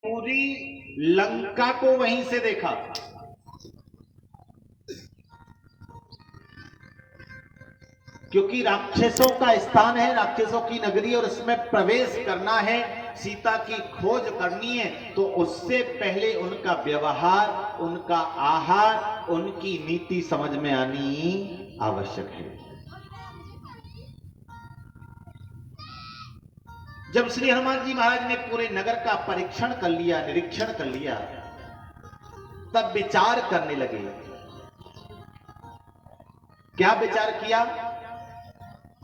पूरी लंका को वहीं से देखा। क्योंकि राक्षसों का स्थान है, राक्षसों की नगरी, और उसमें प्रवेश करना है, सीता की खोज करनी है, तो उससे पहले उनका व्यवहार, उनका आहार, उनकी नीति समझ में आनी आवश्यक है। जब श्री हनुमान जी महाराज ने पूरे नगर का परीक्षण कर लिया, निरीक्षण कर लिया, तब विचार करने लगे। क्या विचार किया?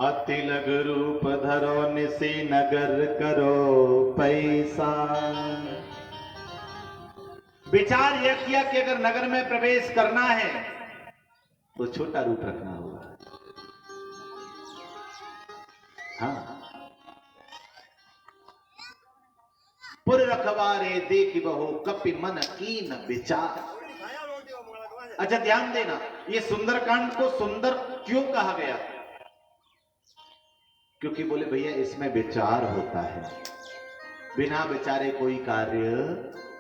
अति लग रूप धरो निसे नगर करो पैसा। विचार यह किया कि अगर नगर में प्रवेश करना है तो छोटा रूप रखना होगा। हाँ, पुर रखवारे देख बहु कपि मन कीन विचार। अच्छा, ध्यान देना, ये सुंदरकांड को सुंदर क्यों कहा गया? क्योंकि बोले भैया इसमें विचार होता है, बिना विचारे कोई कार्य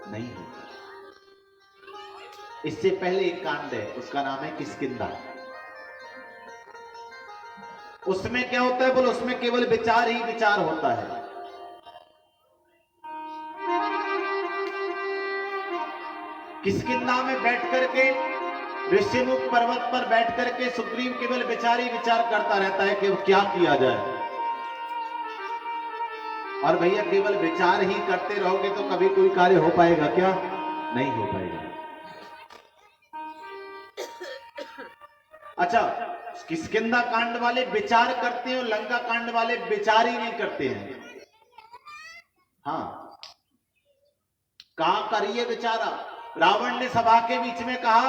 नहीं होता। इससे पहले एक कांड है, उसका नाम है किष्किंधा। उसमें क्या होता है बोलो? उसमें केवल विचार ही विचार होता है। किष्किंधा में बैठ करके, ऋषिमुख पर्वत पर बैठ करके सुग्रीव केवल विचार ही विचार करता रहता है कि क्या किया जाए। और भैया केवल विचार ही करते रहोगे तो कभी कोई कार्य हो पाएगा क्या? नहीं हो पाएगा। अच्छा, किष्किंधा कांड वाले विचार करते हैं और लंका कांड वाले विचार ही नहीं करते हैं। हाँ, कहा करिए विचारा। रावण ने सभा के बीच में कहा,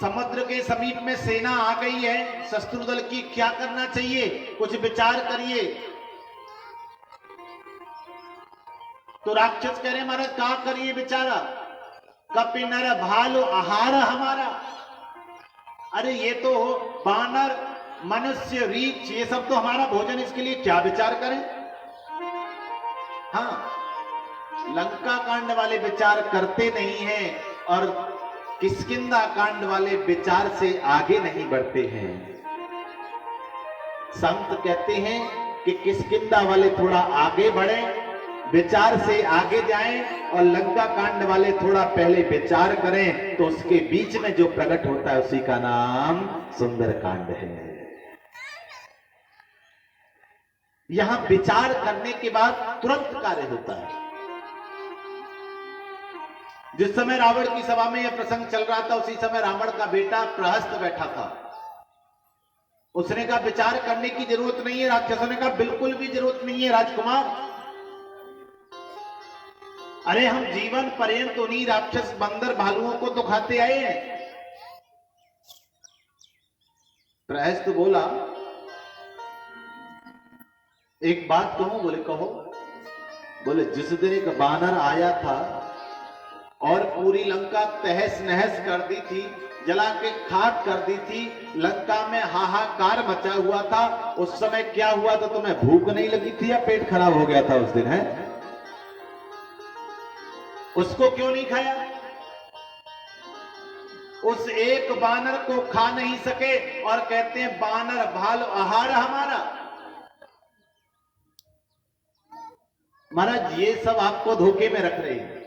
समुद्र के समीप में सेना आ गई है शत्रु दल की, क्या करना चाहिए? कुछ विचार करिए। तो राक्षस कह रहे महाराज क्या करिए विचारा? कपि नर भालु आहार हमारा। अरे ये तो बानर, मनुष्य, रीछ, ये सब तो हमारा भोजन, इसके लिए क्या विचार करें? हाँ, लंका कांड वाले विचार करते नहीं हैं और किष्किंधा कांड वाले विचार से आगे नहीं बढ़ते हैं। संत कहते हैं कि किष्किंधा वाले थोड़ा आगे बढ़े, विचार से आगे जाएं, और लंका कांड वाले थोड़ा पहले विचार करें, तो उसके बीच में जो प्रकट होता है उसी का नाम सुंदर कांड है। यहां विचार करने के बाद तुरंत कार्य होता है। जिस समय रावण की सभा में यह प्रसंग चल रहा था, उसी समय रावण का बेटा प्रहस्त बैठा था। उसने कहा विचार करने की जरूरत नहीं है। राक्षसों ने कहा बिल्कुल भी जरूरत नहीं है राजकुमार। अरे हम जीवन पर्यंत उन्हीं राक्षस बंदर भालुओं को तो खाते आए हैं। प्रहस्त बोला, एक बात कहूं? बोले कहो। बोले जिस दिन एक बानर आया था और पूरी लंका तहस नहस कर दी थी, जला के खाक कर दी थी, लंका में हाहाकार मचा हुआ था, उस समय क्या हुआ था? तुम्हें भूख नहीं लगी थी या पेट खराब हो गया था उस दिन? है उसको क्यों नहीं खाया? उस एक बानर को खा नहीं सके और कहते हैं बानर भालु आहार हमारा। महाराज ये सब आपको धोखे में रख रहे हैं।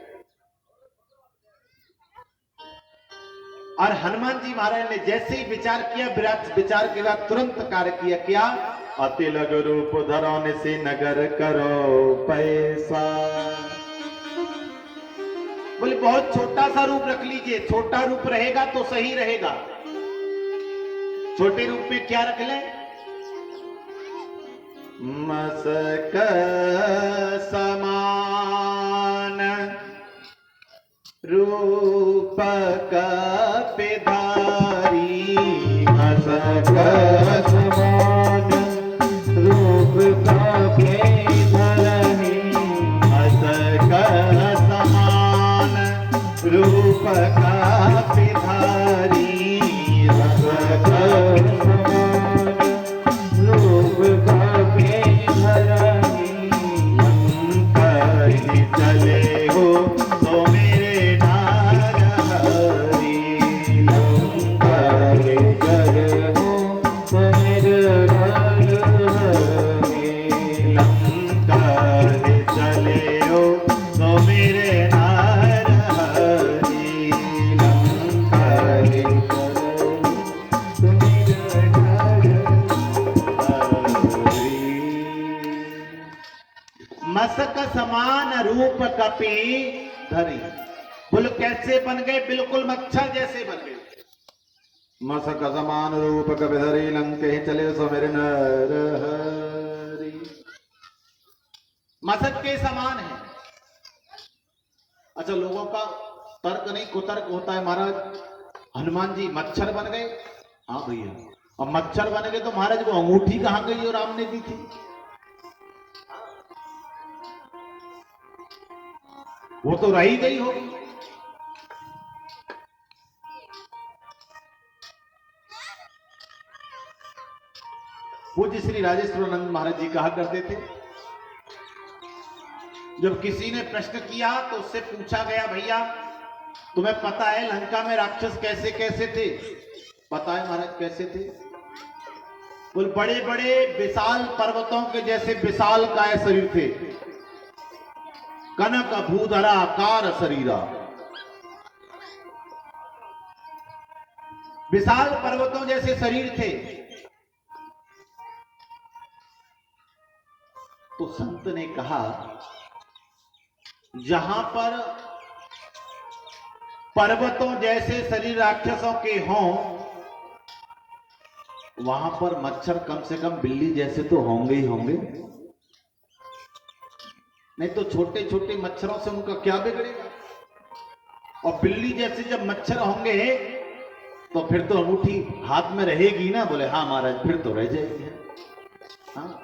और हनुमान जी महाराज ने जैसे ही विचार किया, विचार के बाद तुरंत कार्य किया। क्या? अति लग रूप धरौने से नगर करो पैसा। बोले बहुत छोटा सा रूप रख लीजिए। छोटा रूप रहेगा तो सही रहेगा। छोटे रूप में क्या रख लें? मसक समान रूप कपिधारी। मसक समान रूप कपिधारी। मसक समान रूप कपिधारी। मसक रूप कपिधारी। चले चले हो तो मेरे नार हरी। लंका रे चले हो तो मेरे नार हरी। लंका रे चले हो तो मेरे नार हरी। लंका रे मसक समान रूप कपि धरी। बोल कैसे बन गए? बिल्कुल मच्छर जैसे बन गए। मसक समान रूप कपि धरी लंके चले सो मेरे नर हरी। मसक के समान है। अच्छा, लोगों का तर्क नहीं कुतर्क होता है, महाराज हनुमान जी मच्छर बन गए। हाँ भैया, अब मच्छर बन गए तो महाराज को अंगूठी कहां गई और राम ने दी थी? वो तो रही गई होगी। पूज्य श्री राजेश्वरानंद महाराज जी कहा करते थे, जब किसी ने प्रश्न किया तो उससे पूछा गया, भैया तुम्हें पता है लंका में राक्षस कैसे कैसे थे? पता है महाराज कैसे थे? बोल बड़े बड़े विशाल पर्वतों के जैसे विशाल काय शरीर थे। कनक भूधरा कार शरीरा। विशाल पर्वतों जैसे शरीर थे। तो संत ने कहा, जहां पर पर्वतों जैसे शरीर राक्षसों के हों, वहां पर मच्छर कम से कम बिल्ली जैसे तो होंगे ही होंगे। नहीं तो छोटे छोटे मच्छरों से उनका क्या बिगड़ेगा? और बिल्ली जैसे जब मच्छर होंगे तो फिर तो अंगूठी हाथ में रहेगी ना। बोले हाँ महाराज, फिर तो रह जाएगी। हाँ,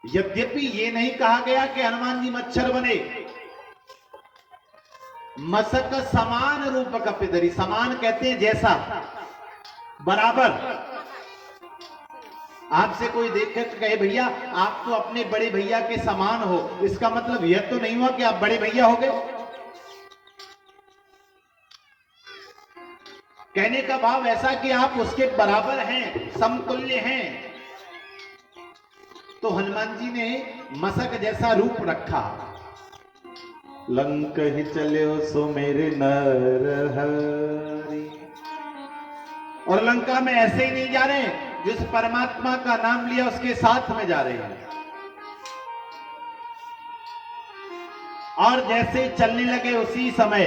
यद्यपि ये नहीं कहा गया कि हनुमान जी मच्छर बने। मसक समान रूप कपि धरी। समान कहते हैं जैसा, बराबर। आपसे कोई देख कर कहे भैया आप तो अपने बड़े भैया के समान हो, इसका मतलब यह तो नहीं हुआ कि आप बड़े भैया हो गए। कहने का भाव ऐसा कि आप उसके बराबर हैं, समतुल्य हैं। तो हनुमान जी ने मसक जैसा रूप रखा। लंक ही चले सो मेरे नर हरी। और लंका में ऐसे ही नहीं जा रहे, जिस परमात्मा का नाम लिया उसके साथ में जा रहे हैं। और जैसे चलने लगे उसी समय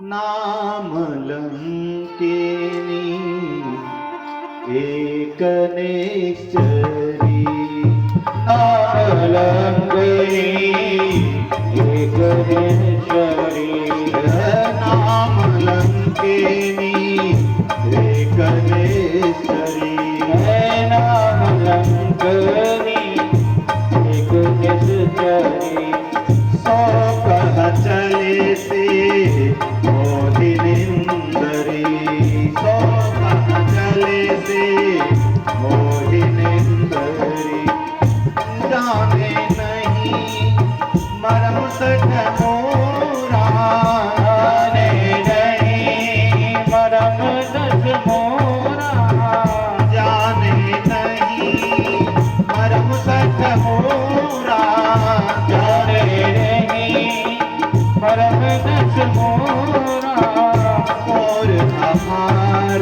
नाम लंकेनी एक निश्चरी। नाम लंकेनी एक निश्चरी। नाम लंकेनी एक निश्चरी। नाम लंकेनी एक निश्चरी। सो कह चले से मोहिनींदरी। सो कह चले से मोहिनींदरी। जाने नहीं मरम सठ मोरा। जाने नहीं मरम सठ मोरा। जाने नहीं मरम सठ मोरा। जाने नहीं मरम सठ मोरा। और हमार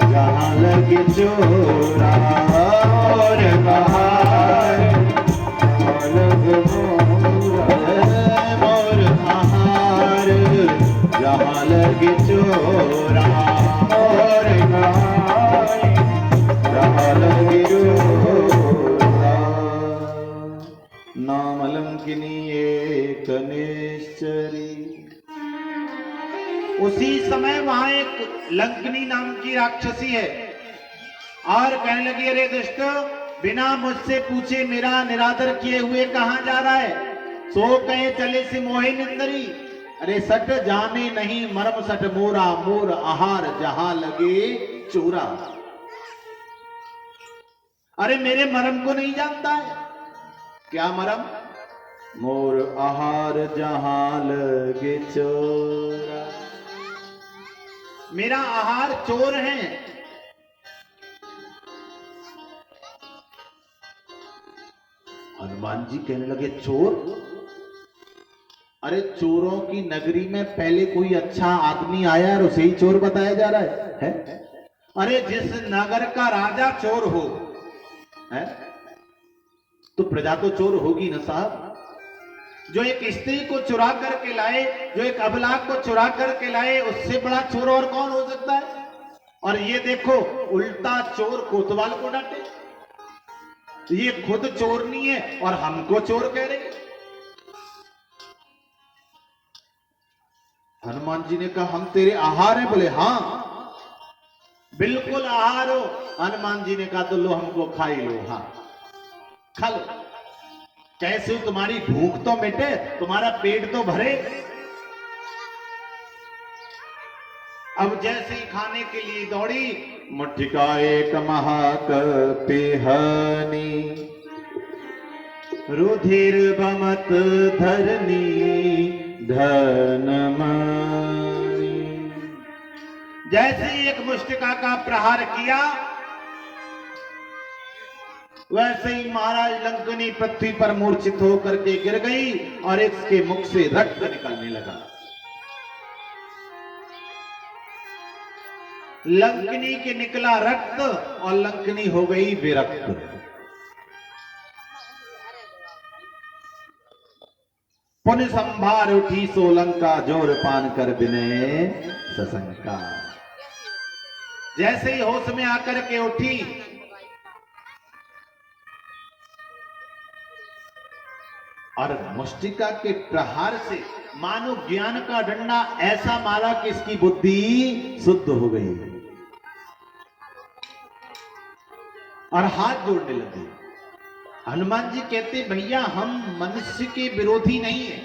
जहाँ लगे चोरा। और बहार जहाँ लगे मोरा। और बहार जहाँ लगे चोरा। और बहार जहाँ लगे चोरा। नाम लंकिनी एक निश्चरी। उसी समय वहां एक लंकिनी नाम की राक्षसी है और कहने लगी, अरे दुष्ट, बिना मुझसे पूछे मेरा निरादर किए हुए कहां जा रहा है? सो कहे चले से मोहिनींदरी। अरे सट जाने नहीं मरम सट मोरा। मोर आहार जहां लगे चोरा। अरे मेरे मरम को नहीं जानता है? क्या मरम? मोर आहार जहां लगे चोरा, मेरा आहार चोर है। हनुमान जी कहने लगे चोर? अरे चोरों की नगरी में पहले कोई अच्छा आदमी आया और उसे ही चोर बताया जा रहा है? अरे जिस नगर का राजा चोर हो है तो प्रजा तो चोर होगी ना साहब। जो एक स्त्री को चुरा करके लाए, जो एक अबला को चुरा करके लाए, उससे बड़ा चोर और कौन हो सकता है? और ये देखो उल्टा चोर कोतवाल को डांटे, ये खुद चोर नहीं है और हमको चोर कह रहे। हनुमान जी ने कहा हम तेरे आहार हैं? बोले हाँ बिल्कुल आहार हो। हनुमान जी ने कहा तो लो हमको खा ही लो। हाँ खा लो। कैसे तुम्हारी भूख तो मिटे, तुम्हारा पेट तो भरे। अब जैसे ही खाने के लिए दौड़ी, मुट्ठिका एक महाक पिहनी, रुधिर बमत धरनी धनमणि। जैसे ही एक मुष्टिका का प्रहार किया, वैसे ही महाराज लंकनी पृथ्वी पर मूर्छित होकर के गिर गई और इसके मुख से रक्त निकलने लगा। लंकनी के निकला रक्त और लंकनी हो गई विरक्त। पुण्य संभार उठी सोलंका, जोर पान कर विनय सशंका। जैसे ही होश में आकर के उठी, और मुष्टिका के प्रहार से मानो ज्ञान का डंडा ऐसा मारा कि इसकी बुद्धि शुद्ध हो गई और हाथ जोड़ने लगे। हनुमान जी कहते भैया हम मनुष्य के विरोधी नहीं है,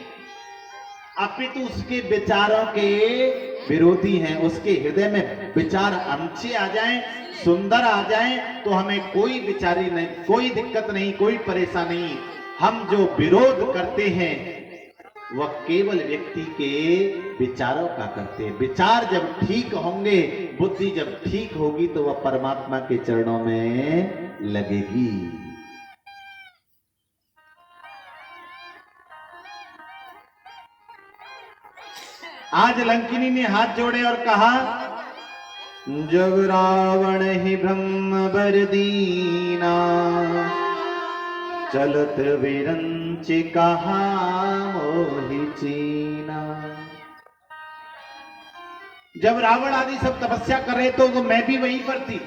अपितु उसके विचारों के विरोधी हैं। उसके हृदय में विचार अच्छे आ जाएं, सुंदर आ जाएं तो हमें कोई विचारी नहीं, कोई दिक्कत नहीं, कोई परेशानी नहीं। हम जो विरोध करते हैं वह केवल व्यक्ति के विचारों का करते हैं। विचार जब ठीक होंगे, बुद्धि जब ठीक होगी तो वह परमात्मा के चरणों में लगेगी। आज लंकिनी ने हाथ जोड़े और कहा, जब रावण ही ब्रह्म बर दीना, चलत विरंच कहा मोहि चीना। जब रावण आदि सब तपस्या कर रहे तो मैं भी वहीं पर थी,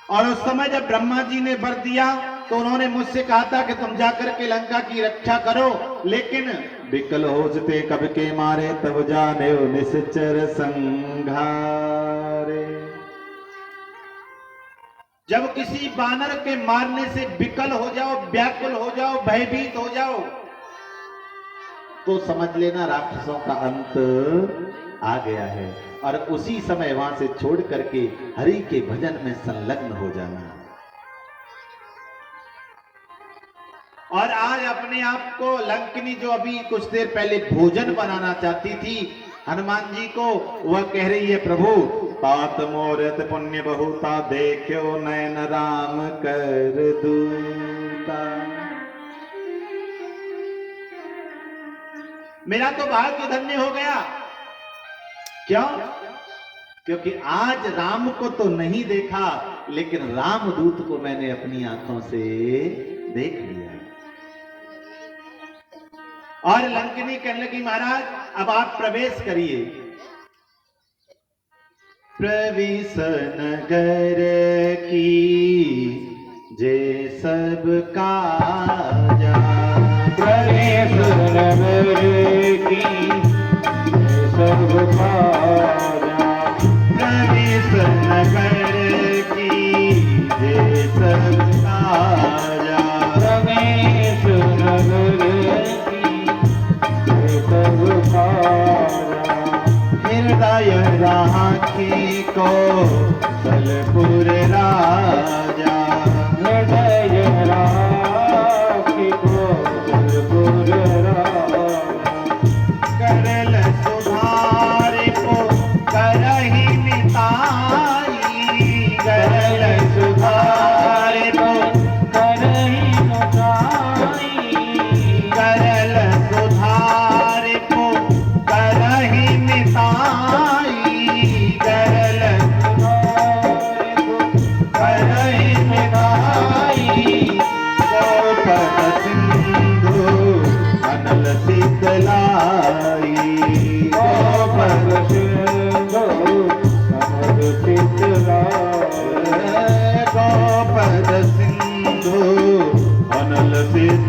और उस समय जब ब्रह्मा जी ने वर दिया तो उन्होंने मुझसे कहा था कि तुम जाकर के लंका की रक्षा करो, लेकिन विकल होजते कब के मारे, तब जाने निश्चर संघारे। जब किसी बानर के मारने से विकल हो जाओ, व्याकुल हो जाओ, भयभीत हो जाओ, तो समझ लेना राक्षसों का अंत आ गया है। और उसी समय वहां से छोड़ करके हरि के भजन में संलग्न हो जाना। और आज अपने आप को लंकिनी, जो अभी कुछ देर पहले भोजन बनाना चाहती थी हनुमान जी को, वह कह रही है प्रभु तात मोरत पुण्य बहुता, देखो नयन राम कर दूता। मेरा तो भाग्य धन्य हो गया। क्यों? क्योंकि आज राम को तो नहीं देखा, लेकिन रामदूत को मैंने अपनी आंखों से देख लिया। और लंकिनी कहने लगी महाराज अब आप प्रवेश करिए। प्रवेश नगर की जे सब काजा, प्रवेश नगर की जे सब काजा, प्रवेश नगर की जे सब काजा, प्रवेश नगर हृदय राखी को सलपुर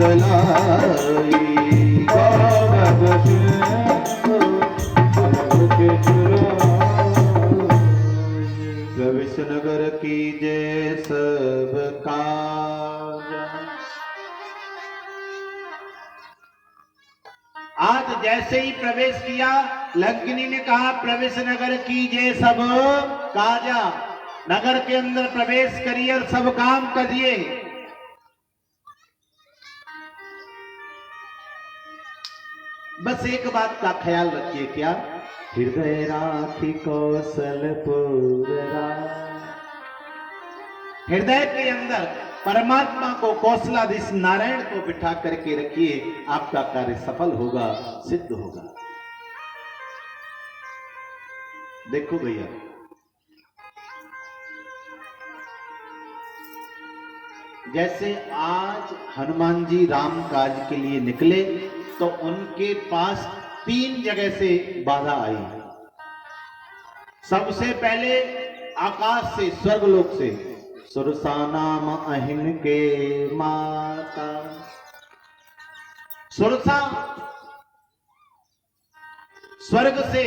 बदलाई प्रवेश नगर की जय सब काज। आज जैसे ही प्रवेश किया लंकिनी ने कहा प्रवेश नगर कीजिए सब काजा, नगर के अंदर प्रवेश करिए और सब काम करिए। बस एक बात का ख्याल रखिए, क्या? हृदय राखी कौशलपुर, हृदय के अंदर परमात्मा को, कौशलाधीश नारायण को बिठा करके रखिए, आपका कार्य सफल होगा, सिद्ध होगा। देखो भैया, जैसे आज हनुमान जी राम काज के लिए निकले तो उनके पास 3 जगह से बाधा आई। सबसे पहले आकाश से, स्वर्गलोक से, सुरसा नाम अहिन के माता। सुरसा स्वर्ग से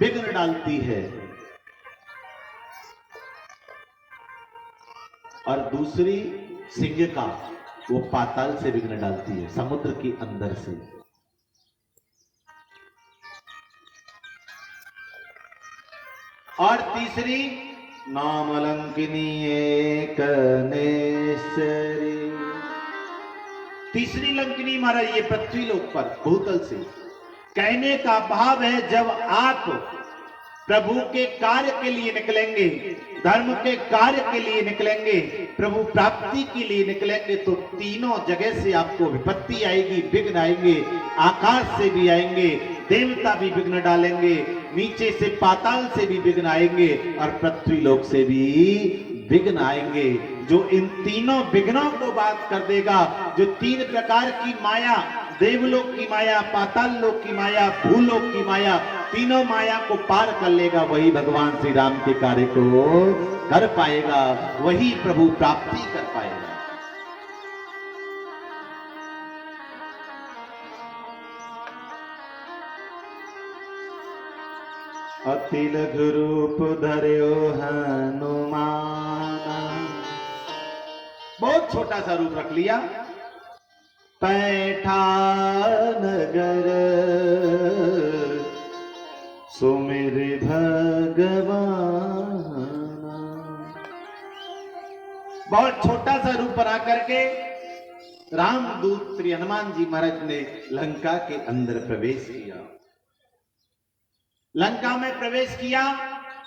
विघ्न डालती है, और दूसरी सिंह का, वो पाताल से विघ्न डालती है, समुद्र के अंदर से। और तीसरी नाम लंकिनी एक नेश्वरी। तीसरी लंकिनी महाराज ये पृथ्वी लोक पर भूतल से। कहने का भाव है, जब आप प्रभु के कार्य के लिए निकलेंगे, धर्म के कार्य के लिए निकलेंगे, प्रभु प्राप्ति के लिए निकलेंगे, तो तीनों जगह से आपको विपत्ति आएगी, विघ्न आएंगे। आकाश से भी आएंगे, देवता भी विघ्न डालेंगे, नीचे से पाताल से भी विघ्न आएंगे, और पृथ्वी लोक से भी विघ्न आएंगे। जो इन तीनों विघ्नों को बात कर देगा, जो 3 प्रकार की माया, देवलोक की माया, पाताल लोक की माया, भूलोक की माया, तीनों माया को पार कर लेगा, वही भगवान श्री राम के कार्य को कर पाएगा, वही प्रभु प्राप्ति कर पाएगा। अति लघु रूप धर्यो हनुमान, बहुत छोटा सा रूप रख लिया। पैठा नगर सुमिर भगवान, बहुत छोटा सा रूप बना करके रामदूत श्री हनुमान जी महाराज ने लंका के अंदर प्रवेश किया। लंका में प्रवेश किया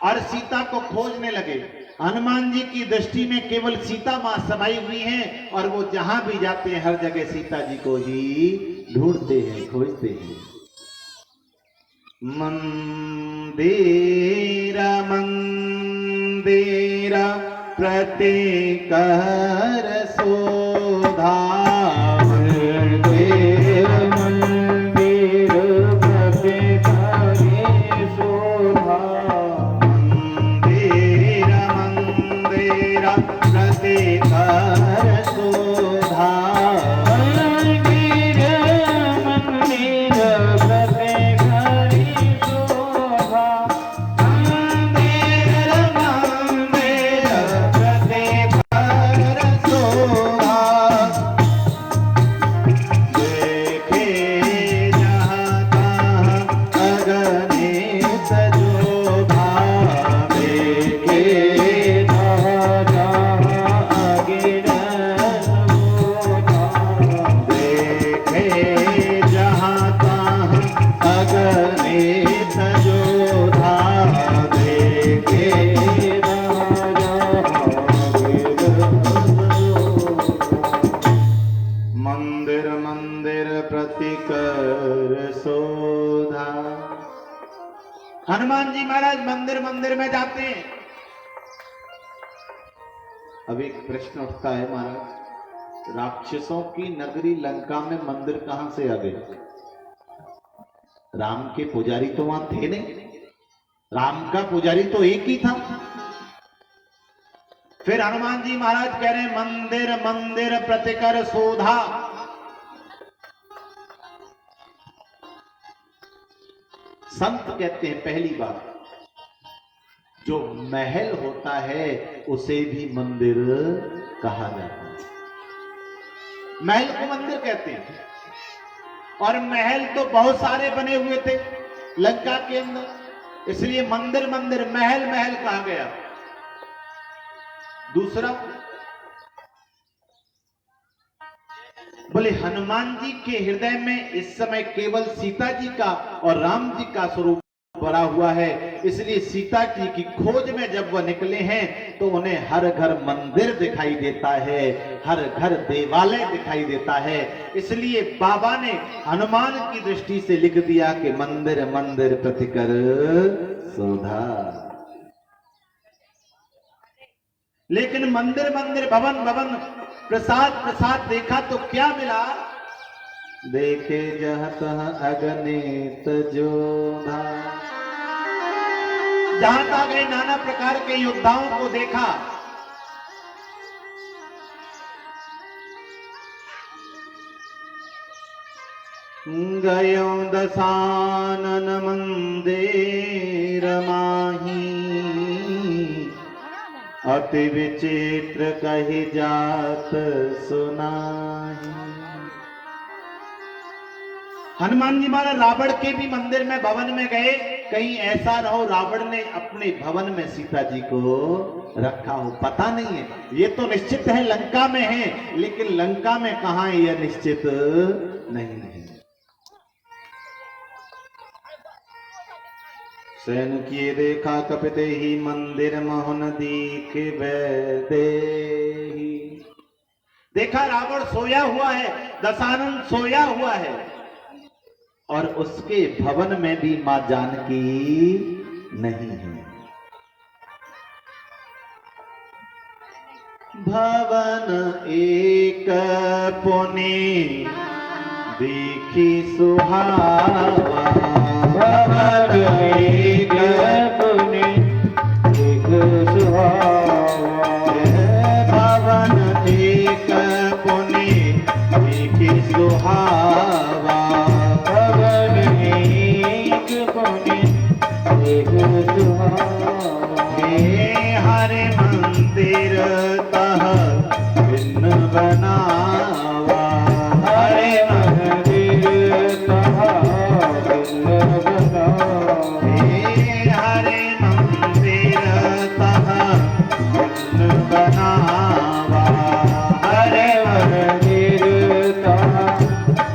और सीता को खोजने लगे। हनुमान जी की दृष्टि में केवल सीता मां समाई हुई हैं, और वो जहां भी जाते हैं हर जगह सीता जी को ही ढूंढते हैं, खोजते हैं। मंदिर मंदिर प्रतिकर शोधा, हनुमान जी महाराज मंदिर मंदिर में जाते हैं। अब एक प्रश्न उठता है महाराज, राक्षसों की नगरी लंका में मंदिर कहां से आ गए? राम के पुजारी तो वहां थे नहीं, राम का पुजारी तो एक ही था। फिर हनुमान जी महाराज कह रहे मंदिर मंदिर प्रतिकर शोधा, संत कहते हैं पहली बात, जो महल होता है उसे भी मंदिर कहा जाता है। महल को मंदिर कहते हैं। और महल तो बहुत सारे बने हुए थे लंका के अंदर, इसलिए मंदिर मंदिर महल महल कहा गया। दूसरा, बोले हनुमान जी के हृदय में इस समय केवल सीता जी का और राम जी का स्वरूप भरा हुआ है, इसलिए सीता जी की खोज में जब वह निकले हैं तो उन्हें हर घर मंदिर दिखाई देता है, हर घर देवालय दिखाई देता है। इसलिए बाबा ने हनुमान की दृष्टि से लिख दिया कि मंदिर मंदिर प्रतिकर शोधा। लेकिन मंदिर मंदिर भवन भवन प्रसाद प्रसाद देखा तो क्या मिला? देखे जहाँ तहाँ अगणित जोधा। जहां तक गए नाना प्रकार के योद्धाओं को देखा, गयो दशानन मंदिर माही, अति विचित्र कही जात सुनाही। हनुमान जी महाराज रावण के भी मंदिर में भवन में गए, कहीं ऐसा न हो रावण ने अपने भवन में सीता जी को रखा हो, पता नहीं है। ये तो निश्चित है लंका में है, लेकिन लंका में कहां है यह निश्चित नहीं है। सैन किए देखा कपिते ही मंदिर मोहन दीख वैदेही। देखा रावण सोया हुआ है, दशानन सोया हुआ है, और उसके भवन में भी मां जानकी नहीं है। भवन एक पुनि देखी सुहावा, भवन एक पुनि देखी सुहावा, भवन एक पुनि देखी सुहावा, हरे मंदिर तह भिन्न बनावा, हरे मंदिर तह भिन्न बनावा, हरे मंदिर तह भिन्न बनावा, हरे मंदिर तह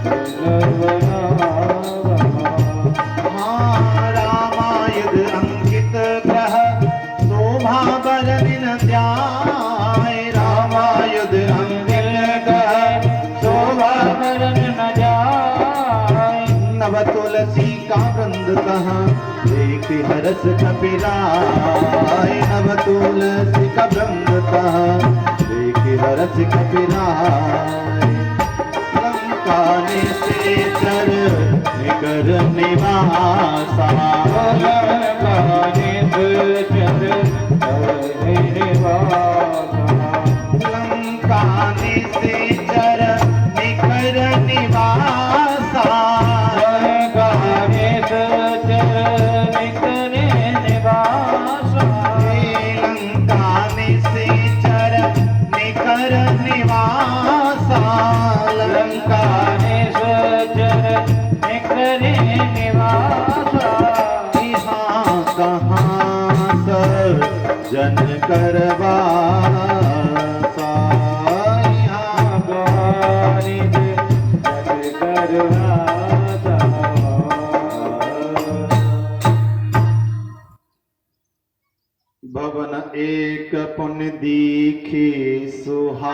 भिन्न बनावा। हाँ रामायण अंकित ग्रह शोभा बरन जाए, रामायुध अंकित ग्रह शोभा बरन न जाए, नव तुलसी का वृंद कहाँ देख हरस कपिराय, नव तुलसी का वृंद कहाँ देख हरस कपिराय। लंकाने से चर निकर निवासा, लंकाने से चर लंकाने से चर निकर निवासा, लंकाने से चर निकर निवासा, लंकाने से चर निकर निवासा, लंकाने से चर निकर निवासा। यहाँ कहाँ सर जन करवा भवन एक पुण्य दीखे सुहा।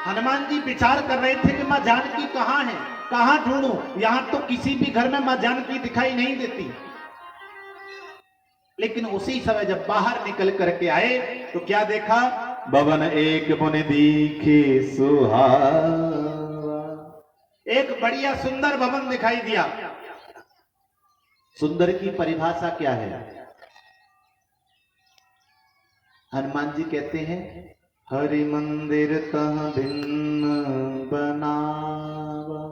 हनुमान जी विचार कर रहे थे कि मां जानकी कहाँ है, कहाँ ढूंढूं, यहां तो किसी भी घर में मां जानकी दिखाई नहीं देती। लेकिन उसी समय जब बाहर निकल करके आए तो क्या देखा? भवन एक पुण्य दीखे सुहा। एक बढ़िया सुंदर भवन दिखाई दिया। सुंदर की परिभाषा क्या है? हनुमान जी कहते हैं हरि मंदिर तह भिन्न बनावा।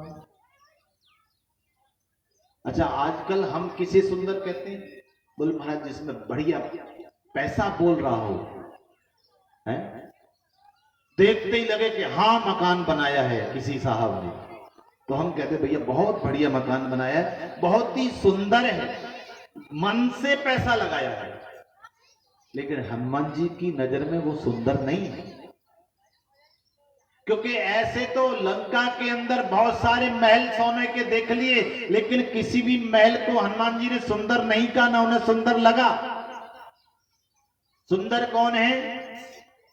अच्छा आजकल हम किसे सुंदर कहते हैं? बोले महाराज जिसमें बढ़िया पैसा बोल रहा हो, है देखते ही लगे कि हाँ मकान बनाया है किसी साहब ने, तो हम कहते भैया बहुत बढ़िया मकान बनाया है, बहुत ही सुंदर है, मन से पैसा लगाया है। लेकिन हनुमान जी की नजर में वो सुंदर नहीं है, क्योंकि ऐसे तो लंका के अंदर बहुत सारे महल सोने के देख लिए, लेकिन किसी भी महल को हनुमान जी ने सुंदर नहीं कहा, ना उन्हें सुंदर लगा। सुंदर कौन है?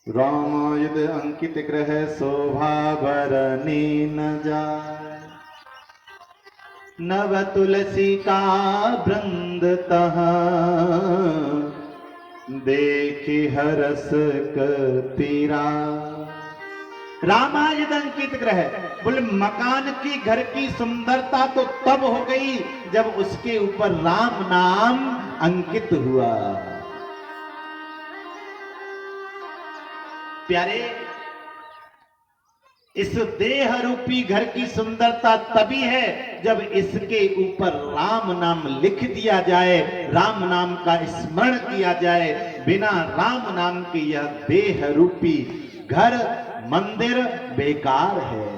रामायुध अंकित ग्रह शोभा बरनी न जाय, नव तुलसी का वृंद तहाँ, देखी हरस कतीरा। रामायण अंकित ग्रह, बोले मकान की घर की सुंदरता तो तब हो गई जब उसके ऊपर राम नाम अंकित हुआ। प्यारे, इस देह रूपी घर की सुंदरता तभी है जब इसके ऊपर राम नाम लिख दिया जाए, राम नाम का स्मरण किया जाए। बिना राम नाम के यह देह रूपी घर मंदिर बेकार है।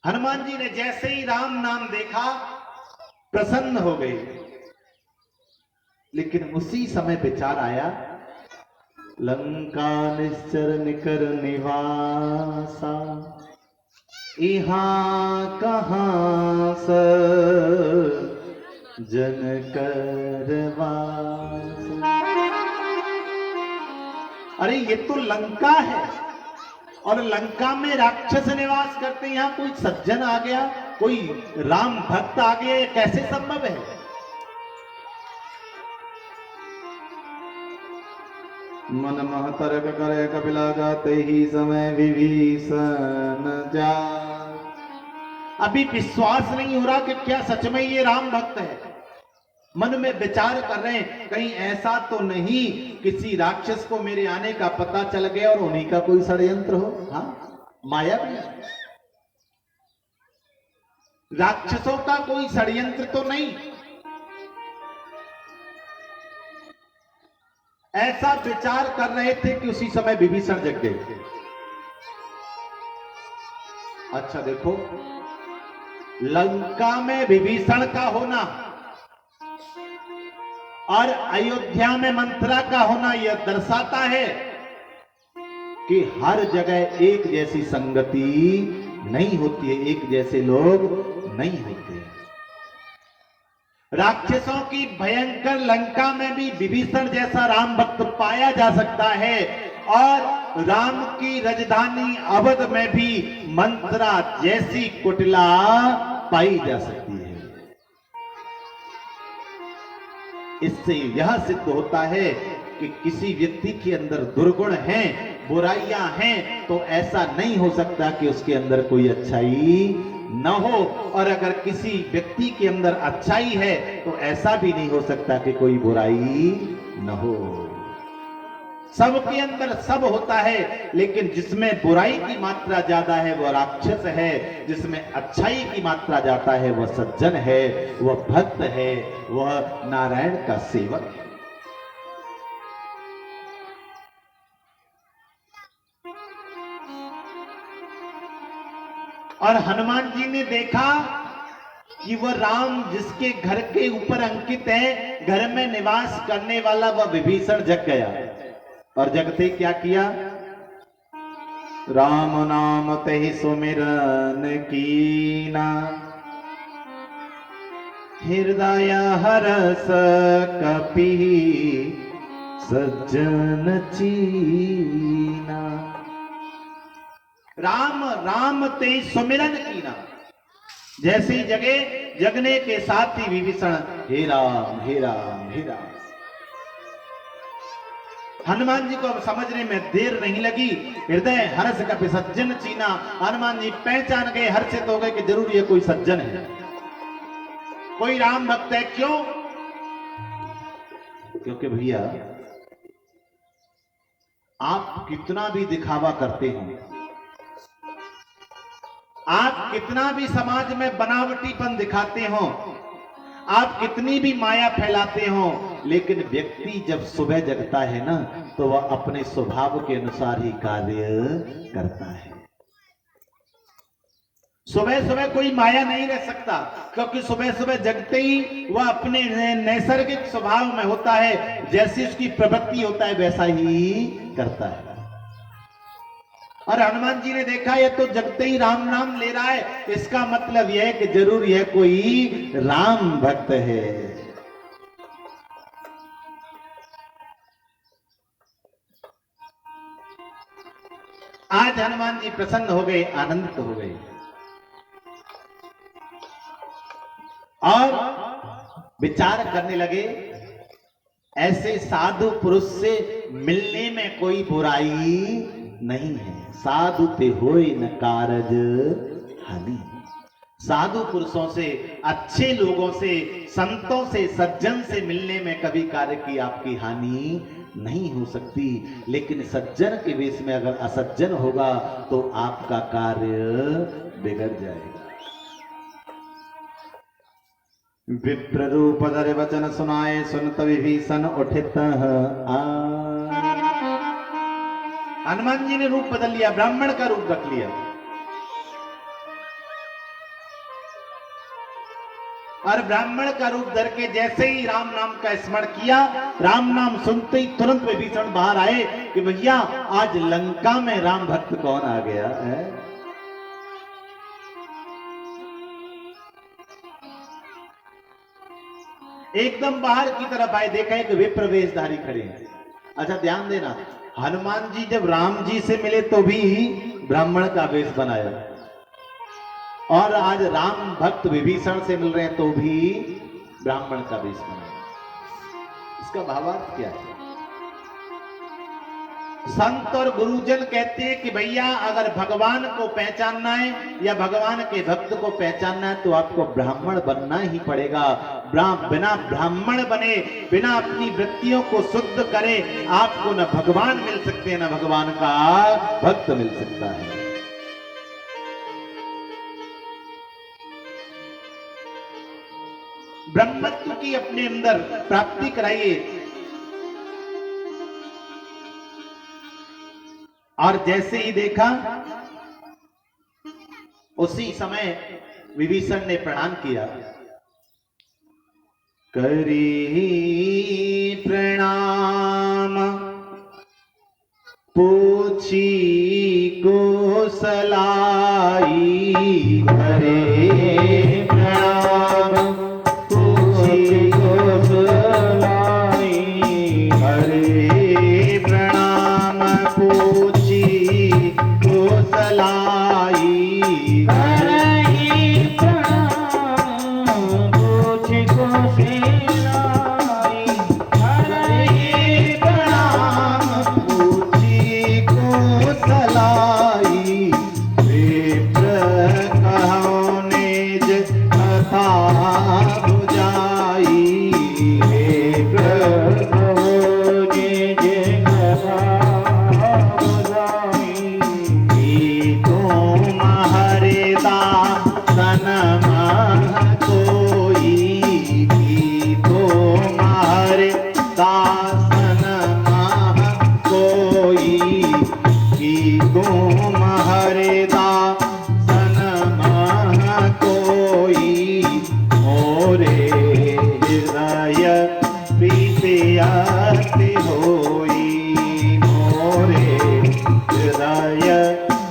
हनुमान जी ने जैसे ही राम नाम देखा प्रसन्न हो गए, लेकिन उसी समय विचार आया, लंका निश्चर निकर निवासा, इहां कहां स जन करवास। अरे ये तो लंका है और लंका में राक्षस निवास करते, यहां कोई सज्जन आ गया, कोई राम भक्त आ गया, ये कैसे संभव है? मन महतर्क करे कपिला गाते ही समय विभीषण जा। अभी विश्वास नहीं हो रहा कि क्या सच में ये राम भक्त है। मन में विचार कर रहे हैं कहीं ऐसा तो नहीं किसी राक्षस को मेरे आने का पता चल गया और उन्हीं का कोई षड्यंत्र हो। हाँ, माया भी राक्षसों का कोई षड्यंत्र तो नहीं, ऐसा विचार कर रहे थे कि उसी समय विभीषण जग गए। अच्छा देखो, लंका में विभीषण का होना और अयोध्या में मंथरा का होना यह दर्शाता है कि हर जगह एक जैसी संगति नहीं होती है, एक जैसे लोग नहीं होते। राक्षसों की भयंकर लंका में भी विभीषण जैसा राम भक्त पाया जा सकता है और राम की राजधानी अवध में भी मंथरा जैसी कुटिला पाई जा सकती है। इससे यह सिद्ध होता है कि किसी व्यक्ति के अंदर दुर्गुण हैं, बुराइयां हैं, तो ऐसा नहीं हो सकता कि उसके अंदर कोई अच्छाई न हो, और अगर किसी व्यक्ति के अंदर अच्छाई है तो ऐसा भी नहीं हो सकता कि कोई बुराई न हो। सबके अंदर सब होता है, लेकिन जिसमें बुराई की मात्रा ज्यादा है वह राक्षस है, जिसमें अच्छाई की मात्रा ज्यादा है वह सज्जन है, वह भक्त है, वह नारायण का सेवक है। और हनुमान जी ने देखा कि वह राम जिसके घर के ऊपर अंकित है, घर में निवास करने वाला वह विभीषण जग गया। और जगते क्या किया? राम नाम तहि सुमिरन कीना, हृदय हरस कपि सज्जन चीना। राम राम ते सुमिरन कीना, जैसे ही जगे, जगने के साथ ही विभीषण हे राम हे राम हे राम। हनुमान जी को अब समझने में देर नहीं लगी। हृदय हर्ष कपि सज्जन चीना, हनुमान जी पहचान गए, हर्षित हो गए कि जरूर ये कोई सज्जन है, कोई राम भक्त है। क्यों? क्योंकि भैया आप कितना भी दिखावा करते हो, आप कितना भी समाज में बनावटीपन दिखाते हो, आप कितनी भी माया फैलाते हो, लेकिन व्यक्ति जब सुबह जगता है ना, तो वह अपने स्वभाव के अनुसार ही कार्य करता है। सुबह सुबह कोई माया नहीं रह सकता, क्योंकि सुबह सुबह जगते ही वह अपने नैसर्गिक स्वभाव में होता है, जैसी उसकी प्रवृत्ति होता है वैसा ही करता है। और हनुमान जी ने देखा ये तो जगते ही राम नाम ले रहा है, इसका मतलब यह है कि जरूर यह कोई राम भक्त है। आज हनुमान जी प्रसन्न हो गए, आनंदित हो गए और विचार करने लगे, ऐसे साधु पुरुष से मिलने में कोई बुराई नहीं है। साधु ते होय न कारज हानि। साधु पुरुषों से, अच्छे लोगों से, संतों से, सज्जन से मिलने में कभी कार्य की आपकी हानि नहीं हो सकती, लेकिन सज्जन के वेश में अगर असज्जन होगा तो आपका कार्य बिगड़ जाएगा। विप्र रूप धरे वचन सुनाए, सुनत विभीषण उठित हनुमान जी ने रूप बदल लिया, ब्राह्मण का रूप रख लिया और ब्राह्मण का रूप धर के जैसे ही राम नाम का स्मरण किया, राम नाम सुनते ही तुरंत विभीषण बाहर आए कि भैया आज लंका में राम भक्त कौन आ गया है। एकदम बाहर की तरफ आए, देखा एक विप्र वेशधारी खड़े हैं। अच्छा ध्यान देना, हनुमान जी जब राम जी से मिले तो भी ब्राह्मण का वेश बनाया, और आज राम भक्त विभीषण से मिल रहे हैं तो भी ब्राह्मण का वेश बनाया। इसका भावार्थ क्या है? संत और गुरुजन कहते हैं कि भैया अगर भगवान को पहचानना है या भगवान के भक्त को पहचानना है तो आपको ब्राह्मण बनना ही पड़ेगा। बिना ब्राह्मण बने, बिना अपनी वृत्तियों को शुद्ध करे, आपको न भगवान मिल सकते हैं, न भगवान का भक्त मिल सकता है। ब्रह्मत्व की अपने अंदर प्राप्ति कराइए। और जैसे ही देखा उसी समय विभीषण ने प्रणाम किया। करी प्रणाम पूछी गोसलाई, करे प्रणाम पूछी गोसलाई, करे प्रणाम पूछी गोसलाई, करे प्रणाम पूछी गोसलाई, करे प्रणाम पूछी गोसलाई। विप्र कहो निज कथा बुझाई, विप्र कहो निज कथा बुझाई, तुम हरिदासन मह कोई, तुम हरिदासन मह कोई, तुम हरिदासन मह कोई, मोरे हृदय प्रीति अति होई, मोरे हृदय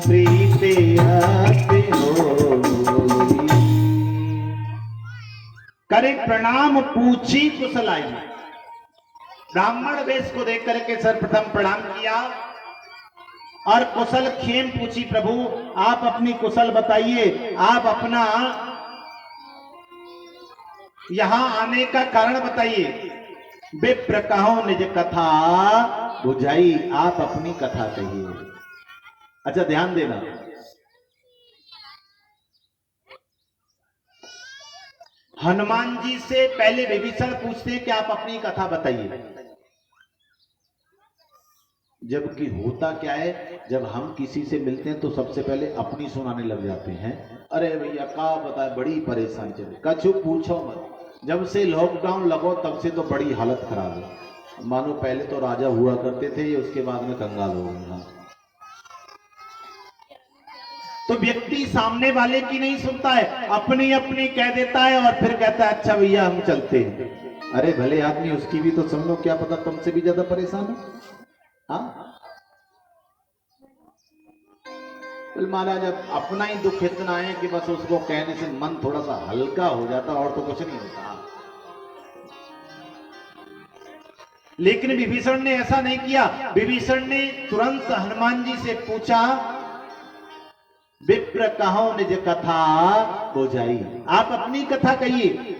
प्रीति अति होई। करे प्रणाम पूछी कुशलाई। ब्राह्मण वेश को देख करके सर्वप्रथम प्रणाम किया और कुशल खेम पूछी, प्रभु आप अपनी कुशल बताइए, आप अपना यहां आने का कारण बताइए। विप्र कहो निज कथा बुझाई, आप अपनी कथा कहिए। अच्छा ध्यान देना, हनुमान जी से पहले विभीषण पूछते हैं कि आप अपनी कथा बताइए। जबकि होता क्या है, जब हम किसी से मिलते हैं तो सबसे पहले अपनी सुनाने लग जाते हैं। अरे भैया का बताए, बड़ी परेशानी चले, कछु पूछो मत। जब से लॉकडाउन लगो तब से तो बड़ी हालत खराब है। मानो पहले तो राजा हुआ करते थे, ये उसके बाद में कंगाल हो गए। तो व्यक्ति सामने वाले की नहीं सुनता है, अपनी अपनी कह देता है और फिर कहता है अच्छा भैया हम चलते हैं। अरे भले आदमी, उसकी भी तो सुन लो, क्या पता तुमसे भी ज्यादा परेशान हो। हाँ महाराज, अब अपना ही दुख इतना है कि बस उसको कहने से मन थोड़ा सा हल्का हो जाता, और तो कुछ नहीं होता। लेकिन विभीषण ने ऐसा नहीं किया। विभीषण ने तुरंत हनुमान जी से पूछा, विप्र कहो निज कथा बुझाई, आप अपनी कथा कहिए।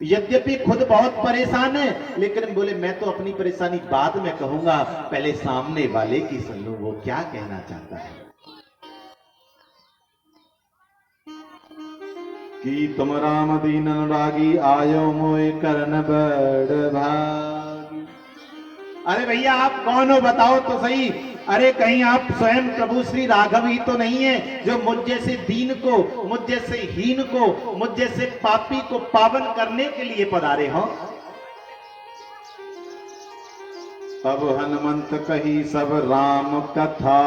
यद्यपि खुद बहुत परेशान है, लेकिन बोले मैं तो अपनी परेशानी बाद में कहूंगा, पहले सामने वाले की सुन लूं, वो क्या कहना चाहता है। कि तुम राम दीन अनुरागी, आयो मोए करन बड़ भागी। अरे भैया आप कौन हो, बताओ तो सही। अरे कहीं आप स्वयं प्रभु श्री राघव ही तो नहीं है, जो मुझ जैसे दीन को, मुझ जैसे हीन को, मुझ जैसे पापी को पावन करने के लिए पधारे हो। तब हनुमंत कही सब राम कथा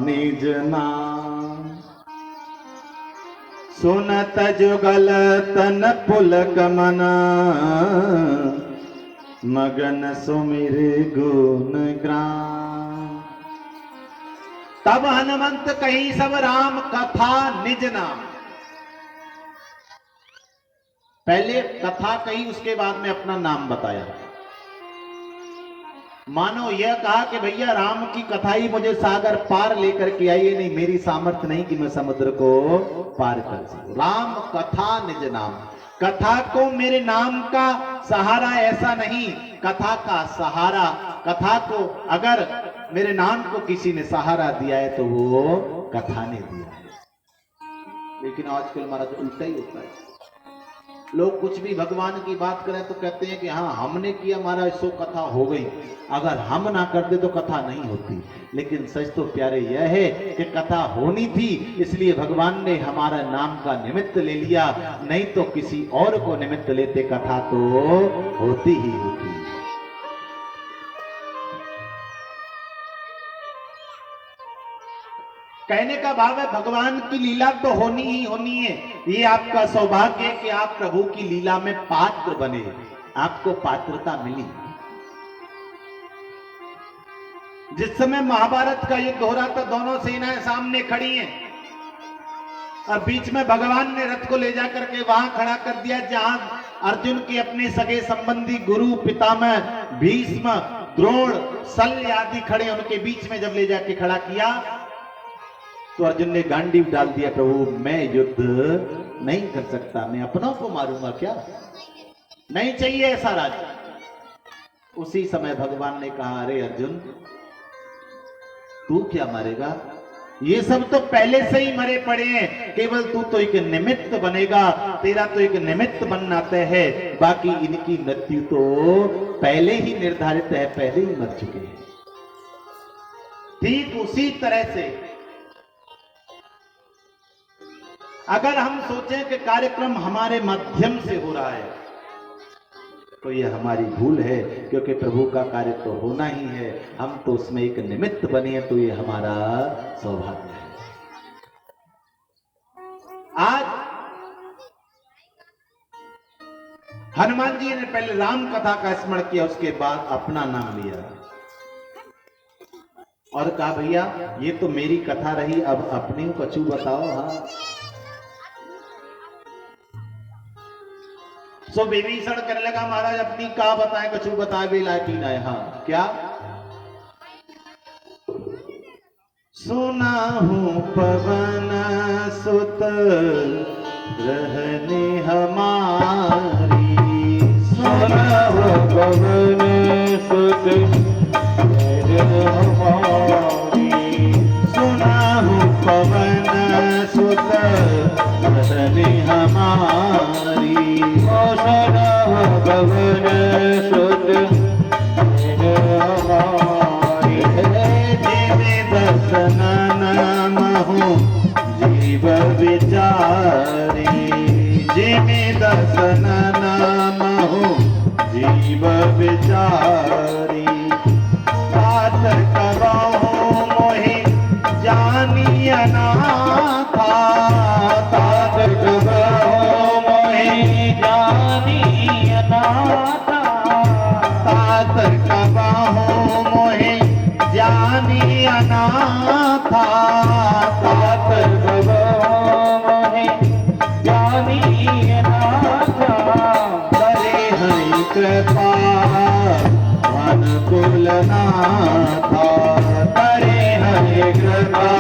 निज नाम, सुनत जुगल तन पुलक मना, मगन सुमिर गुण ग्राम। तब हनुमंत कही सब राम कथा निज नाम। पहले कथा कही, उसके बाद में अपना नाम बताया। मानो यह कहा कि भैया राम की कथा ही मुझे सागर पार लेकर के आई है, नहीं मेरी सामर्थ्य नहीं कि मैं समुद्र को पार कर सकूं। राम कथा निज नाम, कथा को मेरे नाम का सहारा ऐसा नहीं, कथा का सहारा, कथा को अगर मेरे नाम को किसी ने सहारा दिया है तो वो कथा ने दिया है। लेकिन आजकल महाराज उल्टा ही होता है। लोग कुछ भी भगवान की बात करें तो कहते हैं कि हाँ हमने किया महाराज सो कथा हो गई, अगर हम ना कर दे तो कथा नहीं होती। लेकिन सच तो प्यारे यह है कि कथा होनी थी, इसलिए भगवान ने हमारा नाम का निमित्त ले लिया, नहीं तो किसी और को निमित्त लेते कथा तो होती ही होती। कहने का भाव है भगवान की लीला तो होनी ही होनी है। ये आपका सौभाग्य है कि आप प्रभु की लीला में पात्र बने, आपको पात्रता मिली। जिस समय महाभारत का युद्ध हो रहा था, दोनों सेनाएं सामने खड़ी हैं और बीच में भगवान ने रथ को ले जाकर के वहां खड़ा कर दिया जहां अर्जुन के अपने सगे संबंधी गुरु पितामह भीष्म द्रोण शल्य आदि खड़े, उनके बीच में जब ले जाके खड़ा किया तो अर्जुन ने गांडीव डाल दिया, प्रभु मैं युद्ध नहीं कर सकता, मैं अपनों को मारूंगा क्या, नहीं चाहिए ऐसा राज। उसी समय भगवान ने कहा अरे अर्जुन तू क्या मारेगा, ये सब तो पहले से ही मरे पड़े हैं, केवल तू तो एक निमित्त बनेगा, तेरा तो एक निमित्त बनना तय है, बाकी इनकी मृत्यु तो पहले ही निर्धारित है, पहले ही मर चुके हैं। ठीक उसी तरह से अगर हम सोचें कि कार्यक्रम हमारे माध्यम से हो रहा है तो यह हमारी भूल है, क्योंकि प्रभु का कार्य तो होना ही है, हम तो उसमें एक निमित्त बने हैं, तो ये हमारा सौभाग्य है। आज हनुमान जी ने पहले राम कथा का स्मरण किया, उसके बाद अपना नाम लिया और कहा भैया ये तो मेरी कथा रही, अब अपनी कछु बताओ। हाँ सो विभीषण करने लगा महाराज अपनी का बताए, कछु बताए बेला तीन आए। हाँ क्या सुना हूं पवन सुत रहने हमारी, सुना हूं पवन सुत रहने हमारी, सुना हूं पवन सुत रहने हमारी, पवन सुत हमारी, जीव बिचारी। तात कबहु मोहि जानी अनाथा, तात कबहु मोहि जानी अनाथा, तात कबहु मोहि जानी अनाथा, तात कबहु मोहि जानी अनाथा। करे हरि कृपा अनुकूल नाथा, करे हरि कृपा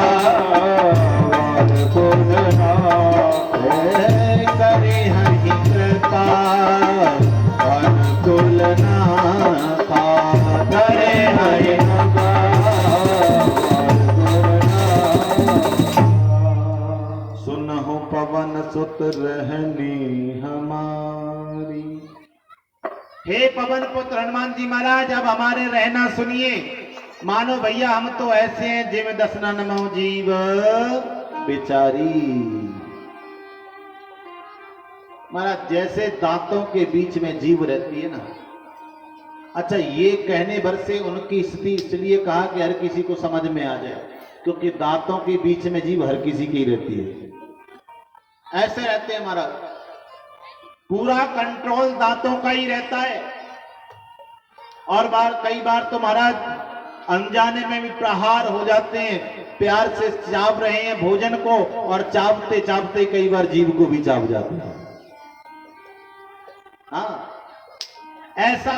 अनुकूल नाथा, करे हरि कृपा अनुकूल नाथा, करे हरि कृपा अनुकूल नाथा। सुनहु पवन सुत रहनी हमारी। हे पवन पुत्र हनुमान जी महाराज, अब हमारे रहना सुनिए। मानो भैया हम तो ऐसे हैं जिम दसना नमो जीव बेचारी। महाराज जैसे दांतों के बीच में जीव रहती है ना, अच्छा ये कहने भर से उनकी स्थिति इसलिए कहा कि हर किसी को समझ में आ जाए, क्योंकि दांतों के बीच में जीव हर किसी की रहती है। ऐसे रहते हैं महाराज, पूरा कंट्रोल दांतों का ही रहता है। और कई बार तो महाराज अनजाने में भी प्रहार हो जाते हैं, प्यार से चाव रहे हैं भोजन को और चावते चावते कई बार जीव को भी चाव जाते हैं। हाँ, ऐसा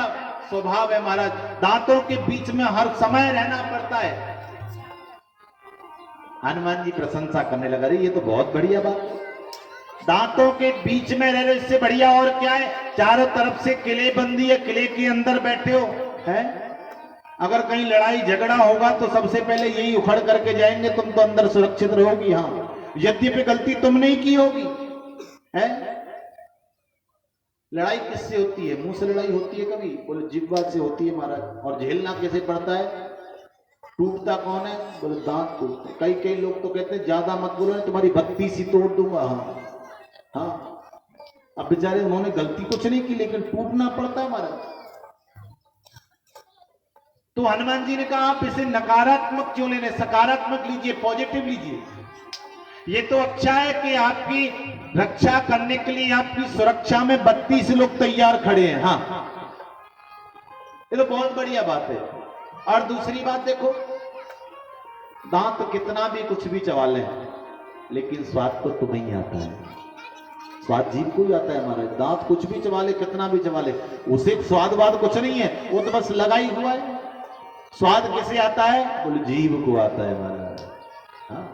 स्वभाव है महाराज, दांतों के बीच में हर समय रहना पड़ता है। हनुमान जी प्रशंसा करने लगा, रही ये तो बहुत बढ़िया बात है, दांतों के बीच में रह रहे, इससे बढ़िया और क्या है। चारों तरफ से किले बंदी है, किले के अंदर बैठे हो है, अगर कहीं लड़ाई झगड़ा होगा तो सबसे पहले यही उखड़ करके जाएंगे, तुम तो अंदर सुरक्षित रहोगी। हाँ, यद्यपि गलती तुमने ही की होगी है। लड़ाई किससे होती है? मुंह से लड़ाई होती है कभी? बोले जिह्वा से होती है महाराज। और झेलना कैसे पड़ता है? टूटता कौन है? बोले दांत टूटते। कई लोग तो कहते हैं ज्यादा मत बोलो, तुम्हारी बत्ती सी तोड़ दूंगा। हाँ, अब बेचारे उन्होंने गलती कुछ नहीं की, लेकिन टूटना पड़ता है महाराज। तो हनुमान जी ने कहा आप इसे नकारात्मक क्यों लेने, सकारात्मक लीजिए, पॉजिटिव लीजिए। ये तो अच्छा है कि आपकी रक्षा करने के लिए, आपकी सुरक्षा में 32 लोग तैयार खड़े हैं। हाँ, ये तो बहुत बढ़िया बात है। और दूसरी बात देखो, दांत कितना भी कुछ भी चबा लें, लेकिन स्वाद तो तुम्हें ही आता है, स्वाद जीव को ही आता है महाराज। दांत कुछ भी चबा ले, कितना भी चबा ले, उसे स्वाद वाद कुछ नहीं है, वो तो बस लगा ही हुआ है। स्वाद किसे आता है? बोले जीव को आता है महाराज। हाँ,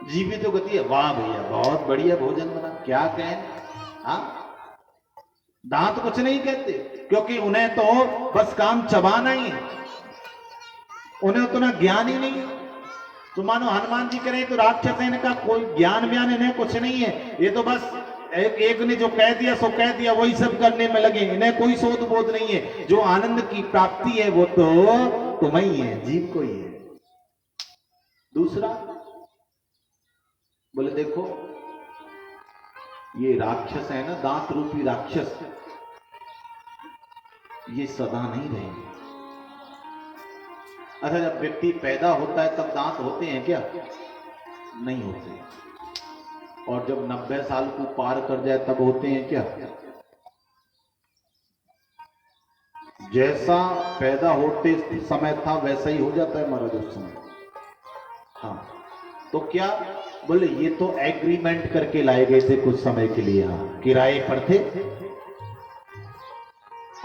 जीव भी तो कहती है वाह भैया बहुत बढ़िया भोजन बना, क्या कहें। हाँ, दांत कुछ नहीं कहते, क्योंकि उन्हें तो बस काम चबाना ही है, उन्हें उतना ज्ञान ही नहीं। तो मानो हनुमान जी करें तो राक्षस है, इनका कोई ज्ञान व्यान इन्हें कुछ नहीं है, ये तो बस एक ने जो कह दिया सो कह दिया, वही सब करने में लगे, इन्हें कोई सोच बोध नहीं है। जो आनंद की प्राप्ति है वो तो तुम्हें ही है, जीव को ही है। दूसरा बोले देखो ये राक्षस है ना, दांत रूपी राक्षस, ये सदा नहीं रहेंगे। अच्छा, जब व्यक्ति पैदा होता है तब दांत होते हैं क्या? नहीं होते। और जब 90 साल को पार कर जाए तब होते हैं क्या? जैसा पैदा होते समय था वैसा ही हो जाता है महाराज उस समय। हाँ, तो क्या बोले ये तो एग्रीमेंट करके लाए गए थे कुछ समय के लिए, हाँ किराए पर थे,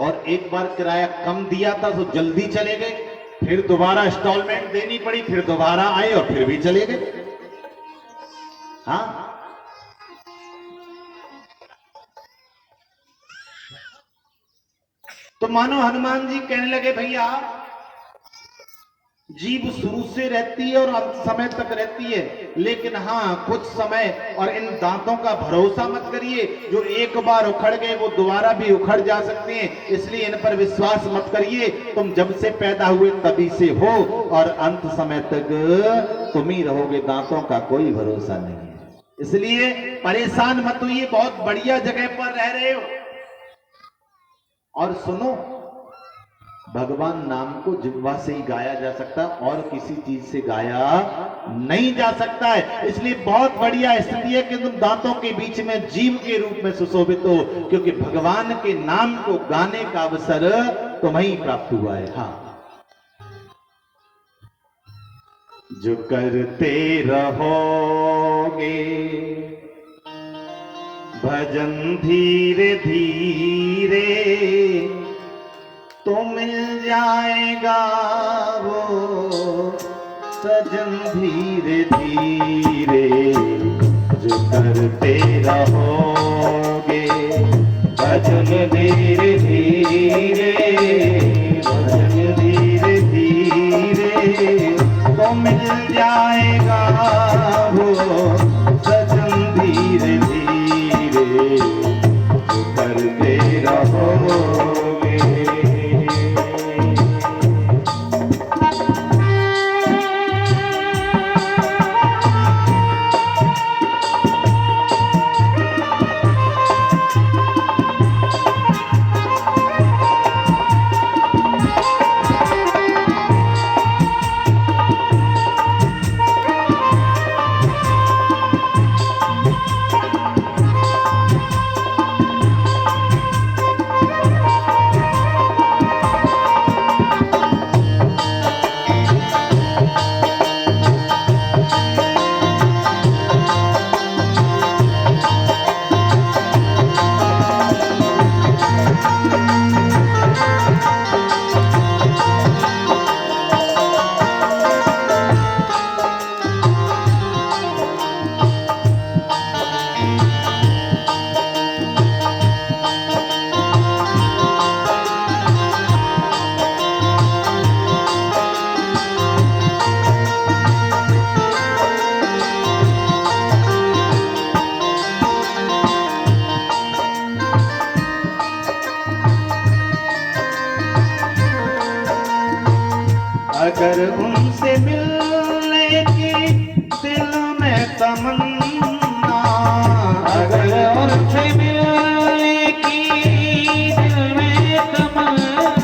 और एक बार किराया कम दिया था तो जल्दी चले गए, फिर दोबारा इंस्टॉलमेंट देनी पड़ी, फिर दोबारा आए और फिर भी चले गए। हाँ, तो मानो हनुमान जी कहने लगे भैया जीभ शुरू से रहती है और अंत समय तक रहती है, लेकिन हाँ कुछ समय, और इन दांतों का भरोसा मत करिए, जो एक बार उखड़ गए वो दोबारा भी उखड़ जा सकते हैं, इसलिए इन पर विश्वास मत करिए। तुम जब से पैदा हुए तभी से हो और अंत समय तक तुम ही रहोगे, दांतों का कोई भरोसा नहीं है, इसलिए परेशान मत होइए, बहुत बढ़िया जगह पर रह रहे हो। और सुनो, भगवान नाम को जिह्वा से ही गाया जा सकता है और किसी चीज से गाया नहीं जा सकता है। इसलिए बहुत बढ़िया स्थिति है कि तुम दांतों के बीच में जीव के रूप में सुशोभित हो, क्योंकि भगवान के नाम को गाने का अवसर तुम्हें ही प्राप्त हुआ है। हाँ, जो करते रहोगे भजन धीरे धीरे तो मिल जाएगा वो सजन धीरे धीरे। जो करते रहोगे भजन धीरे धीरे, भजन धीरे धीरे तो मिल जाएगा वो सजन धीरे धीरे। जो करते रहोगे। अगर उनसे मिलने की दिल में तमन्ना, अगर उनसे मिलने की दिल में तमन्ना,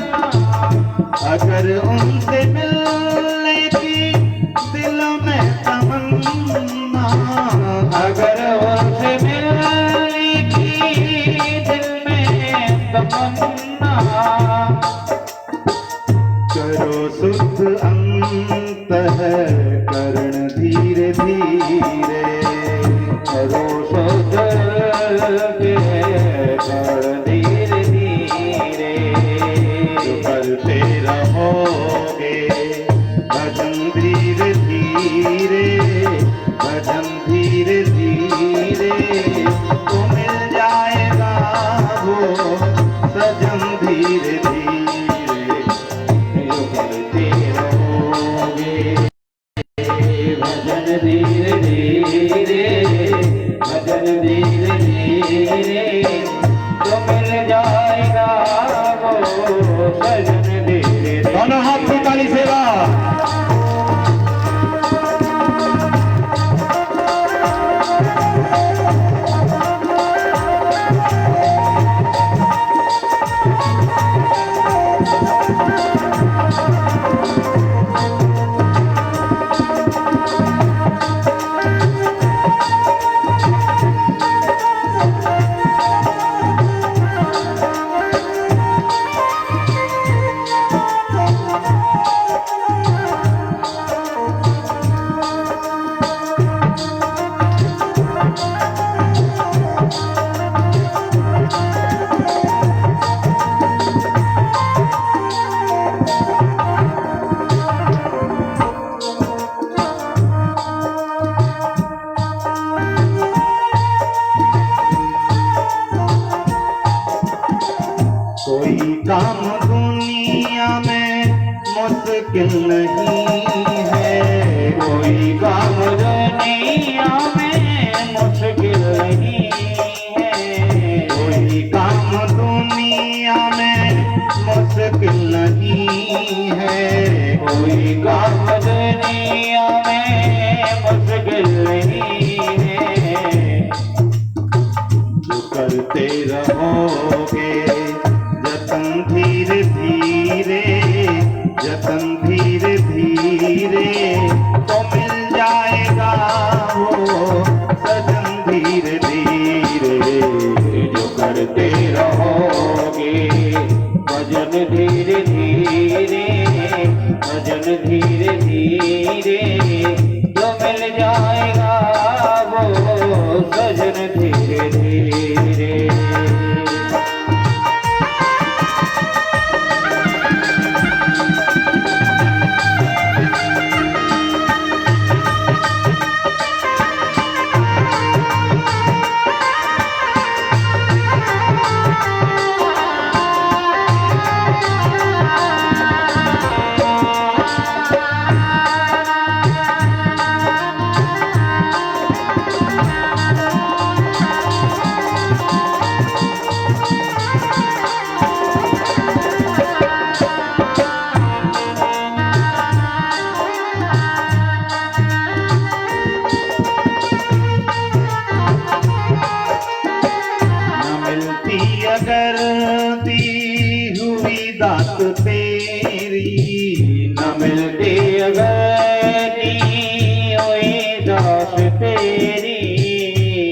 अगर उनसे मिलने की दिल में तमन्ना, अगर उनसे मिलने की दिल में तमन्ना, करो शुद्ध अंतःकरण धीरे धीरे, करो शुद्ध अंतःकरण धीरे धीरे। जो करते रहोगे भजन धीरे धीरे, भजन धीरे धीरे तो मिल जाएगा वो सजन धीरे धीरे। भजन धीरे धीरे, भजन धीरे धीरे तो मिल जाएगा वो सजन धीरे। दोनों हाथ की ताली सेवा। कोई काम दुनिया में मुश्किल नहीं है, कोई काम दुनिया में मुश्किल नहीं है, कोई काम दुनिया में मुश्किल नहीं है, कोई काम दुनिया में मुश्किल नहीं है। जो करते रहोगे जतन धीरे धीरे, जतन धीरे धीरे, तो मिल जाएगा वो सजन धीरे धीरे। जो करते रहोगे भजन धीरे धीरे, भजन धीरे धीरे, तो मिल जाएगा वो सजन धीरे धीरे। अगर दी हुई दात तेरी, न मिलती अगर दी हुई दात तेरी,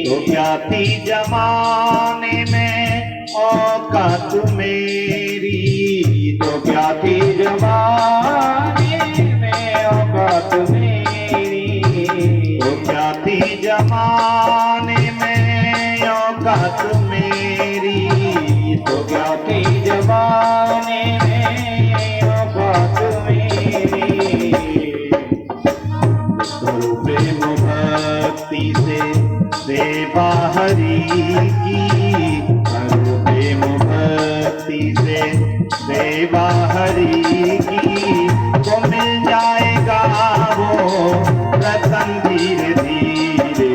तो क्या थी जमाने में औकात मेरी, तो क्या थी जमाने में औकात मेरी, तो क्या थी जमाने में औकात मेरी, तो क्या थी जमाने में औकात मेरी। करो प्रेम भक्ति से सेवा हरि की, करो प्रेम भक्ति से सेवा हरि की, तो मिल जाएगा वो रतन धीरे धीरे।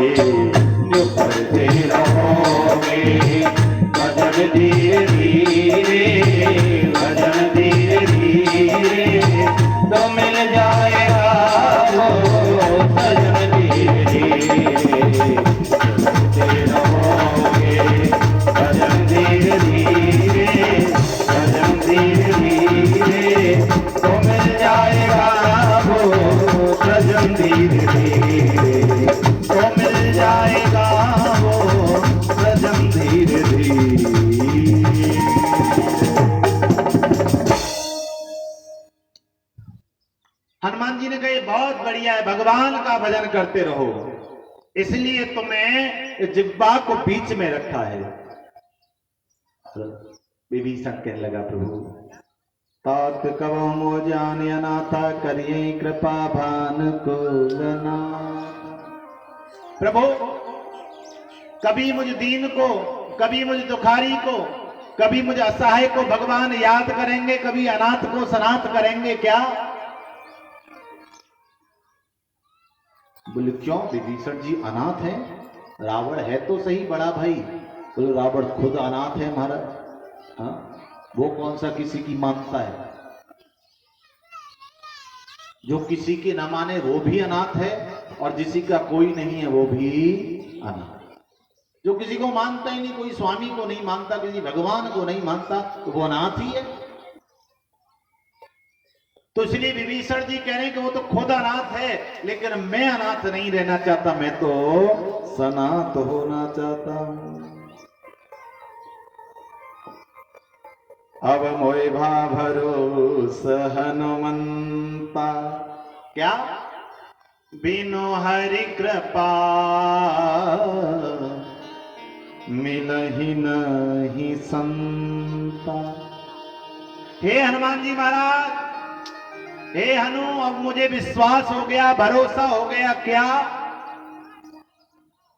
जो करते रहोगे भजन धीरे धीरे, भजन धीरे धीरे, तो मिल जाएगा वो भजन धीरे धीरे। करते रहोगे भजन धीरे धीरे, भजन धीरे धीरे, तो मिल जाएगा वो भजन धीरे धीरे, तो मिल जाएगा वो भजन धीरे धीरे। हनुमान जी ने कहा ये बहुत बढ़िया है, भगवान का भजन करते रहो, इसलिए तुम्हें जिह्वा को बीच में रखा है। विभीषण कहने लगा प्रभु तात कवो मो जान अनाथा करिए कृपा भान को लना। प्रभु कभी मुझ दीन को, कभी मुझ दुखारी को, कभी मुझ असहाय को भगवान याद करेंगे, कभी अनाथ को सनाथ करेंगे क्या? बोले क्यों विभीषण जी अनाथ है? रावण है तो सही बड़ा भाई। बोले रावण खुद अनाथ है महाराज। हाँ वो कौन सा किसी की मानता है? जो किसी के न माने वो भी अनाथ है, और जिसी का कोई नहीं है वो भी अनाथ। जो किसी को मानता ही नहीं, कोई स्वामी को नहीं मानता, किसी भगवान को नहीं मानता, तो वो अनाथ ही है। तो इसलिए विभीषण जी कह रहे हैं कि वो तो खुद अनाथ है, लेकिन मैं अनाथ नहीं रहना चाहता, मैं तो सनाथ होना चाहता हूं। अब मोए भा भरोस हनुमंता, क्या बिनु हरि कृपा मिलहि नहीं संता। हे हनुमान जी महाराज, हे हनु, अब मुझे विश्वास हो गया, भरोसा हो गया क्या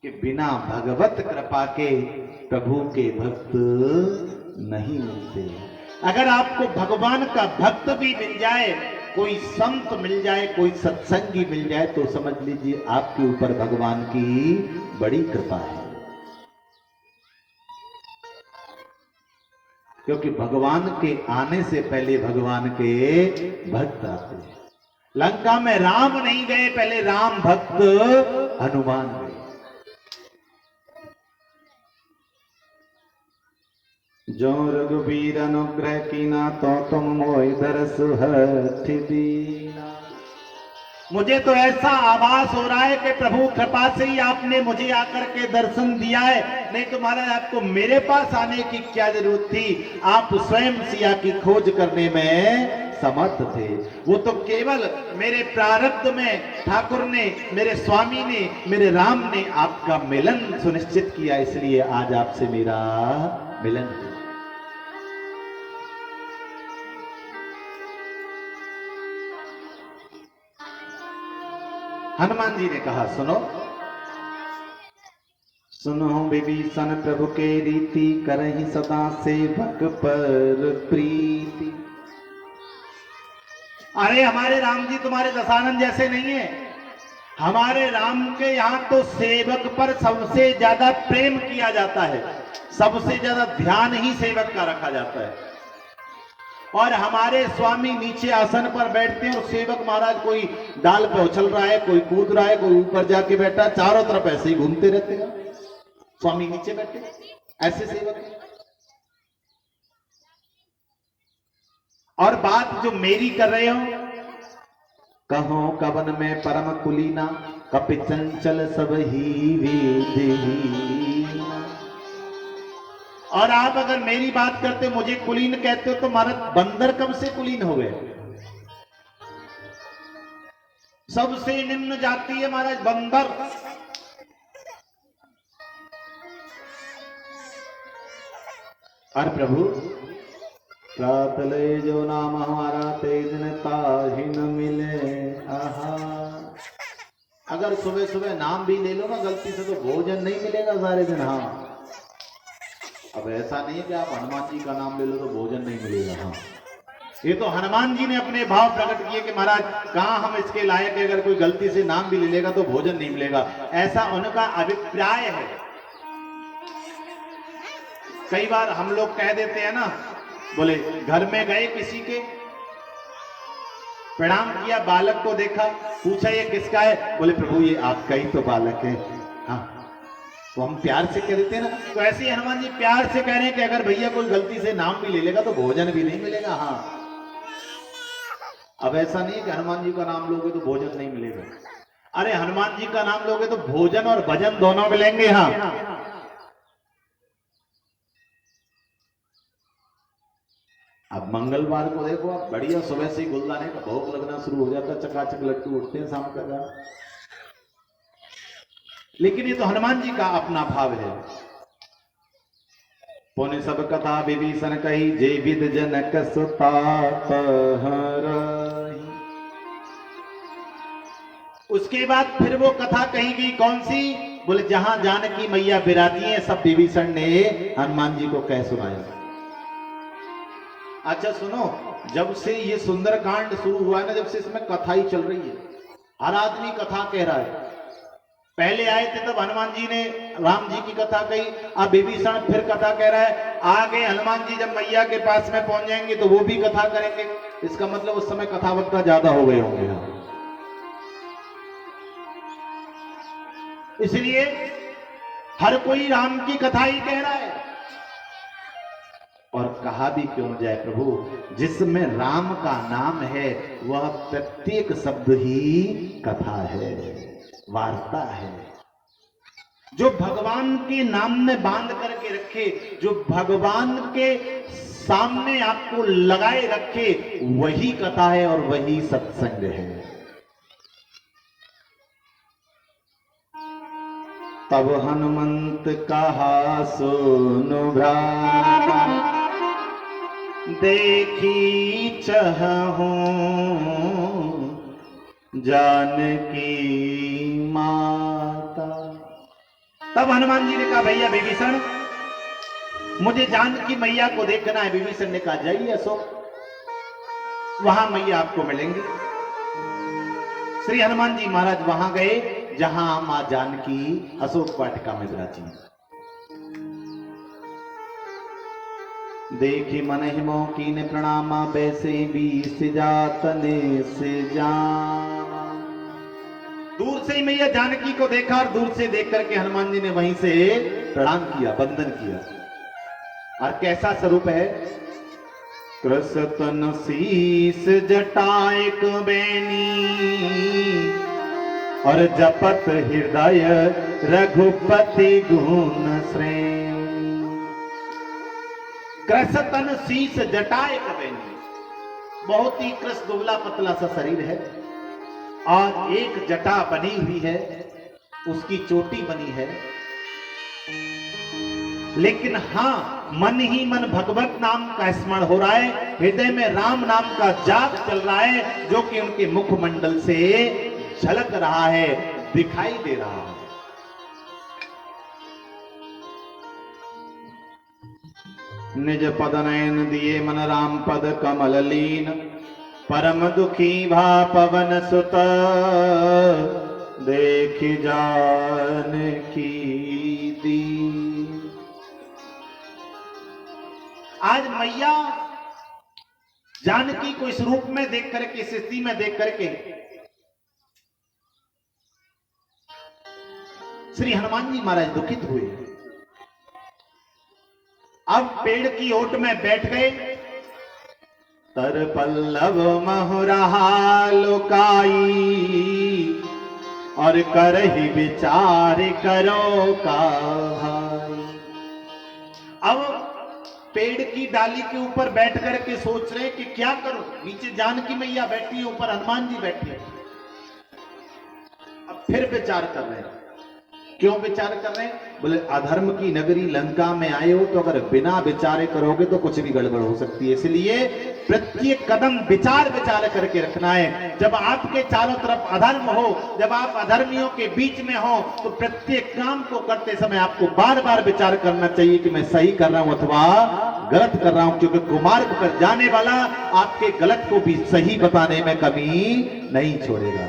कि बिना भगवत कृपा के प्रभु के भक्त नहीं मिलते। अगर आपको भगवान का भक्त भी मिल जाए, कोई संत मिल जाए, कोई सत्संगी मिल जाए, तो समझ लीजिए आपके ऊपर भगवान की बड़ी कृपा है। क्योंकि भगवान के आने से पहले भगवान के भक्त आते हैं। लंका में राम नहीं गए, पहले राम भक्त हनुमान गए। जो रघुवीर अनुग्रह कीना तो तुम मोहि दरस हठ दीना। मुझे तो ऐसा आभास हो रहा है कि प्रभु कृपा से ही आपने मुझे आकर के दर्शन दिया है, नहीं तो महाराज आपको मेरे पास आने की क्या जरूरत थी। आप स्वयं सिया की खोज करने में समर्थ थे। वो तो केवल मेरे प्रारब्ध में ठाकुर ने, मेरे स्वामी ने, मेरे राम ने आपका मिलन सुनिश्चित किया, इसलिए आज आपसे मेरा मिलन हुआ। हनुमान जी ने कहा सुनो सुनो विभीषण प्रभु के रीति करहि सदा सेवक पर प्रीति। अरे हमारे राम जी तुम्हारे दशानन जैसे नहीं है। हमारे राम के यहाँ तो सेवक पर सबसे ज्यादा प्रेम किया जाता है, सबसे ज्यादा ध्यान ही सेवक का रखा जाता है। और हमारे स्वामी नीचे आसन पर बैठते हैं और सेवक महाराज कोई डाल पे उछल रहा है, कोई कूद रहा है, कोई ऊपर जाके बैठा, चारों तरफ ऐसे ही घूमते रहते हैं। स्वामी नीचे बैठे, ऐसे सेवक है। और बात जो मेरी कर रहे हो, कहो कवन में परम कुलीना कपि चंचल सब ही वेदहीना। और आप अगर मेरी बात करते हो, मुझे कुलीन कहते हो, तो महाराज बंदर कब से कुलीन हो गए? सबसे निम्न जाति है महाराज बंदर। और प्रभु रातले जो नाम हमारा ते दिन ताहि न मिले आहा। अगर सुबह सुबह नाम भी ले लो ना गलती से, तो भोजन नहीं मिलेगा सारे दिन। हाँ, अब ऐसा नहीं है कि आप हनुमान जी का नाम ले लो तो भोजन नहीं मिलेगा। हाँ, ये तो हनुमान जी ने अपने भाव प्रकट किए कि महाराज कहां हम इसके लायक है, अगर कोई गलती से नाम भी ले लेगा तो भोजन नहीं मिलेगा, ऐसा उनका अभिप्राय है। कई बार हम लोग कह देते हैं ना, बोले घर में गए किसी के, प्रणाम किया, बालक को देखा, पूछा ये किसका है, बोले प्रभु ये आपका ही तो बालक है। हाँ, तो हम प्यार से कह देते हैं ना, तो ऐसे ही हनुमान जी प्यार से कह रहे हैं कि अगर भैया कोई गलती से नाम भी ले लेगा तो भोजन भी नहीं मिलेगा। हाँ, अब ऐसा नहीं है कि हनुमान जी का नाम लोगे तो भोजन नहीं मिलेगा। अरे हनुमान जी का नाम लोगे तो भोजन और भजन दोनों मिलेंगे। हाँ, अब मंगलवार को देखो आप, बढ़िया सुबह से ही गुलदाने का भोग लगना शुरू हो जाता है, चकाचक लट्टू उठते हैं शाम का। लेकिन ये तो हनुमान जी का अपना भाव है। पुण्य सब कथा विभीषण कही जे विद जनक सुता हरहि। उसके बाद फिर वो कथा कही गई, कौन सी? बोले जहां जानकी मैया विराजी है, सब विभीषण ने हनुमान जी को कह सुनाया। अच्छा सुनो, जब से ये सुंदरकांड शुरू हुआ है ना, जब से इसमें कथा ही चल रही है, हर आदमी कथा कह रहा है। पहले आए थे तब हनुमान जी ने राम जी की कथा कही, अब विभीषण फिर कथा कह रहा है। आगे हनुमान जी जब मैया के पास में पहुंच जाएंगे तो वो भी कथा करेंगे। इसका मतलब उस समय कथा वक्ता ज्यादा हो गए होंगे। इसलिए हर कोई राम की कथा ही कह रहा है। और कहा भी क्यों जाए प्रभु, जिसमें राम का नाम है वह प्रत्येक शब्द ही कथा है, वार्ता है। जो भगवान के नाम में बांध करके रखे, जो भगवान के सामने आपको लगाए रखे, वही कथा है और वही सत्संग है। तब हनुमंत कहा सुनु भ्राता देखी चहूं जानकी माता। तब हनुमान जी ने कहा भैया विभीषण, मुझे जानकी मैया को देखना है। विभीषण ने कहा जाइए अशोक, वहां मैया आपको मिलेंगी। श्री हनुमान जी महाराज वहां गए जहां मां जानकी अशोक वाटिका में विराजी। देखी मन हिमो कीन प्रणामा वैसे बीस जातने से जाना। दूर से ही मैया जानकी को देखा और दूर से देख करके हनुमान जी ने वहीं से प्रणाम किया, वंदन किया। और कैसा स्वरूप है? कृसतन शीस जटायक बैनी और जपत हृदय रघुपति गुण श्रेणी। कृसतन शीस जटायक बैनी, बहुत ही कृस दुबला पतला सा शरीर है और एक जटा बनी हुई है, उसकी चोटी बनी है। लेकिन हां, मन ही मन भगवत नाम का स्मरण हो रहा है, हृदय में राम नाम का जाप चल रहा है, जो कि उनके मुखमंडल से झलक रहा है, दिखाई दे रहा है। निज पद नयन दिए मन राम पद कमल लीन, परम दुखी भा पवन सुत देख जान की दीन। आज मैया जानकी को इस रूप में देख करके, इस स्थिति में देख करके श्री हनुमान जी महाराज दुखित हुए। अब पेड़ की ओट में बैठ गए। तर पल्लव महुरहा लुकाई और करहि विचार करो का भाई। अब पेड़ की डाली के ऊपर बैठ करके सोच रहे कि क्या करूं। नीचे जानकी मैया बैठी है, ऊपर हनुमान जी बैठे हैं। अब फिर विचार कर रहे हैं। क्यों विचार कर रहे हैं? बोले अधर्म की नगरी लंका में आए हो तो अगर बिना विचारे करोगे तो कुछ भी गड़बड़ हो सकती है, इसलिए प्रत्येक कदम विचार करके रखना है। जब आपके चारों तरफ अधर्म हो, जब आप अधर्मियों के बीच में हो, तो प्रत्येक काम को करते समय आपको बार बार विचार करना चाहिए कि मैं सही कर रहा हूं अथवा गलत कर रहा हूं, क्योंकि कुमार्ग पर जाने वाला आपके गलत को भी सही बताने में कमी नहीं छोड़ेगा।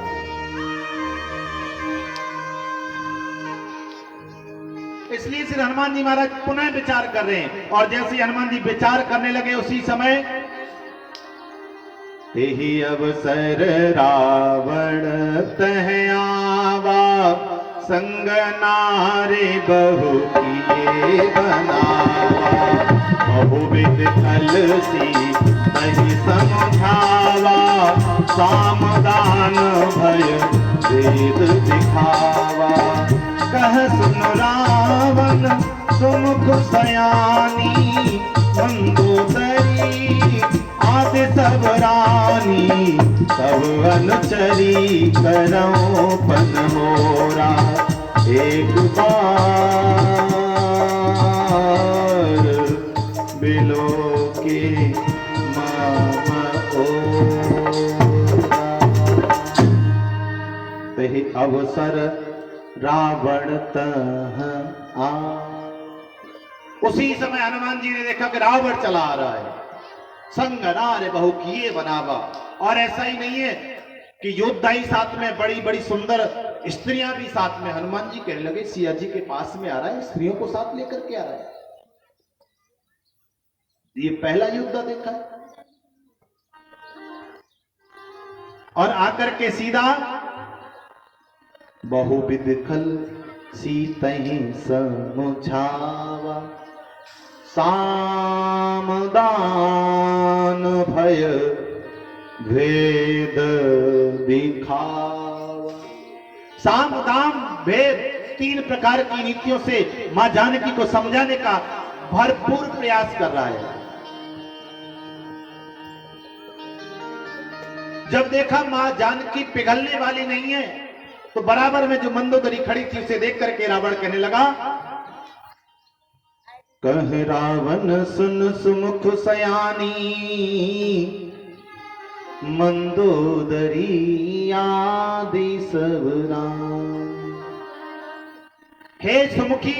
इसलिए श्री हनुमान जी महाराज पुनः विचार कर रहे हैं, और जैसे हनुमान जी विचार करने लगे उसी समय तेहि अवसर रावण तह आवा, संग नारे बहु किए बनावा। बहुविध कलसी तहि समझावा, सामदान भय वेद दिखावा। कह सुन रावण सुमुख सयानी, मंदोदरी आदि सब रानी। तब अनुचरी करौ पन मोरा, एक बार बिलो के मामा ओरा। तेहि अवसर रावण तह आ। उसी समय हनुमान जी ने देखा कि रावण चला आ रहा है। संग नारे बहु किए बनावा। और ऐसा ही नहीं है कि योद्धा ही साथ में, बड़ी बड़ी सुंदर स्त्रियां भी साथ में। हनुमान जी कहने लगे सिया जी के पास में आ रहा है, स्त्रियों को साथ लेकर के आ रहा है। ये पहला योद्धा देखा है। और आकर के सीधा बहुविध खल सीतहि समुझावा, सामदान भय भेद दिखावा। साम दाम भेद, तीन प्रकार की नीतियों से मां जानकी को समझाने का भरपूर प्रयास कर रहा है। जब देखा मां जानकी पिघलने वाली नहीं है, तो बराबर में जो मंदोदरी खड़ी थी उसे देख करके रावण कहने लगा, कह रावण सुन सुमुख सयानी, मंदोदरी आदि सब राम। हे सुमुखी,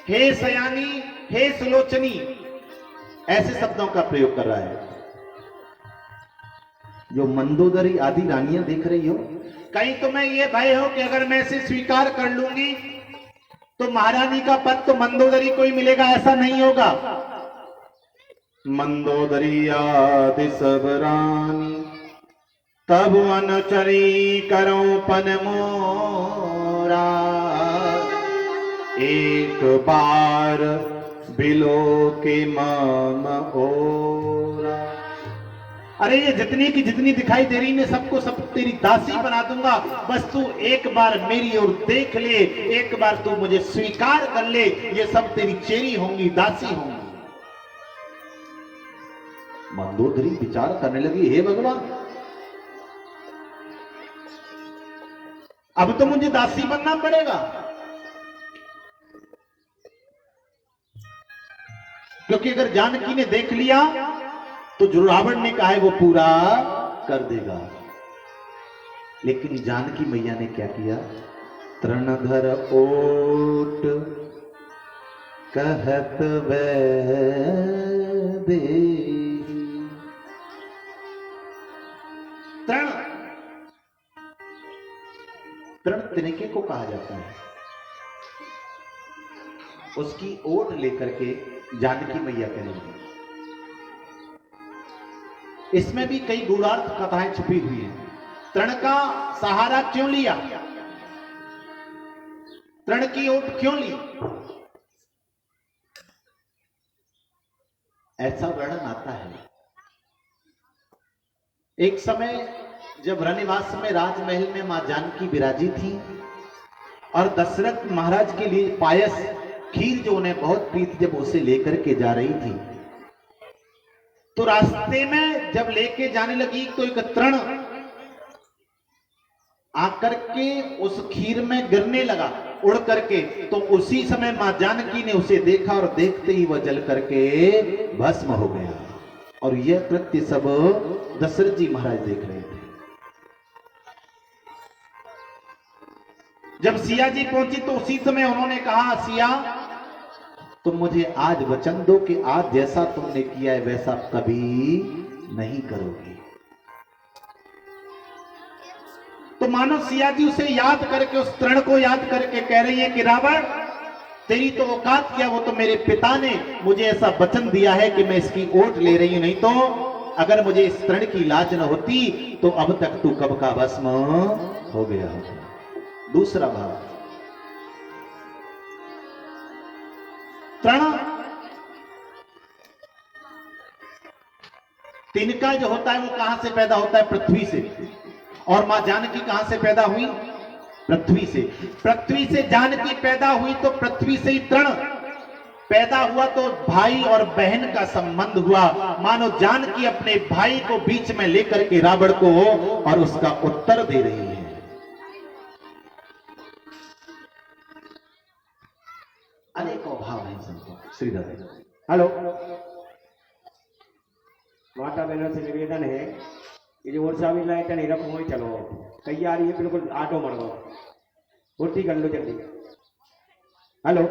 हे सयानी, हे सुलोचनी, ऐसे शब्दों का प्रयोग कर रहा है। जो मंदोदरी आदि रानियां देख रही हो, कहीं तुम्हें यह भय हो कि अगर मैं इसे स्वीकार कर लूंगी तो महारानी का पद तो मंदोदरी को ही मिलेगा? ऐसा नहीं होगा। मंदोदरी आदि सब रानी, तब अनुचरी करो पन मोरा। एक बार बिलो के मान ओरा। अरे ये जितनी की जितनी दिखाई दे रही, मैं सबको सब तेरी दासी बना दूंगा, बस तू एक बार मेरी ओर देख ले, एक बार तू मुझे स्वीकार कर ले, ये सब तेरी चेरी होंगी, दासी होंगी। मंदोदरी विचार करने लगी, हे भगवान, अब तो मुझे दासी बनना पड़ेगा, क्योंकि अगर जानकी ने देख लिया तो जो रावण ने कहा है वो पूरा कर देगा। लेकिन जानकी मैया ने क्या किया? तृणधर ओट कहत दे। तृण, तृण तिनके को कहा जाता है। उसकी ओट लेकर के जानकी मैया कहने लगी। इसमें भी कई गूढ़ार्थ कथाएं छुपी हुई हैं। तृण का सहारा क्यों लिया? तृण की ओट क्यों ली? ऐसा वर्णन आता है, एक समय जब रनिवास में राजमहल में मां जानकी विराजी थी और दशरथ महाराज के लिए पायस, खीर जो उन्हें बहुत प्रीत, जब उसे लेकर के जा रही थी, तो रास्ते में जब लेके जाने लगी तो एक तृण आकर के उस खीर में गिरने लगा, उड़ करके। तो उसी समय मां जानकी ने उसे देखा और देखते ही वह जल करके भस्म हो गया। और यह कृत्य सब दशरथ जी महाराज देख रहे थे। जब सिया जी पहुंची तो उसी समय उन्होंने कहा, सिया तुम मुझे आज वचन दो कि आज जैसा तुमने किया है वैसा कभी नहीं करोगे। तो मानो सिया जी उसे याद करके, उस तृण को याद करके कह रही है कि रावण, तेरी तो औकात क्या, वो तो मेरे पिता ने मुझे ऐसा वचन दिया है कि मैं इसकी ओट ले रही हूं, नहीं तो अगर मुझे इस तृण की लाज न होती तो अब तक तू कब का भस्म हो गया होता। दूसरा भाव, तृण तिनका जो होता है वो कहां से पैदा होता है? पृथ्वी से। और मां जानकी कहां से पैदा हुई? पृथ्वी से। पृथ्वी से जानकी पैदा हुई तो पृथ्वी से ही तृण पैदा हुआ, तो भाई और बहन का संबंध हुआ। मानो जानकी अपने भाई को बीच में लेकर के रावण को और उसका उत्तर दे रही है। अनेकों भाव है संतों। श्री राधे। हेलो, माता बहनों से निवेदन है, ये जो वर्षा भी लाए नहीं रखो, वही चलो, तैयारी है बिल्कुल, आटो मर गो, उल्टी कर लो जल्दी। हेलो,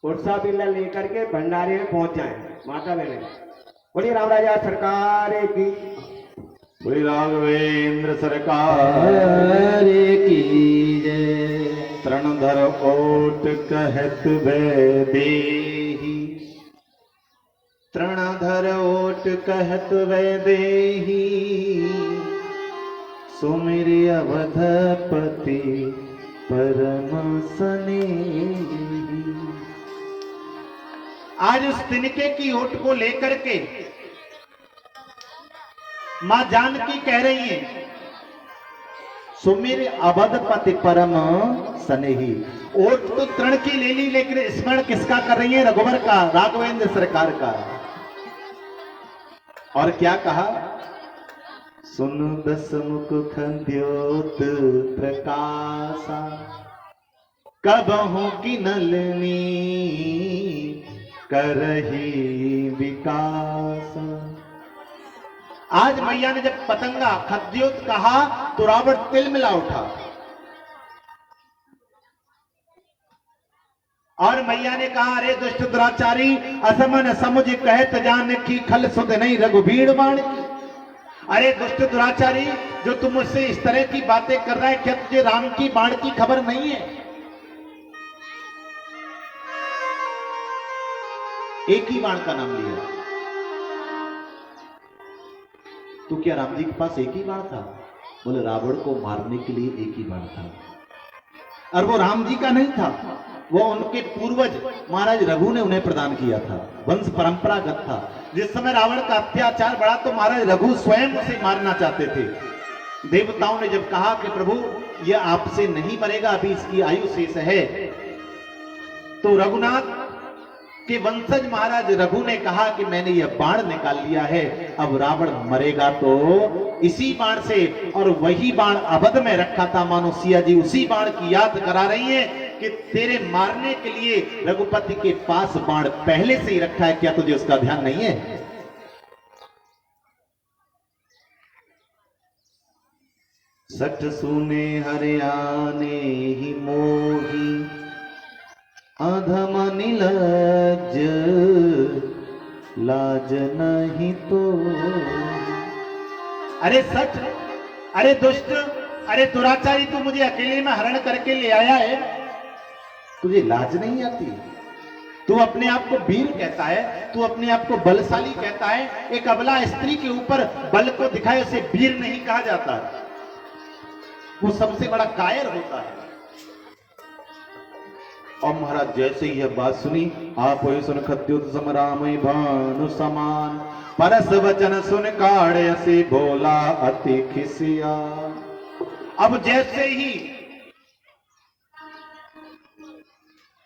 वर्षा बिल्ला लेकर के भंडारे में पहुंच जाए माता बहन। बोलिए राम राजा सरकार की, बोली राघवेंद्र सरकार की जय। तृणधर ओट कहत देही, तृणधर ओट कहत देही, सुमिर अवधपति परम स्नेही। आज उस तिनके की ओट को लेकर के मां जानकी कह रही है, सुमिर अवधपति परम स्नेही। ओट तो तृण की ले ली, लेकिन स्मरण किसका कर रही है? रघुवर का, राघवेंद्र सरकार का। और क्या कहा? सुन दस मुख खंद्योत प्रकाशा, कबहु की नलनी करही विकास। आज मैया ने जब पतंगा खद्योत कहा तो रावण तिलमिला उठा, और मैया ने कहा, अरे दुष्ट दुराचारी, असमन समुझ कहत जानकी, खल सुध नहीं रघुबीर बाण की। अरे दुष्ट दुराचारी, जो तुम मुझसे इस तरह की बातें कर रहा है, क्या तुझे राम की बाण की खबर नहीं है? एक ही बाण का नाम लिया, तो क्या राम जी के पास एक ही बाण था? बोले रावण को मारने के लिए एक ही बाण था, और वो राम जी का नहीं था, वो उनके पूर्वज महाराज रघु ने उन्हें प्रदान किया था, वंश परंपरागत था। जिस समय रावण का अत्याचार बढ़ा तो महाराज रघु स्वयं उसे मारना चाहते थे। देवताओं ने जब कहा कि प्रभु यह आपसे नहीं मरेगा, अभी इसकी आयु शेष है, तो रघुनाथ के वंशज महाराज रघु ने कहा कि मैंने यह बाण निकाल लिया है, अब रावण मरेगा तो इसी बाण से। और वही बाण अवध में रखा था, मानो सिया जी उसी बाण की याद करा रही है कि तेरे मारने के लिए रघुपति के पास बाण पहले से ही रखा है, क्या तुझे उसका ध्यान नहीं है? सठ सुने हरियाणे ही मोही अधम निलज्ज लाज नहीं तो। अरे सठ, अरे दुष्ट, अरे दुराचारी, तू मुझे अकेले में हरण करके ले आया है, तुझे लाज नहीं आती? तू अपने आप को वीर कहता है, तू अपने आप को बलशाली कहता है, एक अबला स्त्री के ऊपर बल को दिखाए उसे वीर नहीं कहा जाता, वो सबसे बड़ा कायर होता है। और महाराज जैसे ही यह बात सुनी, आप सुन खद्युत समराम भानु समान, परस वचन सुन काढ़े से बोला अति खिसिया। अब जैसे ही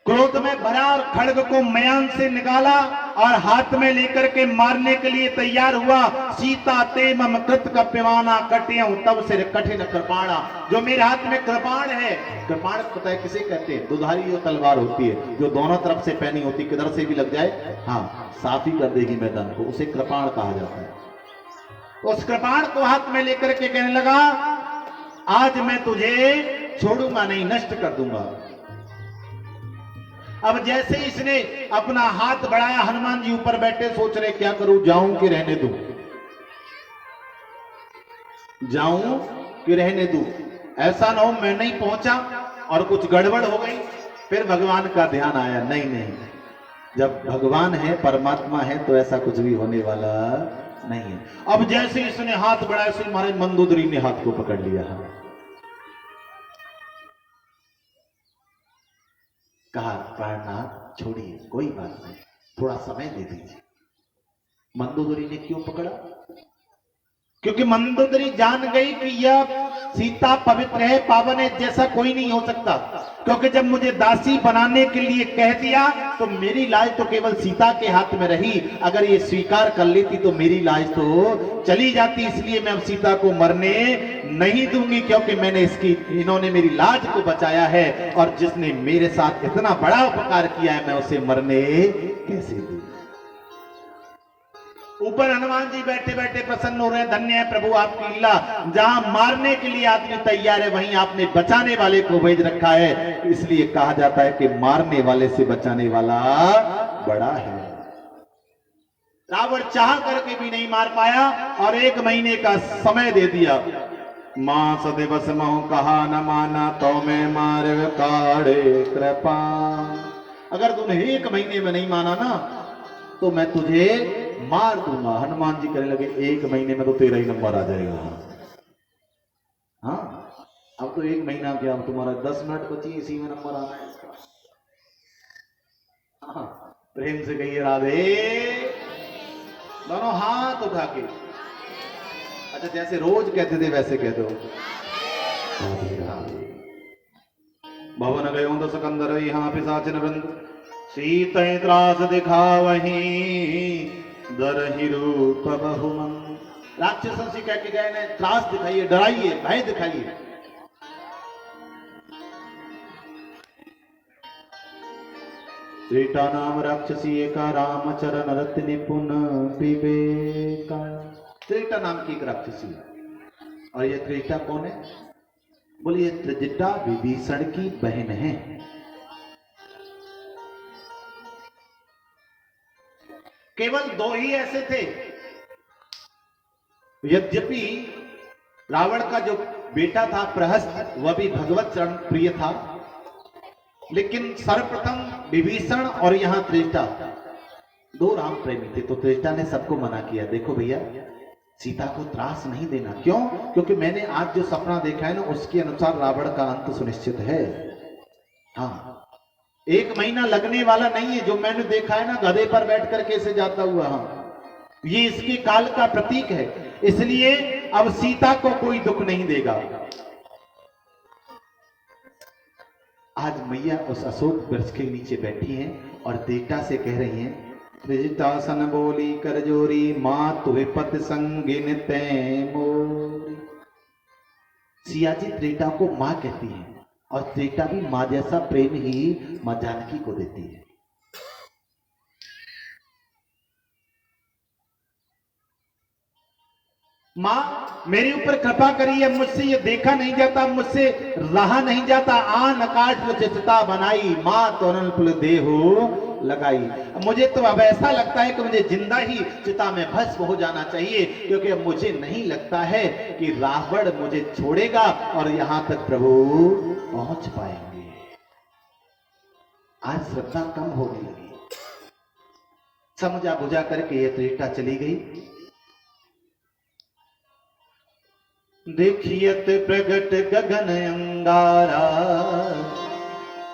क्रोध में भरा और खड्ग को मयान से निकाला और हाथ में लेकर के मारने के लिए तैयार हुआ, सीता ते मम कृत कप्यमाना कटियं तब सिर कठिन कृपाणा। जो मेरे हाथ में कृपाण है, कृपाण पता है किसे कहते हैं? दुधारी जो तलवार होती है, जो दोनों तरफ से पहनी होती, किधर से भी लग जाए, हाँ साफ ही कर देगी मैदान को, उसे कृपाण कहा जाता है। उस कृपाण को हाथ में लेकर के कहने लगा, आज मैं तुझे छोड़ूंगा नहीं, नष्ट कर दूंगा। अब जैसे ही इसने अपना हाथ बढ़ाया, हनुमान जी ऊपर बैठे सोच रहे क्या करूं, जाऊं कि रहने दूं, जाऊं कि रहने दूं, ऐसा ना हो मैं नहीं पहुंचा और कुछ गड़बड़ हो गई। फिर भगवान का ध्यान आया, नहीं नहीं, जब भगवान है, परमात्मा है, तो ऐसा कुछ भी होने वाला नहीं है। अब जैसे इसने हाथ बढ़ाया, श्री महाराज मंदोदरी ने हाथ को पकड़ लिया, कहा प्राणनाथ छोड़िए, कोई बात नहीं, थोड़ा समय दे दीजिए। मंदोदरी ने क्यों पकड़ा? क्योंकि मंदोदरी जान गई कि यह सीता पवित्र है, पावन है, जैसा कोई नहीं हो सकता। क्योंकि जब मुझे दासी बनाने के लिए कह दिया तो मेरी लाज तो केवल सीता के हाथ में रही, अगर ये स्वीकार कर लेती तो मेरी लाज तो चली जाती। इसलिए मैं अब सीता को मरने नहीं दूंगी, क्योंकि मैंने इन्होंने मेरी लाज को बचाया है, और जिसने मेरे साथ इतना बड़ा उपकार किया है, मैं उसे मरने कैसे दूं? ऊपर हनुमान जी बैठे बैठे प्रसन्न हो रहे हैं, धन्य है प्रभु आपकी लीला, जहां मारने के लिए आदमी तैयार है वहीं आपने बचाने वाले को भेज रखा है। इसलिए कहा जाता है कि मारने वाले से बचाने वाला बड़ा है। रावण चाह करके भी नहीं मार पाया और 1 महीने का समय दे दिया। मां सदिवस महु कहा न माना, तो मैं मार्ग काढ़े कृपा। अगर तूने 1 महीने में नहीं माना ना तो मैं तुझे मार दूंगा। हनुमान जी कहने लगे 1 महीने में तो तेरा ही नंबर आ जाएगा। हाँ, अब तो 1 महीना क्या, अब तुम्हारा 10 मिनट बची, इसी में नंबर आना है इसका। हाँ, प्रेम से कहिए राधे, दोनों हाथ उठा के। अच्छा, जैसे रोज कहते थे वैसे कह दो, राधे राधे। भवन गयो दस कंदर यहाँ पिशाचन वृंद, सीते त्रास दिखावहीं दरहि रूप बहुमन। राक्षसों से कह के गए ने, त्रास दिखाइए, डराइए, भय दिखाइए। त्रेता नाम राक्षसी एका, राम चरण रत्न निपुण विवेका। त्रेता नाम की एक राक्षसी है, और ये त्रेता कौन है? बोलिए, त्रिजटा विभीषण की बहन है। केवल 2 ही ऐसे थे। यद्यपि रावण का जो बेटा था प्रहस्त, वह भी भगवत चरण प्रिय था, लेकिन सर्वप्रथम विभीषण और यहां त्रेता, 2 राम प्रेमी थे। तो त्रेता ने सबको मना किया, देखो भैया सीता को त्रास नहीं देना। क्यों? क्योंकि मैंने आज जो सपना देखा है ना, उसके अनुसार रावण का अंत सुनिश्चित है। हाँ, 1 महीना लगने वाला नहीं है। जो मैंने देखा है ना, गधे पर बैठ कर कैसे जाता हुआ, हाँ, ये इसके काल का प्रतीक है। इसलिए अब सीता को कोई दुख नहीं देगा। आज मैया उस अशोक वृक्ष के नीचे बैठी हैं और देवता से कह रही हैं, त्रिजटासन बोली कर जोरी, माँ तुहे पत संगिन तै मोरी। सिया जी त्रेता को मां कहती है और त्रेता भी मां जैसा प्रेम ही मां जानकी को देती है। मां मेरे ऊपर कृपा करिए, मुझसे ये देखा नहीं जाता, मुझसे रहा नहीं जाता। आन काट चिता बनाई, मां तोरण पुल देहो लगाई। मुझे तो अब ऐसा लगता है कि मुझे जिंदा ही चिता में भस्म हो जाना चाहिए, क्योंकि मुझे नहीं लगता है कि रावण मुझे छोड़ेगा और यहां तक प्रभु पहुंच पाएंगे। आज श्रद्धा कम होने लगी। समझा बुझा करके ये त्रेता चली गई। देखियत प्रगट गगन अंगारा,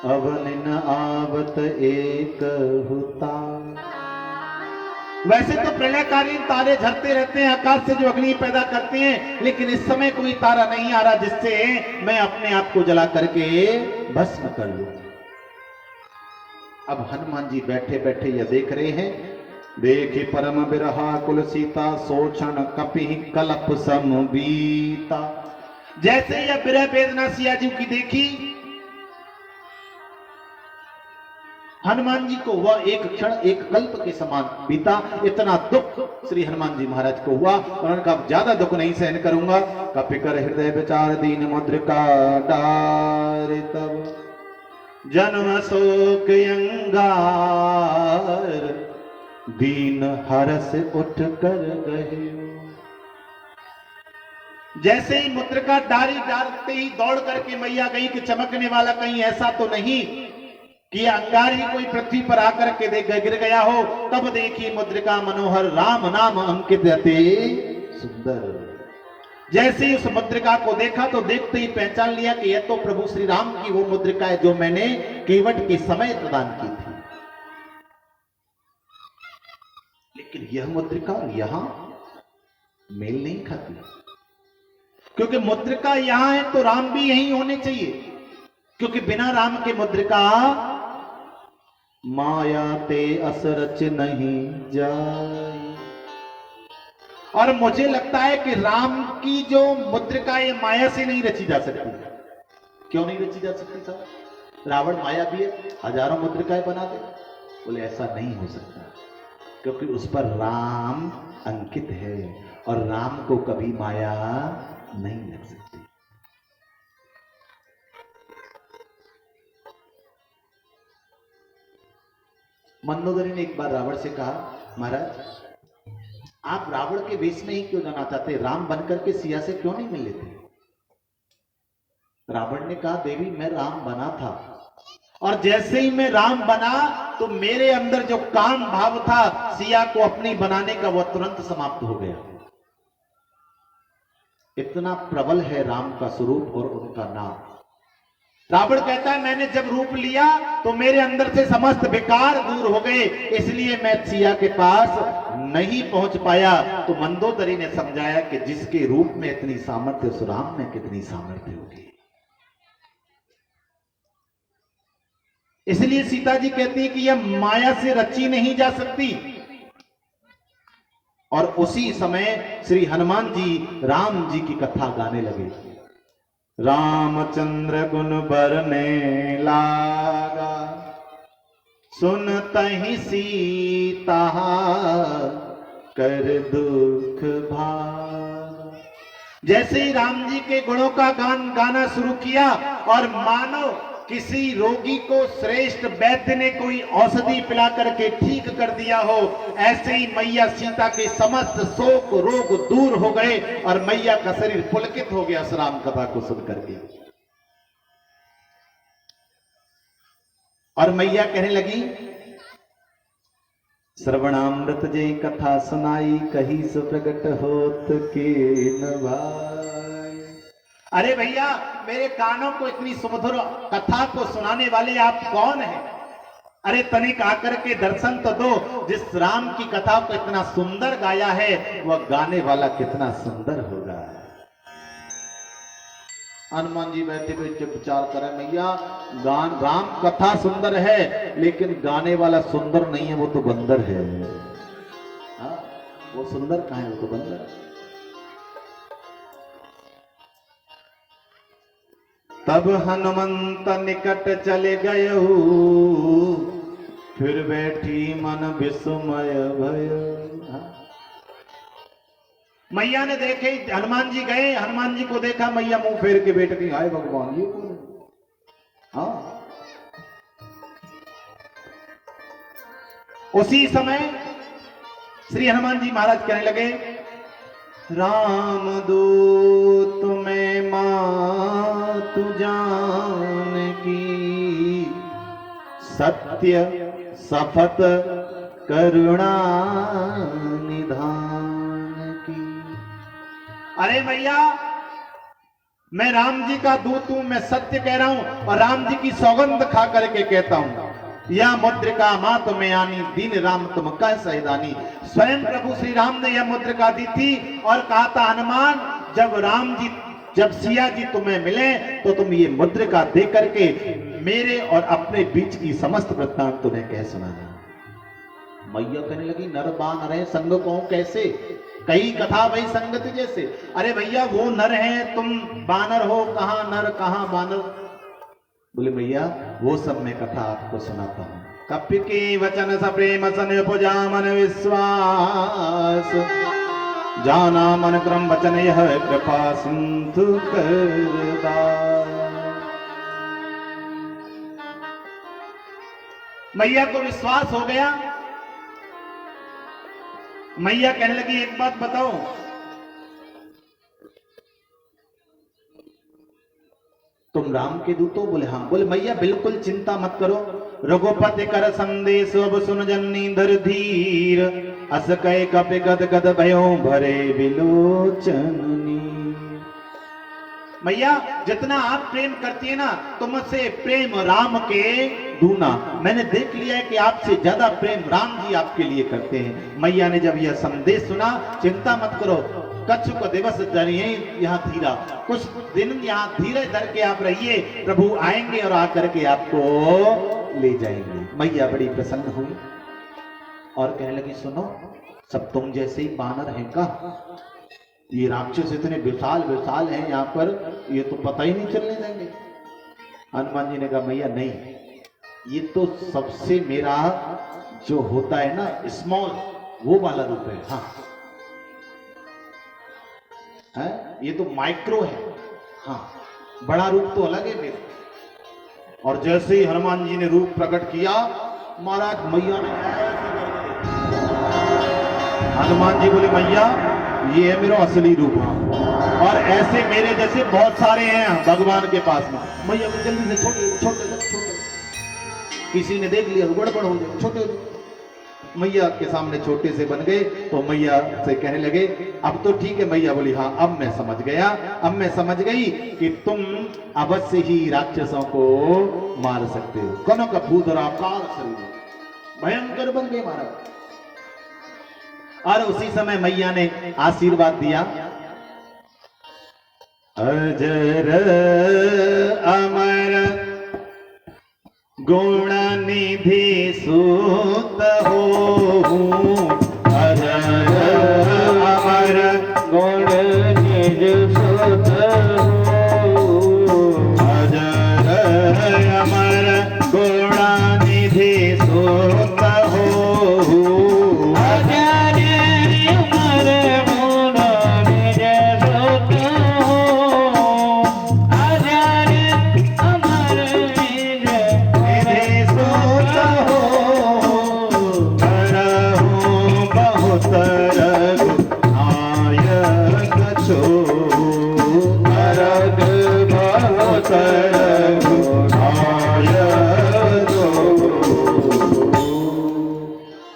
अवन न आवत एक हुता। वैसे तो प्रलयकालीन तारे झरते रहते हैं आकाश से, जो अग्नि पैदा करते हैं, लेकिन इस समय कोई तारा नहीं आ रहा जिससे मैं अपने आप को जला करके भस्म कर लूं। अब हनुमान जी बैठे बैठे यह देख रहे हैं। देखी परम बिरहा कुल सीता, सोचन कपि कलप समबीता। जैसे यह विरह वेदना सिया जी की देखी, हनुमान जी को वह एक क्षण एक कल्प के समान बीता। इतना दुख श्री हनुमान जी महाराज को हुआ, उन्होंने कहा ज्यादा दुख नहीं सहन करूंगा। कपि कर हृदय विचार, दीन मुद्रिका डार। तब जन्म शोक अंगार, दीन हरस उठ कर गए। जैसे ही मुद्रिका डारी डालते ही दौड़ करके मैया गई कि चमकने वाला कहीं ऐसा तो नहीं कि अंगार ही कोई पृथ्वी पर आकर के गिर गया हो। तब देखी मुद्रिका मनोहर, राम नाम अंकित अति सुंदर। जैसे ही उस मुद्रिका को देखा तो देखते ही पहचान लिया कि यह तो प्रभु श्री राम की वो मुद्रिका है जो मैंने केवट के समय प्रदान की थी। लेकिन यह मुद्रिका और यहां मेल नहीं खाती, क्योंकि मुद्रिका यहां है तो राम भी यहीं होने चाहिए, क्योंकि बिना राम के मुद्रिका माया ते असरच नहीं जाए। और मुझे लगता है कि राम की जो मुद्रिका ये माया से नहीं रची जा सकती। क्यों नहीं रची जा सकती साहब? रावण माया भी है, हजारों मुद्रिकाएं बना दे। बोले ऐसा नहीं हो सकता, क्योंकि उस पर राम अंकित है और राम को कभी माया नहीं लग सकती। मंदोदरी ने एक बार रावण से कहा, महाराज आप रावण के वेश में ही क्यों जाना चाहते, राम बनकर के सिया से क्यों नहीं मिल लेते? रावण ने कहा, देवी मैं राम बना था, और जैसे ही मैं राम बना तो मेरे अंदर जो काम भाव था सिया को अपनी बनाने का, वह तुरंत समाप्त हो गया। इतना प्रबल है राम का स्वरूप और उनका नाम। रावण कहता है मैंने जब रूप लिया तो मेरे अंदर से समस्त विकार दूर हो गए, इसलिए मैं सिया के पास नहीं पहुंच पाया। तो मंदोदरी ने समझाया कि जिसके रूप में इतनी सामर्थ्य, उस राम में कितनी सामर्थ्य होगी। इसलिए सीता जी कहती है कि यह माया से रची नहीं जा सकती। और उसी समय श्री हनुमान जी राम जी की कथा गाने लगे। रामचंद्र गुण बरने लागा, सुनतहि सीता कर दुख भागा। जैसे ही राम जी के गुणों का गान गाना शुरू किया और मानो किसी रोगी को श्रेष्ठ वैद्य ने कोई औषधि पिला करके ठीक कर दिया हो, ऐसे ही मैया सीता के समस्त शोक रोग दूर हो गए और मैया का शरीर पुलकित हो गया उस राम कथा को सुन करके। और मैया कहने लगी, श्रवणामृत जे कथा सुनाई, कही सो प्रगट होत के न भाई। अरे भैया मेरे कानों को इतनी सुमधुर कथा को सुनाने वाले आप कौन हैं? अरे तनिक आकर के दर्शन तो दो। जिस राम की कथा को इतना सुंदर गाया है वह गाने वाला कितना सुंदर होगा। हनुमान जी बैठे बैठे विचार करें, मैया गान राम कथा सुंदर है लेकिन गाने वाला सुंदर नहीं है, वो तो बंदर है। हाँ, वो सुंदर कहाँ है, वो तो बंदर है। तब हनुमंत निकट चले गए, फिर बैठी मन विस्मय भय। मैया ने देखे, हनुमान जी गए, हनुमान जी को देखा, मैया मुंह फेर के बैठ गई। हाय भगवान, ये कौन है? हाँ, उसी समय श्री हनुमान जी महाराज कहने लगे, राम दूत में मातु जान की, सत्य शपथ करुणा निधान की। अरे भैया, मैं राम जी का दूत हूं, मैं सत्य कह रहा हूं और राम जी की सौगंध खा करके कहता हूं, यह मुद्रिका मात में आनी, दीन राम तुम कह सहिदानी। स्वयं प्रभु श्री राम ने यह मुद्रिका दी थी और कहा था, हनुमान जब सिया जी तुम्हें मिले तो तुम ये मुद्रिका दे करके मेरे और अपने बीच की समस्त वृत्तांत तुम्हें कह सुनाना। मैया कहने लगी, नर बानर है, संग को कैसे? कई कथा वही संगत जैसे। अरे भैया, वो नर है, तुम बानर हो, कहां नर कहां बानर? बोले मैया, वो सब मैं कथा आपको सुनाता हूं। कपि के वचन स प्रेम सन उपजा मन विश्वास, जाना मन क्रम वचन यह कृपा सिंधु करदास। मैया को विश्वास हो गया। मैया कहने लगी, एक बात बताओ, तुम राम के दूत हो? बोले हाँ। बोले मैया बिल्कुल चिंता मत करो, रघुपति कर संदेश अब सुन जन्नी धर धीर, अस कहे कपि गद गद भयो भरे विलोचनी। मैया, जितना आप प्रेम करती है ना, तुमसे प्रेम राम के दूना। मैंने देख लिया है कि आपसे ज्यादा प्रेम राम जी आपके लिए करते हैं। मैया ने जब यह संदेश सुना, चिंता मत करो, कच्छुक दिवस धरिये यहाँ धीरा, कुछ दिन यहाँ धीरे धर के आप रहिए, प्रभु आएंगे और आकर के आपको ले जाएंगे। मैया बड़ी प्रसन्न हुई और कहने लगी, सुनो, सब तुम जैसे ही बानर हैं का? ये राक्षस इतने विशाल विशाल हैं यहाँ पर, ये तो पता ही नहीं चलने देंगे। हनुमान जी ने कहा, मैया नहीं, ये तो सबसे मेरा जो होता है ना स्मॉल, वो वाला रूप है। हाँ है, ये तो माइक्रो है। हाँ, बड़ा रूप तो अलग है मेरा। और जैसे ही हनुमान जी ने रूप प्रकट किया, महाराज मैया ने, हनुमान जी बोले, मैया ये है मेरा असली रूप, और ऐसे मेरे जैसे बहुत सारे हैं भगवान के पास में। मैया को जल्दी से छोटे छोटे छोटे, किसी ने देख लिया तो गड़बड़ हो जाए, छोटे। मैया के सामने छोटे से बन गए तो मैया से कहने लगे, अब तो ठीक है। मैया बोली, हाँ अब मैं समझ गया, अब मैं समझ गई कि तुम अवश्य ही राक्षसों को मार सकते हो। कनक भूधराकार शरीर, भयंकर बन गए महाराज। और उसी समय मैया ने आशीर्वाद दिया, अजर अमर गुण निधि सूत हो, अजर अमर गुण निधि सूत हो, अजर अमर गुण निधि सूत हो,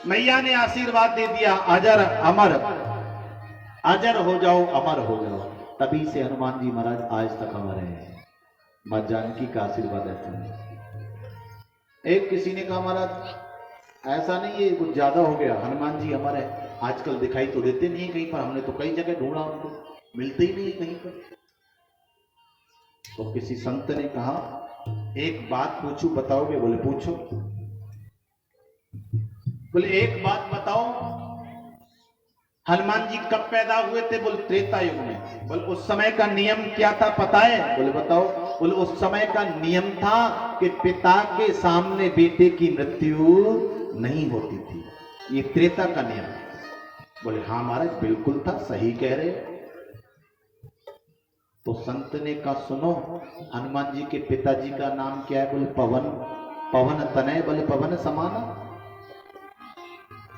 मैया ने आशीर्वाद दे दिया, अजर अमर, अजर हो जाओ, अमर हो जाओ। तभी से हनुमान जी महाराज आज तक अमर हैं। मां जानकी का आशीर्वाद है। एक किसी ने कहा महाराज ऐसा नहीं है, कुछ ज्यादा हो गया, हनुमान जी हमारे आजकल दिखाई तो देते नहीं है कहीं पर, हमने तो कई जगह ढूंढा उनको, मिलते ही नहीं कहीं पर। तो किसी संत ने कहा एक बात पूछूं, बताओगे? बोले पूछो। बोले एक बात बताओ, हनुमान जी कब पैदा हुए थे? बोले त्रेता युग में। बोले उस समय का नियम क्या था पता है? बोले बताओ। बोले उस समय का नियम था कि पिता के सामने बेटे की मृत्यु नहीं होती थी, ये त्रेता का नियम। बोले हाँ महाराज बिल्कुल था, सही कह रहे। तो संत ने कहा सुनो, हनुमान जी के पिताजी का नाम क्या है? बोले पवन। पवन तनय, बोले पवन समाना।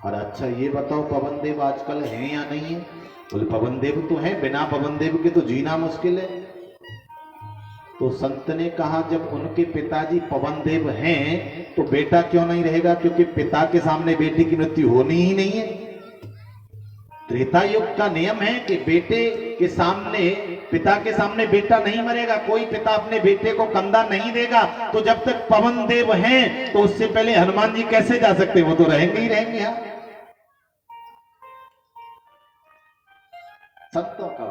और अच्छा ये बताओ पवन देव आजकल हैं या नहीं है? बोले पवन देव तो हैं, बिना पवन देव के तो जीना मुश्किल है। तो संत ने कहा जब उनके पिताजी पवन देव हैं तो बेटा क्यों नहीं रहेगा? क्योंकि पिता के सामने बेटे की मृत्यु होनी ही नहीं है। त्रेता युग का नियम है कि बेटे के सामने, पिता के सामने बेटा नहीं मरेगा, कोई पिता अपने बेटे को कंधा नहीं देगा। तो जब तक पवन देव हैं तो उससे पहले हनुमान जी कैसे जा सकते हैं? वो तो रहेंगे ही रहेंगे। हाँ, संतों का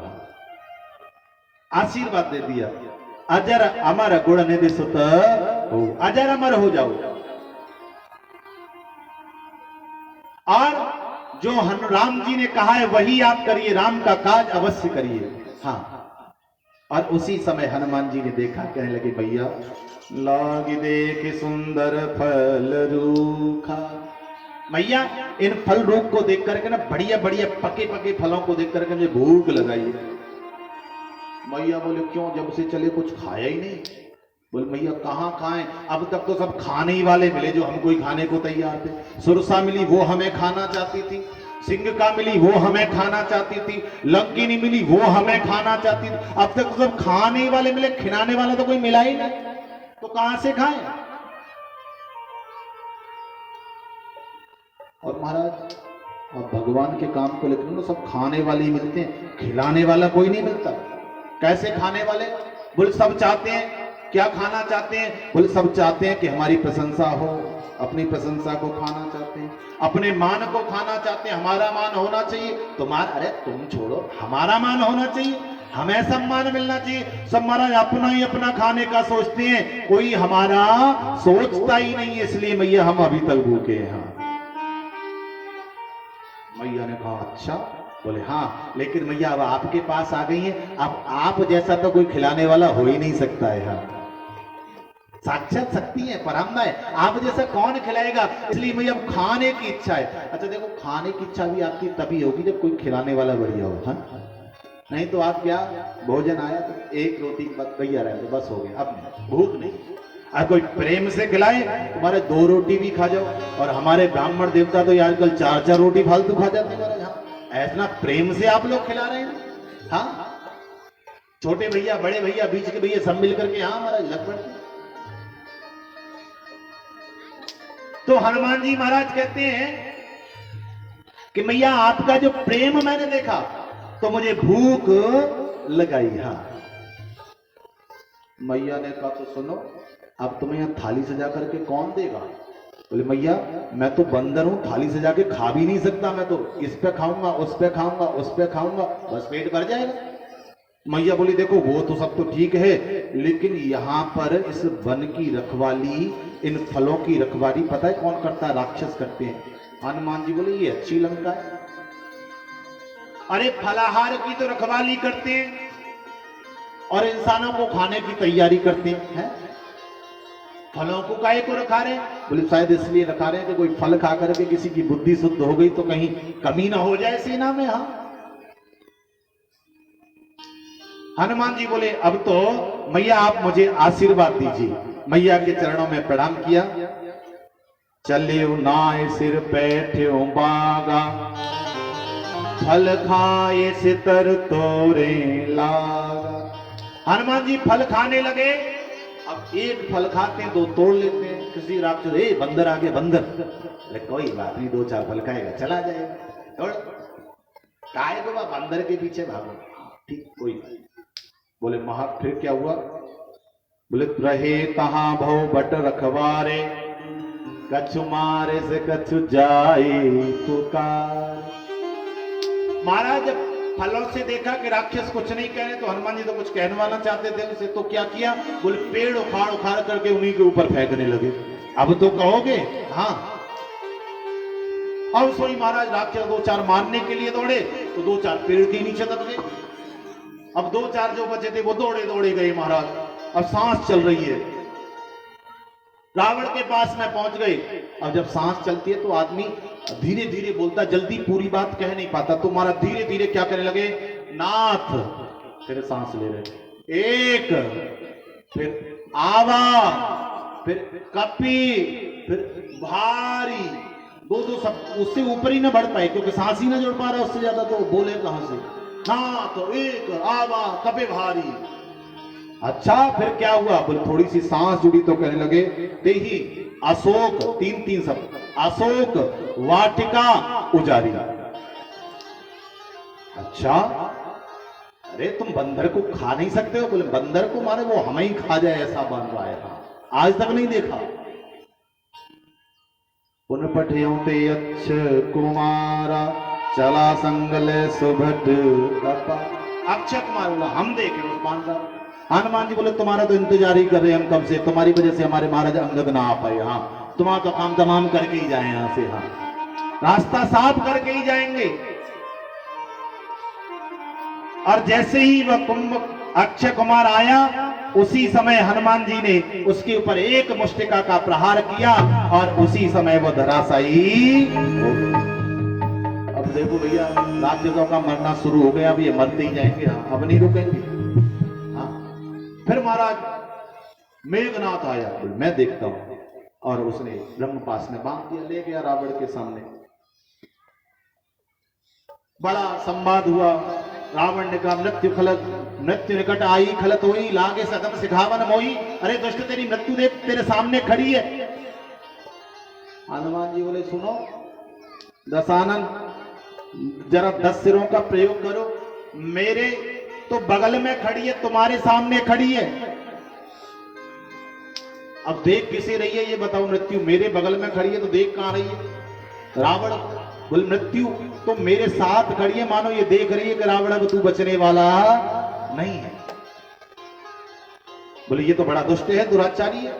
आशीर्वाद दे दिया, अजर अमर गुण निधि सुत हो, अजर अमर हो जाओ। और जो राम जी ने कहा है वही आप करिए, राम का काज अवश्य करिए। हाँ, और उसी समय हनुमान जी ने देखा, कहने लगे भैया लाग देख सुंदर फल रूखा। मैया इन फल रूप को देख करके ना, बढ़िया बढ़िया पके पके फलों को देख करके मुझे भूख लगाई है। मैया बोले क्यों, जब से चले कुछ खाया ही नहीं। बोले मैया कहाँ खाएं, अब तक तो सब खाने ही वाले मिले जो हमको ही खाने को तैयार थे। सुरसा मिली वो हमें खाना चाहती थी, सिंह मिली वो हमें खाना चाहती थी, लंकिनी मिली वो हमें खाना चाहती थी। अब तक तो सब खाने ही वाले मिले, खिलाने वाला तो कोई मिला ही नहीं, तो कहां से खाएं? और महाराज अब भगवान के काम को लेकर ना सब खाने वाले ही मिलते हैं, खिलाने वाला कोई नहीं मिलता। कैसे खाने वाले? बोले सब चाहते हैं, क्या खाना चाहते हैं? बोले सब चाहते हैं कि हमारी प्रशंसा हो, अपनी प्रशंसा को खाना चाहते हैं, अपने मान को खाना चाहते हैं, हमारा मान होना चाहिए। तुम्हारा, अरे तुम छोड़ो, हमारा मान होना चाहिए, हमें सम्मान मिलना चाहिए। सब महाराज अपना ही अपना खाने का सोचते हैं, कोई हमारा सोचता ही नहीं है। इसलिए मैया हम अभी तक भूखे हैं। मैया ने कहा अच्छा। बोले हाँ, लेकिन मैया अब आपके पास आ गई हैं, अब आप जैसा तो कोई खिलाने वाला हो ही नहीं सकता है। हाँ, साक्षात शक्ति है, परामना है, आप जैसा कौन खिलाएगा? इसलिए मैया अब खाने की इच्छा है। अच्छा देखो, खाने की इच्छा भी आपकी तभी होगी जब कोई खिलाने वाला बढ़िया हो। हाँ, नहीं तो आप क्या, भोजन आया तो एक रोटी भैया रहे तो बस हो गया, अब भूख नहीं। और कोई प्रेम से खिलाए तुम्हारे 2 रोटी भी खा जाओ। और हमारे ब्राह्मण देवता तो आजकल 4-4 रोटी फालतू खा जाते हैं। ऐसा प्रेम से आप लोग खिला रहे हैं। हाँ, छोटे भैया, बड़े भैया, बीच के भैया सब मिल करके हाँ महाराज लग पड़ते। तो हनुमान जी महाराज कहते हैं कि मैया आपका जो प्रेम मैंने देखा तो मुझे भूख लगाई। हाँ, मैया ने कहा तो सुनो, अब तुम्हें यहां थाली सजा करके कौन देगा? बोले मैया मैं तो बंदर हूं, थाली सजा के खा भी नहीं सकता, मैं तो इस पे खाऊंगा, उस पे खाऊंगा, उस पे खाऊंगा, बस पेट भर जाएगा। मैया बोली देखो वो तो सब तो ठीक है, लेकिन यहाँ पर इस वन की रखवाली, इन फलों की रखवाली पता है कौन करता है? राक्षस करते हैं। हनुमान जी बोले ये अच्छी लंका है। अरे फलाहार की तो रखवाली करते हैं और इंसानों को खाने की तैयारी करते हैं। फलों को काहे को रखा रहे? बोले शायद इसलिए रखा रहे हैं कि कोई फल खा करके किसी की बुद्धि शुद्ध हो गई तो कहीं कमी ना हो जाए सेना में। हाँ, हनुमान जी बोले अब तो मैया आप मुझे आशीर्वाद दीजिए। मैया के चरणों में प्रणाम किया। चले नाय सिर बैठे बागा, फल खाए सितर तोरे लागा। हनुमान जी फल खाने लगे। अब एक फल खाते हैं, 2 तोड़ लेते हैं। किसी राक्षस, ए बंदर आ गया, बंदर। अरे कोई बात नहीं, 2-4 फल खाएगा, चला जाएगा। तोड़ काय को बंदर के पीछे भागो, ठीक कोई बात। बोले महा फिर क्या हुआ? बोले रहे तहां भव बट रखवारे, कछु मारे से कछु जाए पुकार। महाराज जब फलों से देखा कि राक्षस कुछ नहीं कह रहे तो हनुमान जी तो कुछ कहने वाला चाहते थे उसे, तो क्या किया, बोले पेड़ उखाड़ उखाड़ करके उन्हीं के ऊपर फेंकने लगे। अब तो कहोगे हाँ। अब सोई महाराज राक्षस दो चार मारने के लिए दौड़े तो दो चार पेड़ के नीचे दब गए। अब दो चार जो बचे थे वो दौड़े दौड़े गए महाराज। अब सांस चल रही है, रावण के पास में पहुंच गए। अब जब सांस चलती है तो आदमी धीरे धीरे बोलता, जल्दी पूरी बात कह नहीं पाता, तो महाराज धीरे धीरे क्या करने लगे, नाथ, फिर सांस ले रहे, एक, फिर आवा, फिर कपी, फिर भारी, दो दो सब, उससे ऊपर ही ना बढ़ पाए क्योंकि सांस ही ना जोड़ पा रहा उससे ज्यादा, तो बोले कहां से, नाथ, एक, आवा, कपे, भारी। अच्छा फिर क्या हुआ, बोले थोड़ी सी सांस जुड़ी तो कहने लगे, ते ही अशोक, तीन तीन सब, अशोक वाटिका उजारी। अच्छा, अरे तुम बंदर को खा नहीं सकते हो, बोले बंदर को मारे वो हमें ही खा जाए ऐसा बन रहा है, आज तक नहीं देखा। पुन पठयोते अच्छ कुमारा चला संगले सुभट कपा। अक्षय कुमार बोला हम देखे उस बांधर। हनुमान जी बोले तुम्हारा तो इंतजार ही कर रहे हम कब से, तुम्हारी वजह से हमारे महाराज अंगद ना आ पाए। हाँ तुम्हारा तो काम तमाम करके ही जाए यहां से, हाँ रास्ता साफ करके ही जाएंगे। और जैसे ही वह कुंभ अक्षय कुमार आया उसी समय हनुमान जी ने उसके ऊपर एक मुष्टिका का प्रहार किया और उसी समय वो धराशायी हो गया। अब देखो भैया राक्षसों का मरना शुरू हो गया, अब ये मरते ही जाएंगे, अब नहीं रुकेंगे। हाँ फिर महाराज मेघनाथ आया, मैं देखता हूं, और उसने ब्रह्मपाश में बांध दिया, ले गया रावण के सामने। बड़ा संवाद हुआ। रावण ने कहा मृत्यु खलत, मृत्यु निकट आई खलत होई, लागे सदम सिखावन मोई। अरे दुष्ट तेरी मृत्यु देख तेरे सामने खड़ी है। हनुमान जी बोले सुनो दशानन, जरा 10 सिरों का प्रयोग करो, मेरे तो बगल में खड़ी है, तुम्हारे सामने खड़ी है। अब देख किसे रही है ये बताओ, मृत्यु मेरे बगल में खड़ी है तो देख कहां रही है। रावण बोले मृत्यु तो मेरे साथ खड़ी है, मानो ये देख रही है कि रावण अब तू बचने वाला नहीं है। बोले ये तो बड़ा दुष्ट है, दुराचारी है।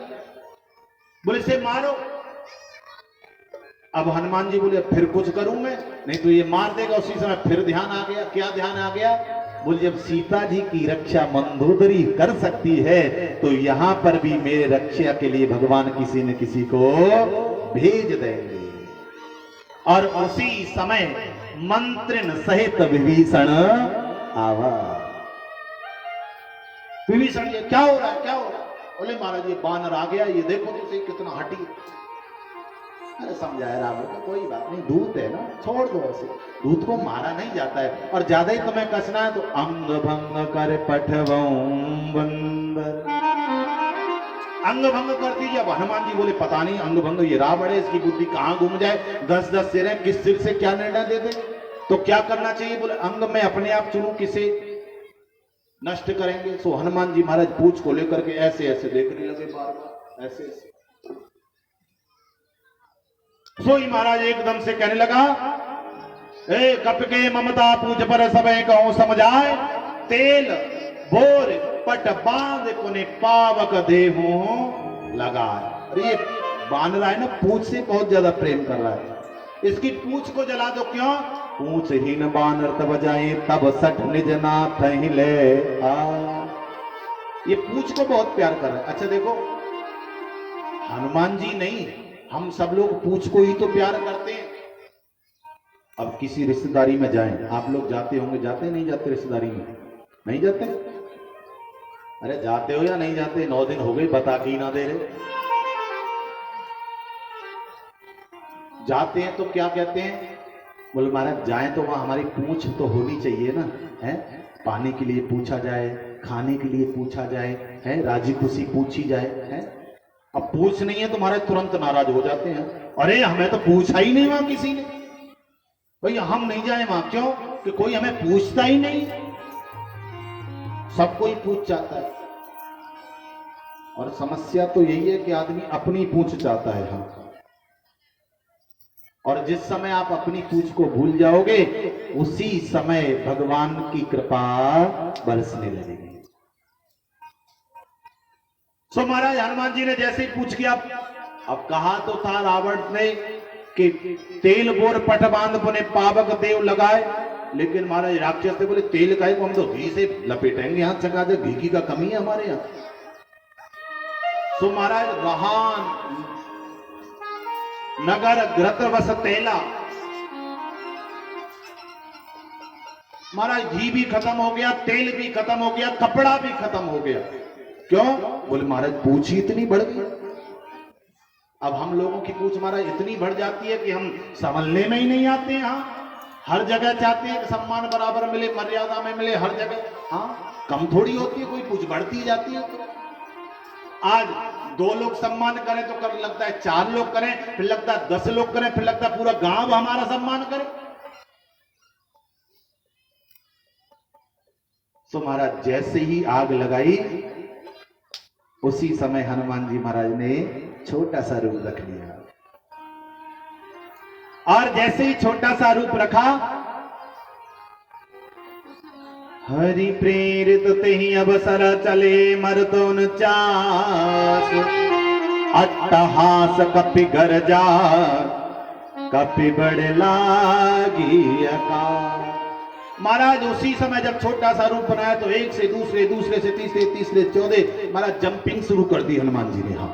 बोले इसे मारो। अब हनुमान जी बोले फिर कुछ करूं मैं, नहीं तो ये मार देगा। उसी समय फिर ध्यान आ गया। क्या ध्यान आ गया, बोले जब सीता जी की रक्षा मंदोदरी कर सकती है तो यहां पर भी मेरे रक्षा के लिए भगवान किसी न किसी को भेज देंगे। और उसी समय मंत्रिन सहित विभीषण आवा। विभीषण ये क्या हो रहा है, क्या हो रहा है? बोले महाराज ये बानर आ गया, ये देखो तो सही कितना हटी। अरे समझाया रावण को कोई बात नहीं, दूत है ना, छोड़ दो ऐसे, दूत को मारा नहीं जाता है। और ज्यादा ही तुम्हें कसना है तो अंग भंग कर पठवऊं बंदर, अंग भंग कर दीजिए। अब हनुमान जी बोले पता नहीं अंग भंग, ये रावण है, इसकी बुद्धि कहां घूम जाए, 10-10 सिर है, किस सिर से क्या निर्णय दे दे, तो क्या करना चाहिए। बोले अंग में अपने आप चुनूं, किसे नष्ट करेंगे। सो हनुमान जी महाराज पूछ को लेकर के ऐसे ऐसे देखने लगे, बार बार ऐसे ऐसे। सोई महाराज एकदम से कहने लगा, ए कप के ममता पूज पर सबे कहूं समझाए, तेल बोर पट बांध कोने पावक देहू लगाए। अरे ये बांध रहा है ना, पूछ से बहुत ज्यादा प्रेम कर रहा है, इसकी पूछ को जला दो। क्यों, पूछ हीन बानर तब जाए तब सठ निज नाथ ले आ। ये पूछ को बहुत प्यार कर रहा है। अच्छा देखो हनुमान जी नहीं, हम सब लोग पूछ को ही तो प्यार करते हैं। अब किसी रिश्तेदारी में जाएं, आप लोग जाते होंगे, जाते नहीं जाते रिश्तेदारी में, नहीं जाते? अरे जाते हो या नहीं जाते? 9 दिन हो गए बता के ही ना दे रहे। जाते हैं तो क्या कहते हैं, बोले महाराज जाएं तो वहां हमारी पूछ तो होनी चाहिए ना, है पानी के लिए पूछा जाए, खाने के लिए पूछा जाए, है राजी खुशी पूछी जाए, है। अब पूछ नहीं है तो महाराज तुरंत नाराज हो जाते हैं, अरे हमें तो पूछा ही नहीं वहां किसी ने, भैया हम नहीं जाए वहां। क्यों कि कोई हमें पूछता ही नहीं, सबको ही पूछ जाता है। और समस्या तो यही है कि आदमी अपनी पूछ चाहता है। हाँ और जिस समय आप अपनी पूछ को भूल जाओगे उसी समय भगवान की कृपा बरसने लगेगी। सो महाराज हनुमान जी ने जैसे ही पूछ किया, अब कहा तो था रावण ने कि तेल बोर पट बांध पुने पावक देव लगाए, लेकिन महाराज राक्षस से बोले तेल का को हम तो घी से लपेटेंगे, यहां चका दे, घी की का कमी है हमारे यहां। सो महाराज रहान नगर घृत वस तेला, महाराज घी भी खत्म हो गया, तेल भी खत्म हो गया, कपड़ा भी खत्म हो गया। क्यों? बोले महाराज पूछ ही इतनी बढ़ गई। अब हम लोगों की पूछ महाराज इतनी बढ़ जाती है कि हम संभलने में ही नहीं आते हैं। हाँ, हर जगह चाहते हैं कि सम्मान बराबर मिले, मर्यादा में मिले हर जगह। हाँ, कम थोड़ी होती है, कोई पूछ बढ़ती जाती है। आज 2 लोग सम्मान करें तो कर लगता है 4 लोग करें, फिर लगता है 10 लोग करें, फिर लगता है पूरा गांव हमारा सम्मान करे। तो महाराज जैसे ही आग लगाई उसी समय हनुमान जी महाराज ने छोटा सा रूप रख लिया, और जैसे ही छोटा सा रूप रखा, हरि प्रेरित तेहि अवसर चले मर्दोन चास, अट्टहास कपि गरजा कपि बड़ लागी अकाल। महाराज उसी समय जब छोटा सा रूप बनाया तो एक से दूसरे, दूसरे से तीसरे, तीसरे 14 महाराज जंपिंग शुरू कर दी हनुमान जी ने। हाँ,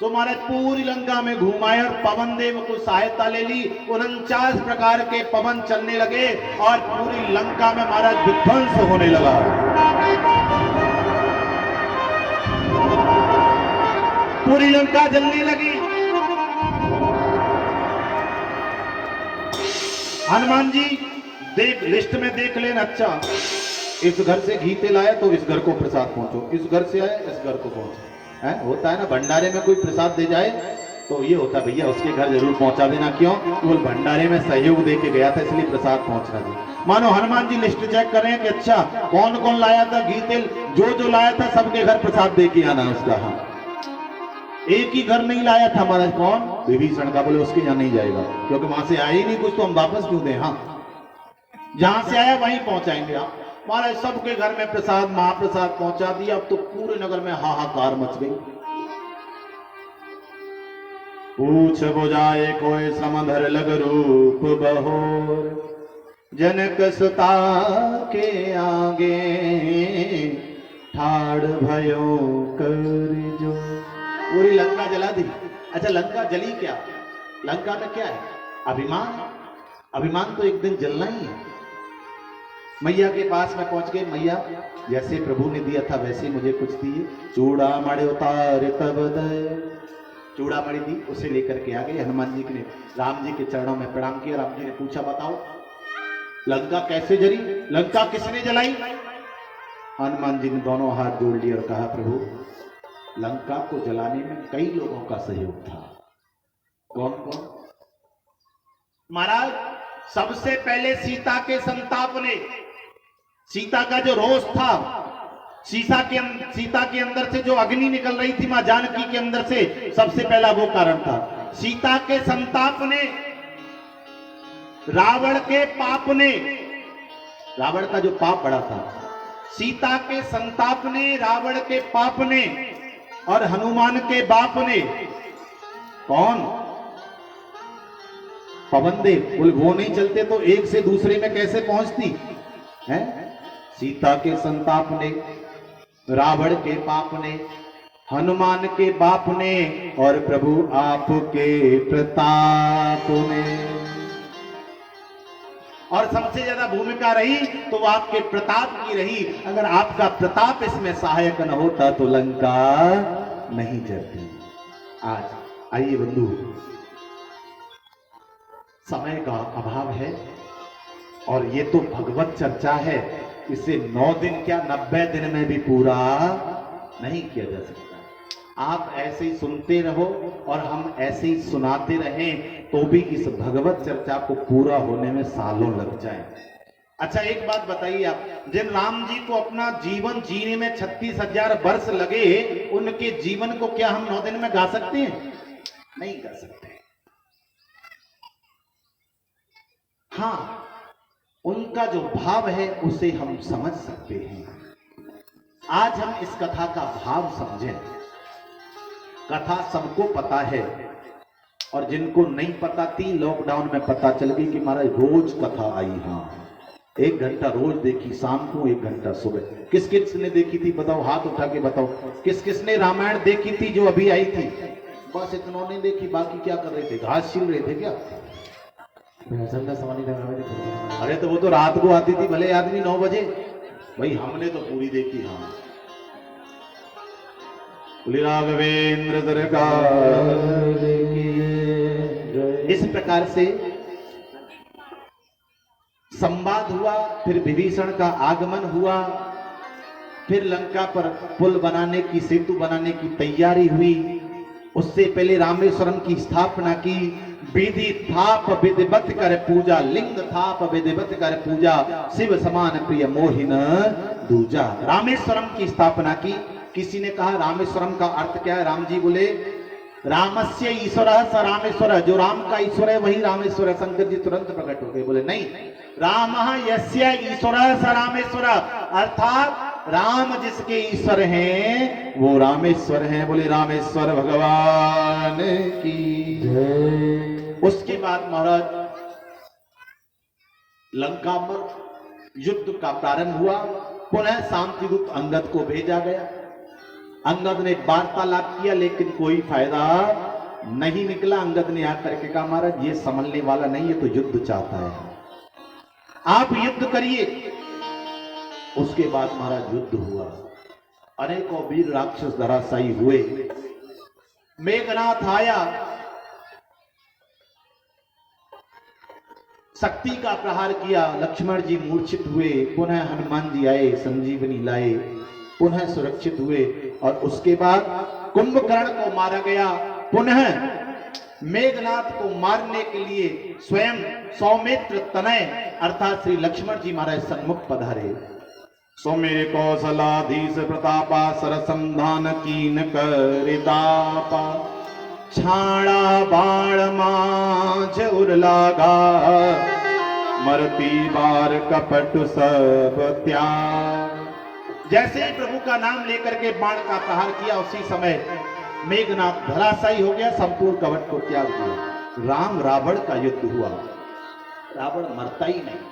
तो महाराज पूरी लंका में घुमाए और पवन देव को सहायता ले ली। 49 प्रकार के पवन चलने लगे और पूरी लंका में महाराज विध्वंस होने लगा। पूरी लंका जलने लगी। हनुमान जी देख लिस्ट में देख लेना, अच्छा इस घर से घी तेल आया तो इस घर को प्रसाद पहुंचो, इस घर से आया इस घर को पहुंचो। है होता है ना, भंडारे में कोई प्रसाद दे जाए तो ये होता है भैया उसके घर जरूर पहुंचा देना। क्यों? वो भंडारे में सहयोग दे के गया था इसलिए प्रसाद पहुंचना जी। मानो हनुमान जी लिस्ट चेक करें कि अच्छा कौन कौन लाया था घी तेल, जो लाया था सबके घर प्रसाद दे के आना उसका। हाँ, एक ही घर नहीं लाया था महाराज, कौन? विभीषण का। बोले उसके यहाँ नहीं जाएगा क्योंकि वहां से आया ही नहीं कुछ, तो हम वापस क्यों दें। हाँ, जहां से आया वहीं पहुंचाएंगे। हाँ, महाराज सबके घर में प्रसाद, महाप्रसाद पहुंचा दिया। अब तो पूरे नगर में हाहाकार मच गई। पूछ बुझाए कोई समधर लग रूप बहोर, जनक सुता के आगे ठाड़ भयो कर जो। पूरी लंका जला दी। अच्छा, लंका जली क्या? लंका में क्या है? अभिमान। अभिमान तो एक दिन जलना ही है। मैया के पास में पहुंच गए, मैया जैसे प्रभु ने दिया था वैसे मुझे कुछ दिए। चूड़ा मड़े उतार तब दय, चूड़ा मणि दी, उसे लेकर के आ गए। हनुमान जी ने राम जी के चरणों में प्रणाम किया। राम जी ने पूछा बताओ लंका कैसे जली, लंका किसने जलाई? हनुमान जी ने दोनों हाथ जोड़ लिए और कहा प्रभु लंका को जलाने में कई लोगों का सहयोग था। कौन कौन? महाराज सबसे पहले सीता के संताप ने, सीता का जो रोष था, सीता के अंदर से जो अग्नि निकल रही थी मां जानकी के अंदर से, सबसे पहला वो कारण था। सीता के संताप ने, रावण के पाप ने, रावण का जो पाप बड़ा था, सीता के संताप ने, रावण के पाप ने और हनुमान के बाप ने। कौन? पवन देव। बोले वो नहीं चलते तो एक से दूसरे में कैसे पहुंचती है? सीता के संताप ने, रावण के पाप ने, हनुमान के बाप ने और प्रभु आपके प्रताप ने। और सबसे ज्यादा भूमिका रही तो वो आपके प्रताप की रही। अगर आपका प्रताप इसमें सहायक न होता तो लंका नहीं जलती। आज आइए बंधु, समय का अभाव है और ये तो भगवत चर्चा है, इसे 9 दिन क्या 90 दिन में भी पूरा नहीं किया जा सकता। आप ऐसे ही सुनते रहो और हम ऐसे ही सुनाते रहें तो भी इस भगवत चर्चा को पूरा होने में सालों लग जाए। अच्छा एक बात बताइए आप, जिन राम जी को अपना जीवन जीने में 36,000 वर्ष लगे, उनके जीवन को क्या हम 9 दिन में गा सकते हैं? नहीं गा सकते। हाँ, उनका जो भाव है उसे हम समझ सकते हैं। आज हम इस कथा का भाव समझें। कथा सबको पता है, और जिनको नहीं पता थी लॉकडाउन में पता चल गई कि महाराज रोज कथा आई। हाँ, 1 घंटा रोज देखी, शाम को 1 घंटा सुबह। किस किस ने देखी थी बताओ, हाथ उठा के बताओ। किस किस ने रामायण देखी थी जो अभी आई थी? बस इतनों ने देखी, बाकी क्या कर रहे थे? घास छिल रहे थे क्या? अरे तो वो तो रात को आती थी भले आदमी 9 बजे। भाई हमने तो पूरी देखी। हाँ, राघवेंद्र सरकार की। इस प्रकार से संवाद हुआ, फिर विभीषण का आगमन हुआ, फिर लंका पर पुल बनाने की, सेतु बनाने की तैयारी हुई। उससे पहले रामेश्वरम की स्थापना की। विधि थाप विधिवत कर पूजा, लिंग थाप विधिवत कर पूजा, शिव समान प्रिय मोहिन दूजा। रामेश्वरम की स्थापना की। किसी ने कहा रामेश्वरम का अर्थ क्या है? राम जी बोले रामस्य ईश्वर स रामेश्वर, जो राम का ईश्वर है वही रामेश्वर है। शंकर जी तुरंत प्रकट हो गए, बोले नहीं, राम यस्य ईश्वर स रामेश्वर, अर्थात राम जिसके ईश्वर हैं वो रामेश्वर हैं। बोले रामेश्वर भगवान की जय। उसके बाद महाराज लंका पर युद्ध का प्रारंभ हुआ। पुनः शांतिदूत अंगद को भेजा गया। अंगद ने वार्तालाप किया, लेकिन कोई फायदा नहीं निकला। अंगद ने आकर के कहा महाराज ये संभलने वाला नहीं है, तो युद्ध चाहता है, आप युद्ध करिए। उसके बाद महाराज युद्ध हुआ। अनेकों वीर राक्षस धराशायी हुए। मेघनाथ आया, शक्ति का प्रहार किया। लक्ष्मण जी मूर्छित हुए। पुनः हनुमान जी आए, संजीवनी लाए, पुनः सुरक्षित हुए। और उसके बाद कुंभकर्ण को मारा गया। पुनः मेघनाथ को मारने के लिए स्वयं सौमित्र तनय अर्थात श्री लक्ष्मण जी महाराज सन्मुख पधारे। सौमेर कौशलाधीश प्रतापा, सरसंधान कीन कर दापा, छाड़ा बाण मांझ उर लागा, मरती बार कपट सब त्याग। जैसे ही प्रभु का नाम लेकर के बाण का प्रहार किया, उसी समय मेघनाथ धराशायी हो गया, संपूर्ण कवच को त्याग दिया। राम रावण का युद्ध हुआ। रावण मरता ही नहीं,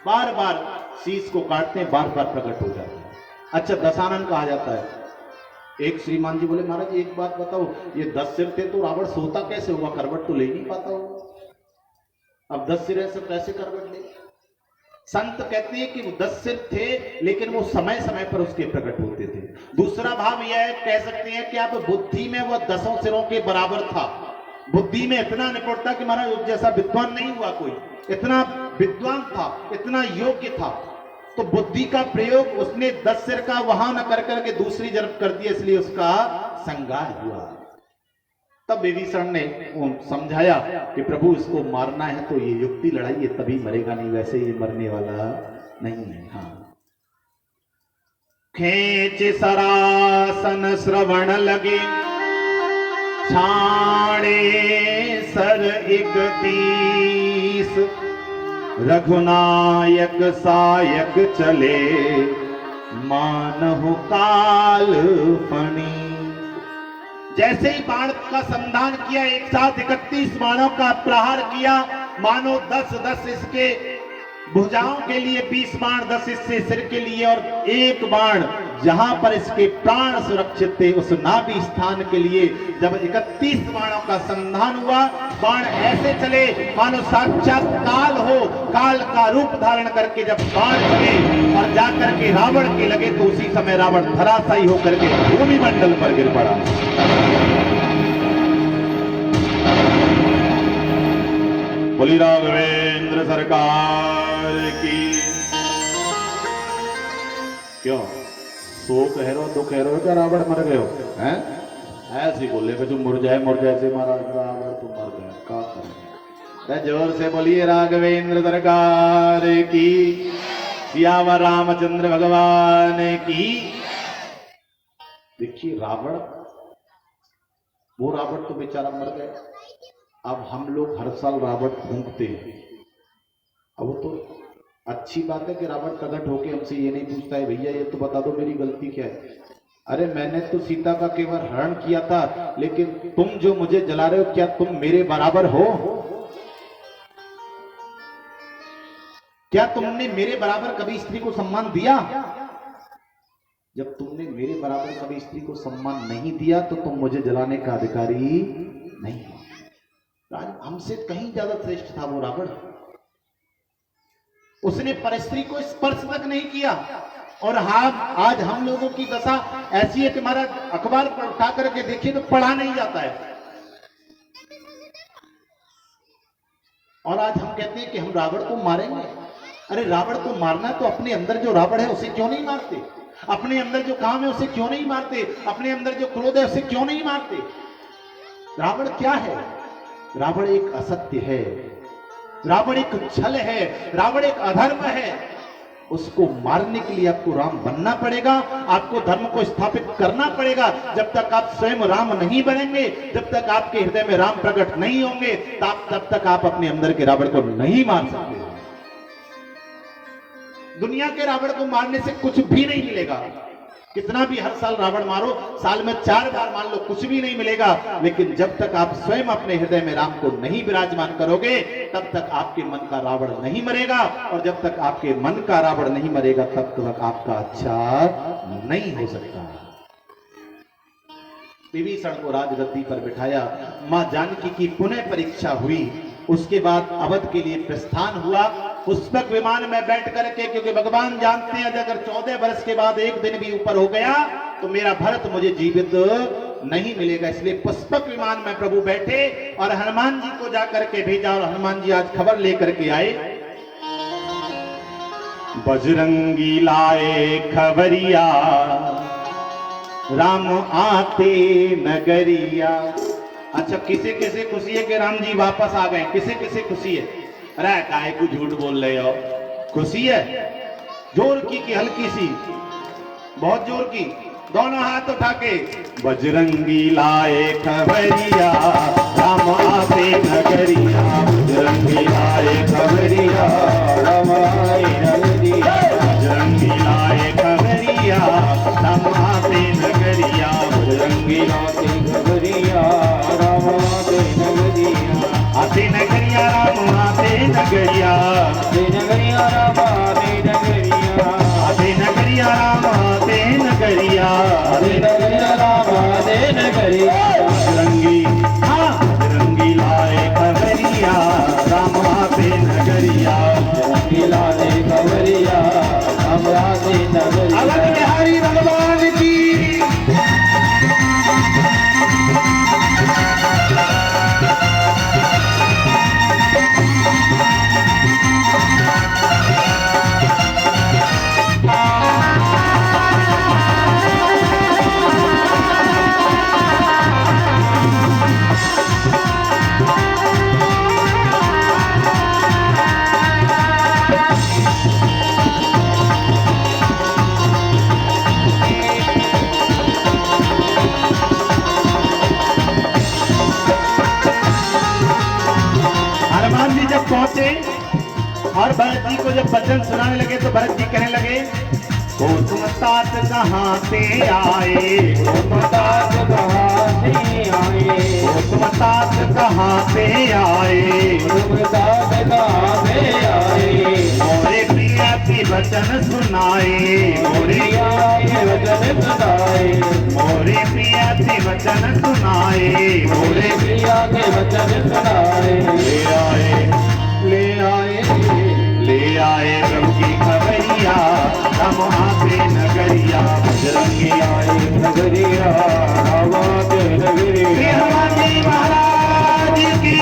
बार बार शीश को काटते हैं, बार बार प्रकट हो जाता है। अच्छा, दशानन कहा जाता है। एक श्रीमान जी बोले महाराज एक बात बताओ, ये 10 सिर थे तो रावण सोता कैसे हुआ? करवट तो ले नहीं पाता हो। अब 10 सिर ऐसे कैसे करवट ले? संत कहते हैं कि वो 10 सिर थे, लेकिन वो समय समय पर उसके प्रकट होते थे। दूसरा भाव यह है, कह सकते हैं कि आप बुद्धि में वो 10 सिरों के बराबर था। बुद्धि में इतना निपुण था कि महाराज उस जैसा विद्वान नहीं हुआ कोई। इतना विद्वान था, इतना योग्य था, तो बुद्धि का प्रयोग उसने 10 सिर का वहां न कर करके दूसरी तरफ कर दिया, इसलिए उसका संगार हुआ। तब विभीषण ने समझाया कि प्रभु इसको मारना है तो ये युक्ति लड़ाई है, तभी मरेगा, नहीं वैसे ये मरने वाला नहीं है। हाँ, खेच सरासन श्रवण लगे, छाड़े सर 31, रघुनायक सायक चले, मानहु काल फणी। जैसे ही बाण का संधान किया, एक साथ 31 बाणों का प्रहार किया। मानो 10-10 इसके भुजाओं के लिए 20 बाण, 10 इससे सिर के लिए, और एक बाण जहां पर इसके प्राण सुरक्षित थे उस नाभि स्थान के लिए। जब 31 बाणों का संधान हुआ, बाण ऐसे चले मानो साक्षात काल हो, काल का रूप धारण करके जब बाण चले और जाकर के रावण के लगे, तो उसी समय रावण धराशायी होकर के भूमि मंडल पर गिर पड़ा। बोली राघवेंद्र सरकार की। क्यों सो कह रहे हो, तो कह रहे हो क्या रावण मर गए हो? हैं ऐसे बोले कि तुम मुरझाए से महाराज रावण तुम मर गए, क्या करें? जोर से बोलिए राघवेंद्र सरकार की, सियावर रामचंद्र भगवान की। देखिए रावण, वो रावण तो बेचारा मर गया। अब हम लोग हर साल रावण फूंकते हैं, अब वो तो अच्छी बात है कि रावण प्रकट होके हमसे ये नहीं पूछता है भैया ये तो बता दो मेरी गलती क्या है। अरे मैंने तो सीता का केवल हरण किया था, लेकिन तुम जो मुझे जला रहे हो क्या तुम मेरे बराबर हो? क्या तुमने मेरे बराबर कभी स्त्री को सम्मान दिया? जब तुमने मेरे बराबर कभी स्त्री को सम्मान नहीं दिया तो तुम मुझे जलाने का अधिकारी नहीं हो। हमसे कहीं ज्यादा श्रेष्ठ था वो रावण। उसने परस्त्री को स्पर्श तक नहीं किया। और हाँ, आज हम लोगों की दशा ऐसी है कि हमारा अखबार पर उठा करके देखिए तो पढ़ा नहीं जाता है। और आज हम कहते हैं कि हम रावण को मारेंगे। अरे रावण को मारना तो अपने अंदर जो रावण है उसे क्यों नहीं मारते? अपने अंदर जो काम है उसे क्यों नहीं मारते? अपने अंदर जो क्रोध है उसे क्यों नहीं मारते? रावण क्या है? रावण एक असत्य है, रावण एक छल है, रावण एक अधर्म है। उसको मारने के लिए आपको राम बनना पड़ेगा, आपको धर्म को स्थापित करना पड़ेगा। जब तक आप स्वयं राम नहीं बनेंगे, जब तक आपके हृदय में राम प्रकट नहीं होंगे, तब तक आप अपने अंदर के रावण को नहीं मार सकते। दुनिया के रावण को मारने से कुछ भी नहीं मिलेगा। कितना भी हर साल रावण मारो, साल में 4 बार मान लो, कुछ भी नहीं मिलेगा। लेकिन जब तक आप स्वयं अपने हृदय में राम को नहीं विराजमान करोगे, तब तक आपके मन का रावण नहीं मरेगा। और जब तक आपके मन का रावण नहीं मरेगा, तब तक आपका अच्छा नहीं हो सकता। विभीषण को राजगद्दी पर बिठाया, मां जानकी की पुनः परीक्षा हुई। उसके बाद अवध के लिए प्रस्थान हुआ पुष्पक विमान में बैठ करके, क्योंकि भगवान जानते हैं अगर 14 वर्ष के बाद एक दिन भी ऊपर हो गया तो मेरा भरत मुझे जीवित नहीं मिलेगा। इसलिए पुष्पक विमान में प्रभु बैठे और हनुमान जी को जाकर के भेजा। और हनुमान जी आज खबर लेकर के आए, बजरंगी लाए खबरिया, राम आते नगरिया। अच्छा, किसे किसे खुशी है कि राम जी वापस आ गए? किसे किसे खुशी है? अरे काहे को झूठ बोल रहे हो? खुशी है जोर की कि हल्की सी? बहुत जोर की। दोनों हाथ उठा के, बजरंगी लाए खबरिया, राम आते नगरिया, बजरंगी लाए खबरिया, राम आए नगरिया, बजरंगी लाए खबरिया, राम आते नगरिया, बजरंगी लाए खबरिया, राम आते नगरिया, आते नगरिया, राम आते नगरिया, आते नगरिया, राम आते नगरिया, आते नगरिया, राम आते नगरिया, आते नगरिया, राम आते नगरिया, बजरंगी, हाँ बजरंगी लाए खबरिया, राम आते नगरिया, बजरंगी लाए खबरिया, राम आते नगरिया। अवध बिहारी भगवान की। जब पहुंचे और भरत जी को जब वचन सुनाने लगे तो भरत जी कहने लगे, ओ तुम तात कहाँ से आए, तुम तात कहाँ से आए, तुम तात कहाँ से आए, तुम तात कहाँ से आए, मोरे प्रिया की वचन सुनाए, मोरे प्रिया के वचन सुनाए, मोरे प्रिया की वचन सुनाए, मोरे प्रिया के वचन सुनाए, ले आए ले आए प्रभु की खबरिया, राम आते नगरिया, बजरंगी आए नगरिया, राम आते नगरिया। हनुमान जी महाराज की।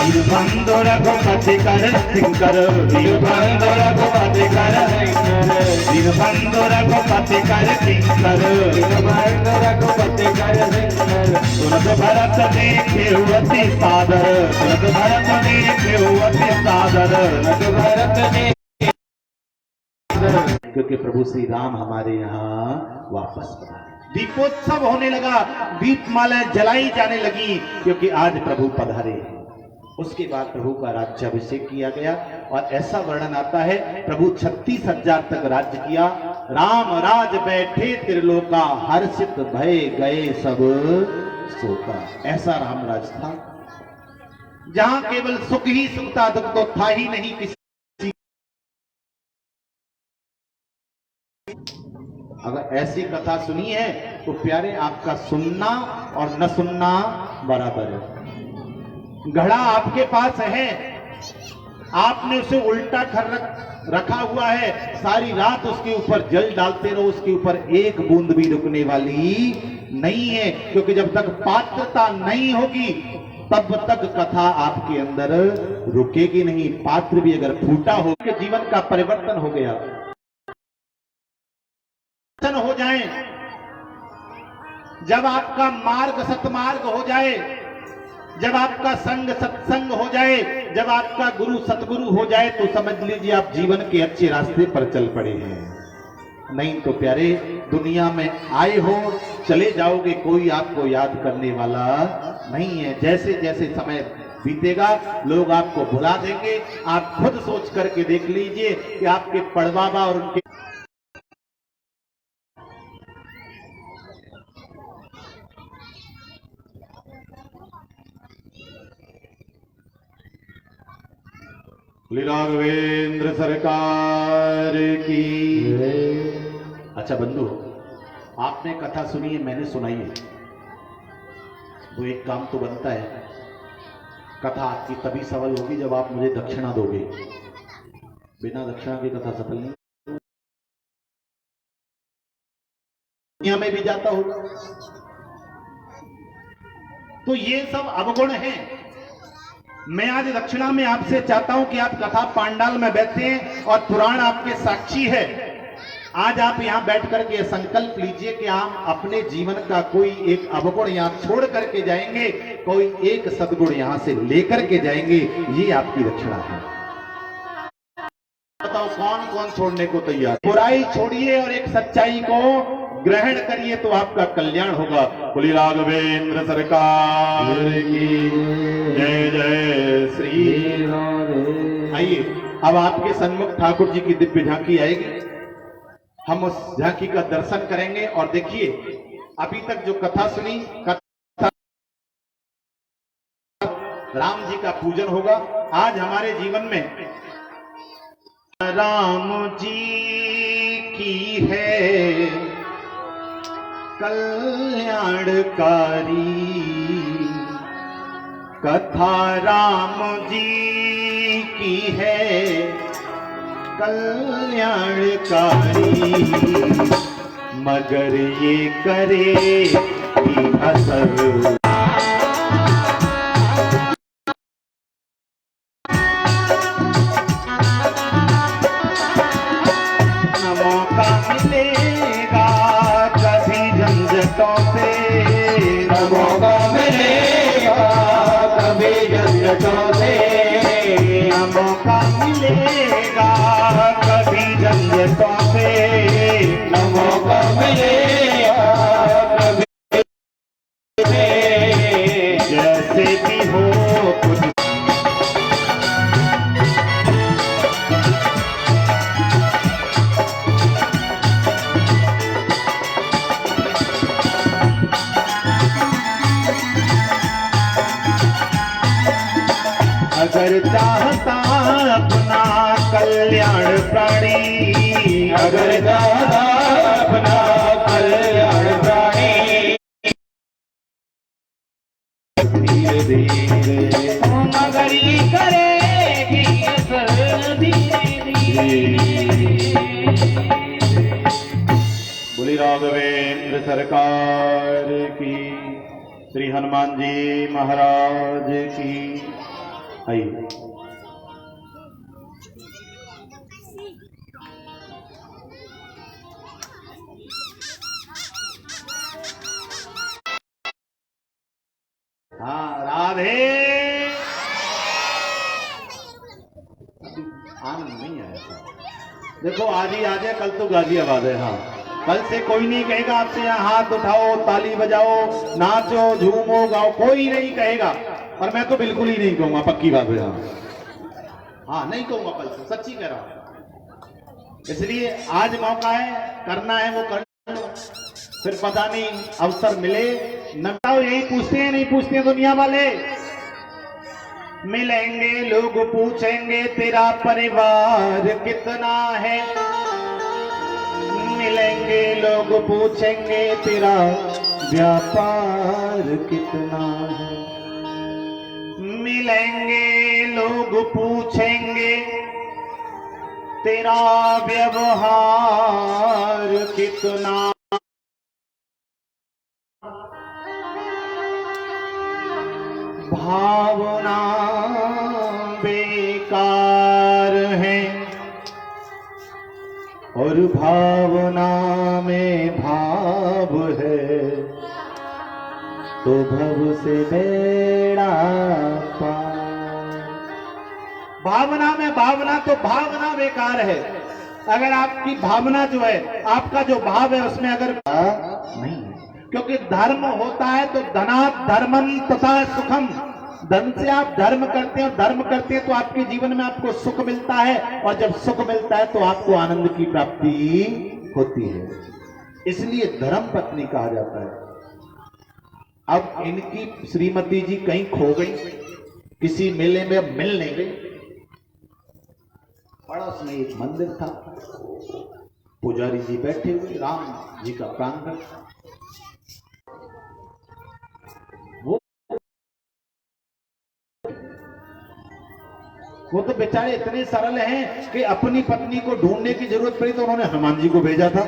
वीरबंधु रघुपति कर किंकर, वीरबंधु रघुपति कर किंकर, वीरबंधु रघुपति कर किंकर, वीरबंधु रघुपति कर किंकर। तुरत भरत देखे अति सादर, तुरत भरत देखे अति सादर, तुरत भरत देखे। क्योंकि प्रभु श्री राम हमारे यहाँ वापस पधारे। दीपोत्सव होने लगा, दीपमालाएं जलाई जाने लगी, क्योंकि आज प्रभु पधारे। उसके बाद प्रभु का राज्याभिषेक किया गया और ऐसा वर्णन आता है प्रभु 36,000 तक राज्य किया। राम राज बैठे त्रिलोका, हर्षित भय गए सब शोका। ऐसा राम राज था जहां केवल सुख ही सुख था, दुख तो था ही नहीं किसी। अगर ऐसी कथा सुनी है तो प्यारे आपका सुनना और न सुनना बराबर है। घड़ा आपके पास है, आपने उसे उल्टा कर रखा हुआ है, सारी रात उसके ऊपर जल डालते रहो, उसके ऊपर एक बूंद भी रुकने वाली नहीं है। क्योंकि जब तक पात्रता नहीं होगी तब तक कथा आपके अंदर रुकेगी नहीं। पात्र भी अगर फूटा हो, जीवन का परिवर्तन हो गया हो जाए, जब आपका मार्ग सतमार्ग हो जाए, जब आपका संग सत्संग हो जाए, जब आपका गुरु सतगुरु हो जाए, तो समझ लीजिए आप जीवन के अच्छे रास्ते पर चल पड़े हैं। नहीं तो प्यारे दुनिया में आए हो चले जाओगे, कोई आपको याद करने वाला नहीं है। जैसे जैसे समय बीतेगा लोग आपको भुला देंगे। आप खुद सोच करके देख लीजिए कि आपके पड़बाबा और उनके राघवेंद्र सरकार की। अच्छा बंधु, आपने कथा सुनी है, मैंने सुनाई है, तो एक काम तो बनता है। कथा आपकी तभी सफल होगी जब आप मुझे दक्षिणा दोगे। बिना दक्षिणा की कथा सफल नहीं। दुनिया में भी जाता होगा। तो ये सब अवगुण हैं। मैं आज दक्षिणा में आपसे चाहता हूं कि आप कथा पांडाल में बैठे हैं और पुराण आपके साक्षी है। आज आप यहां बैठ करके यह संकल्प लीजिए कि आप अपने जीवन का कोई एक अवगुण यहां छोड़ करके जाएंगे, कोई एक सद्गुण यहां से लेकर के जाएंगे। ये आपकी दक्षिणा है। बताओ कौन कौन छोड़ने को तैयार? बुराई छोड़िए और एक सच्चाई को ग्रहण करिए तो आपका कल्याण होगा। बोली राघवेंद्र सरकार की जय जय श्री राम। आइए अब आपके सन्मुख ठाकुर जी की दिव्य झांकी आएगी, हम उस झांकी का दर्शन करेंगे। और देखिए अभी तक जो कथा सुनी, कथा राम जी का पूजन होगा। आज हमारे जीवन में राम जी की है कल्याणकारी कथा, राम जी की है कल्याणकारी, मगर ये करे कि असर मौका मिलेगा कभी झंझटों से, न मौका मिलेगा कभी जैसे भी हो कुछ। अगर चाहता अपना कल्याण प्राणी, अगर चाहता अपना कल्याण प्राणी, धीरे धीरे मगर ये करेगी असर धीरे धीरे। बोली राघवेंद्र सरकार की, श्री हनुमान जी महाराज की। आइए। हाँ राधे। आनंद नहीं आया था। देखो आज ही आ जाए, कल तो गाजियाबाद है। हाँ कल से कोई नहीं कहेगा आपसे यहाँ हाथ उठाओ, ताली बजाओ, नाचो, झूमो, गाओ, कोई नहीं कहेगा। और मैं तो बिल्कुल ही नहीं कहूंगा, पक्की बात है। हाँ नहीं कहूंगा कल से, सच्ची कह रहा हूं। इसलिए आज मौका है, करना है वो कर, फिर पता नहीं अवसर मिले न। यही पूछते हैं, नहीं पूछते हैं दुनिया वाले। मिलेंगे लोग पूछेंगे तेरा परिवार कितना है, मिलेंगे लोग पूछेंगे तेरा व्यापार कितना है, मिलेंगे लोग पूछेंगे तेरा व्यवहार कितना, भावना बेकार है और भावना में भाव है, तो भव से बेड़ा पार। भावना में भावना, तो भावना बेकार है। अगर आपकी भावना जो है, आपका जो भाव है, उसमें अगर नहीं, क्योंकि धर्म होता है तो धनात् धर्मम तथा सुखम। धन से आप धर्म करते हैं, और धर्म करते हैं तो आपके जीवन में आपको सुख मिलता है, और जब सुख मिलता है तो आपको आनंद की प्राप्ति होती है। इसलिए धर्म पत्नी कहा जाता है। अब इनकी श्रीमती जी कहीं खो गई, किसी मेले में अब मिल नहीं गई। पड़ोस में एक मंदिर था, पुजारी जी बैठे हुए, राम जी का प्रांगण। वो तो बेचारे इतने सरल हैं कि अपनी पत्नी को ढूंढने की जरूरत पड़ी तो उन्होंने हनुमान जी को भेजा था।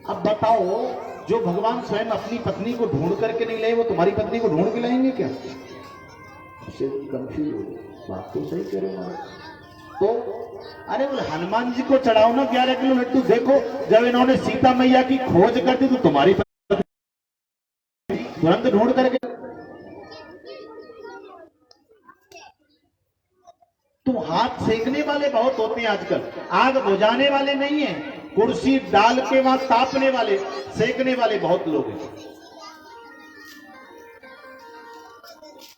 अब बताओ, जो भगवान स्वयं अपनी पत्नी को ढूंढ करके नहीं लाए, वो तुम्हारी पत्नी को ढूंढ के लाएंगे क्या? उससे कंफ्यूज हो गए। बात तो सही कह रहे हो। तो अरे बोले हनुमान जी को चढ़ाओ ना 11 किलो लड्डू। देखो जब इन्होंने सीता मैया की खोज कर दी तो तुम्हारी पत्नी तुरंत ढूंढ करके। तो हाथ सेकने वाले बहुत होते हैं आजकल, आग बुझाने वाले नहीं है। कुर्सी डाल के वहां तापने वाले, सेकने वाले बहुत लोग हैं।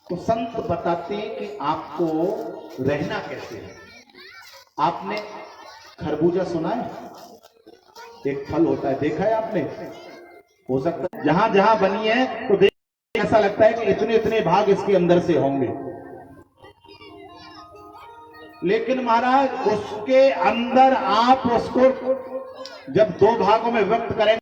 तो संत बताते हैं कि आपको रहना कैसे है। आपने खरबूजा सुना है? एक फल होता है, देखा है आपने? हो सकता है जहां जहां बनी है तो देख ऐसा लगता है कि इतने इतने भाग इसके अंदर से होंगे, लेकिन महाराज उसके अंदर आप उसको जब 2 भागों में व्यक्त करेंगे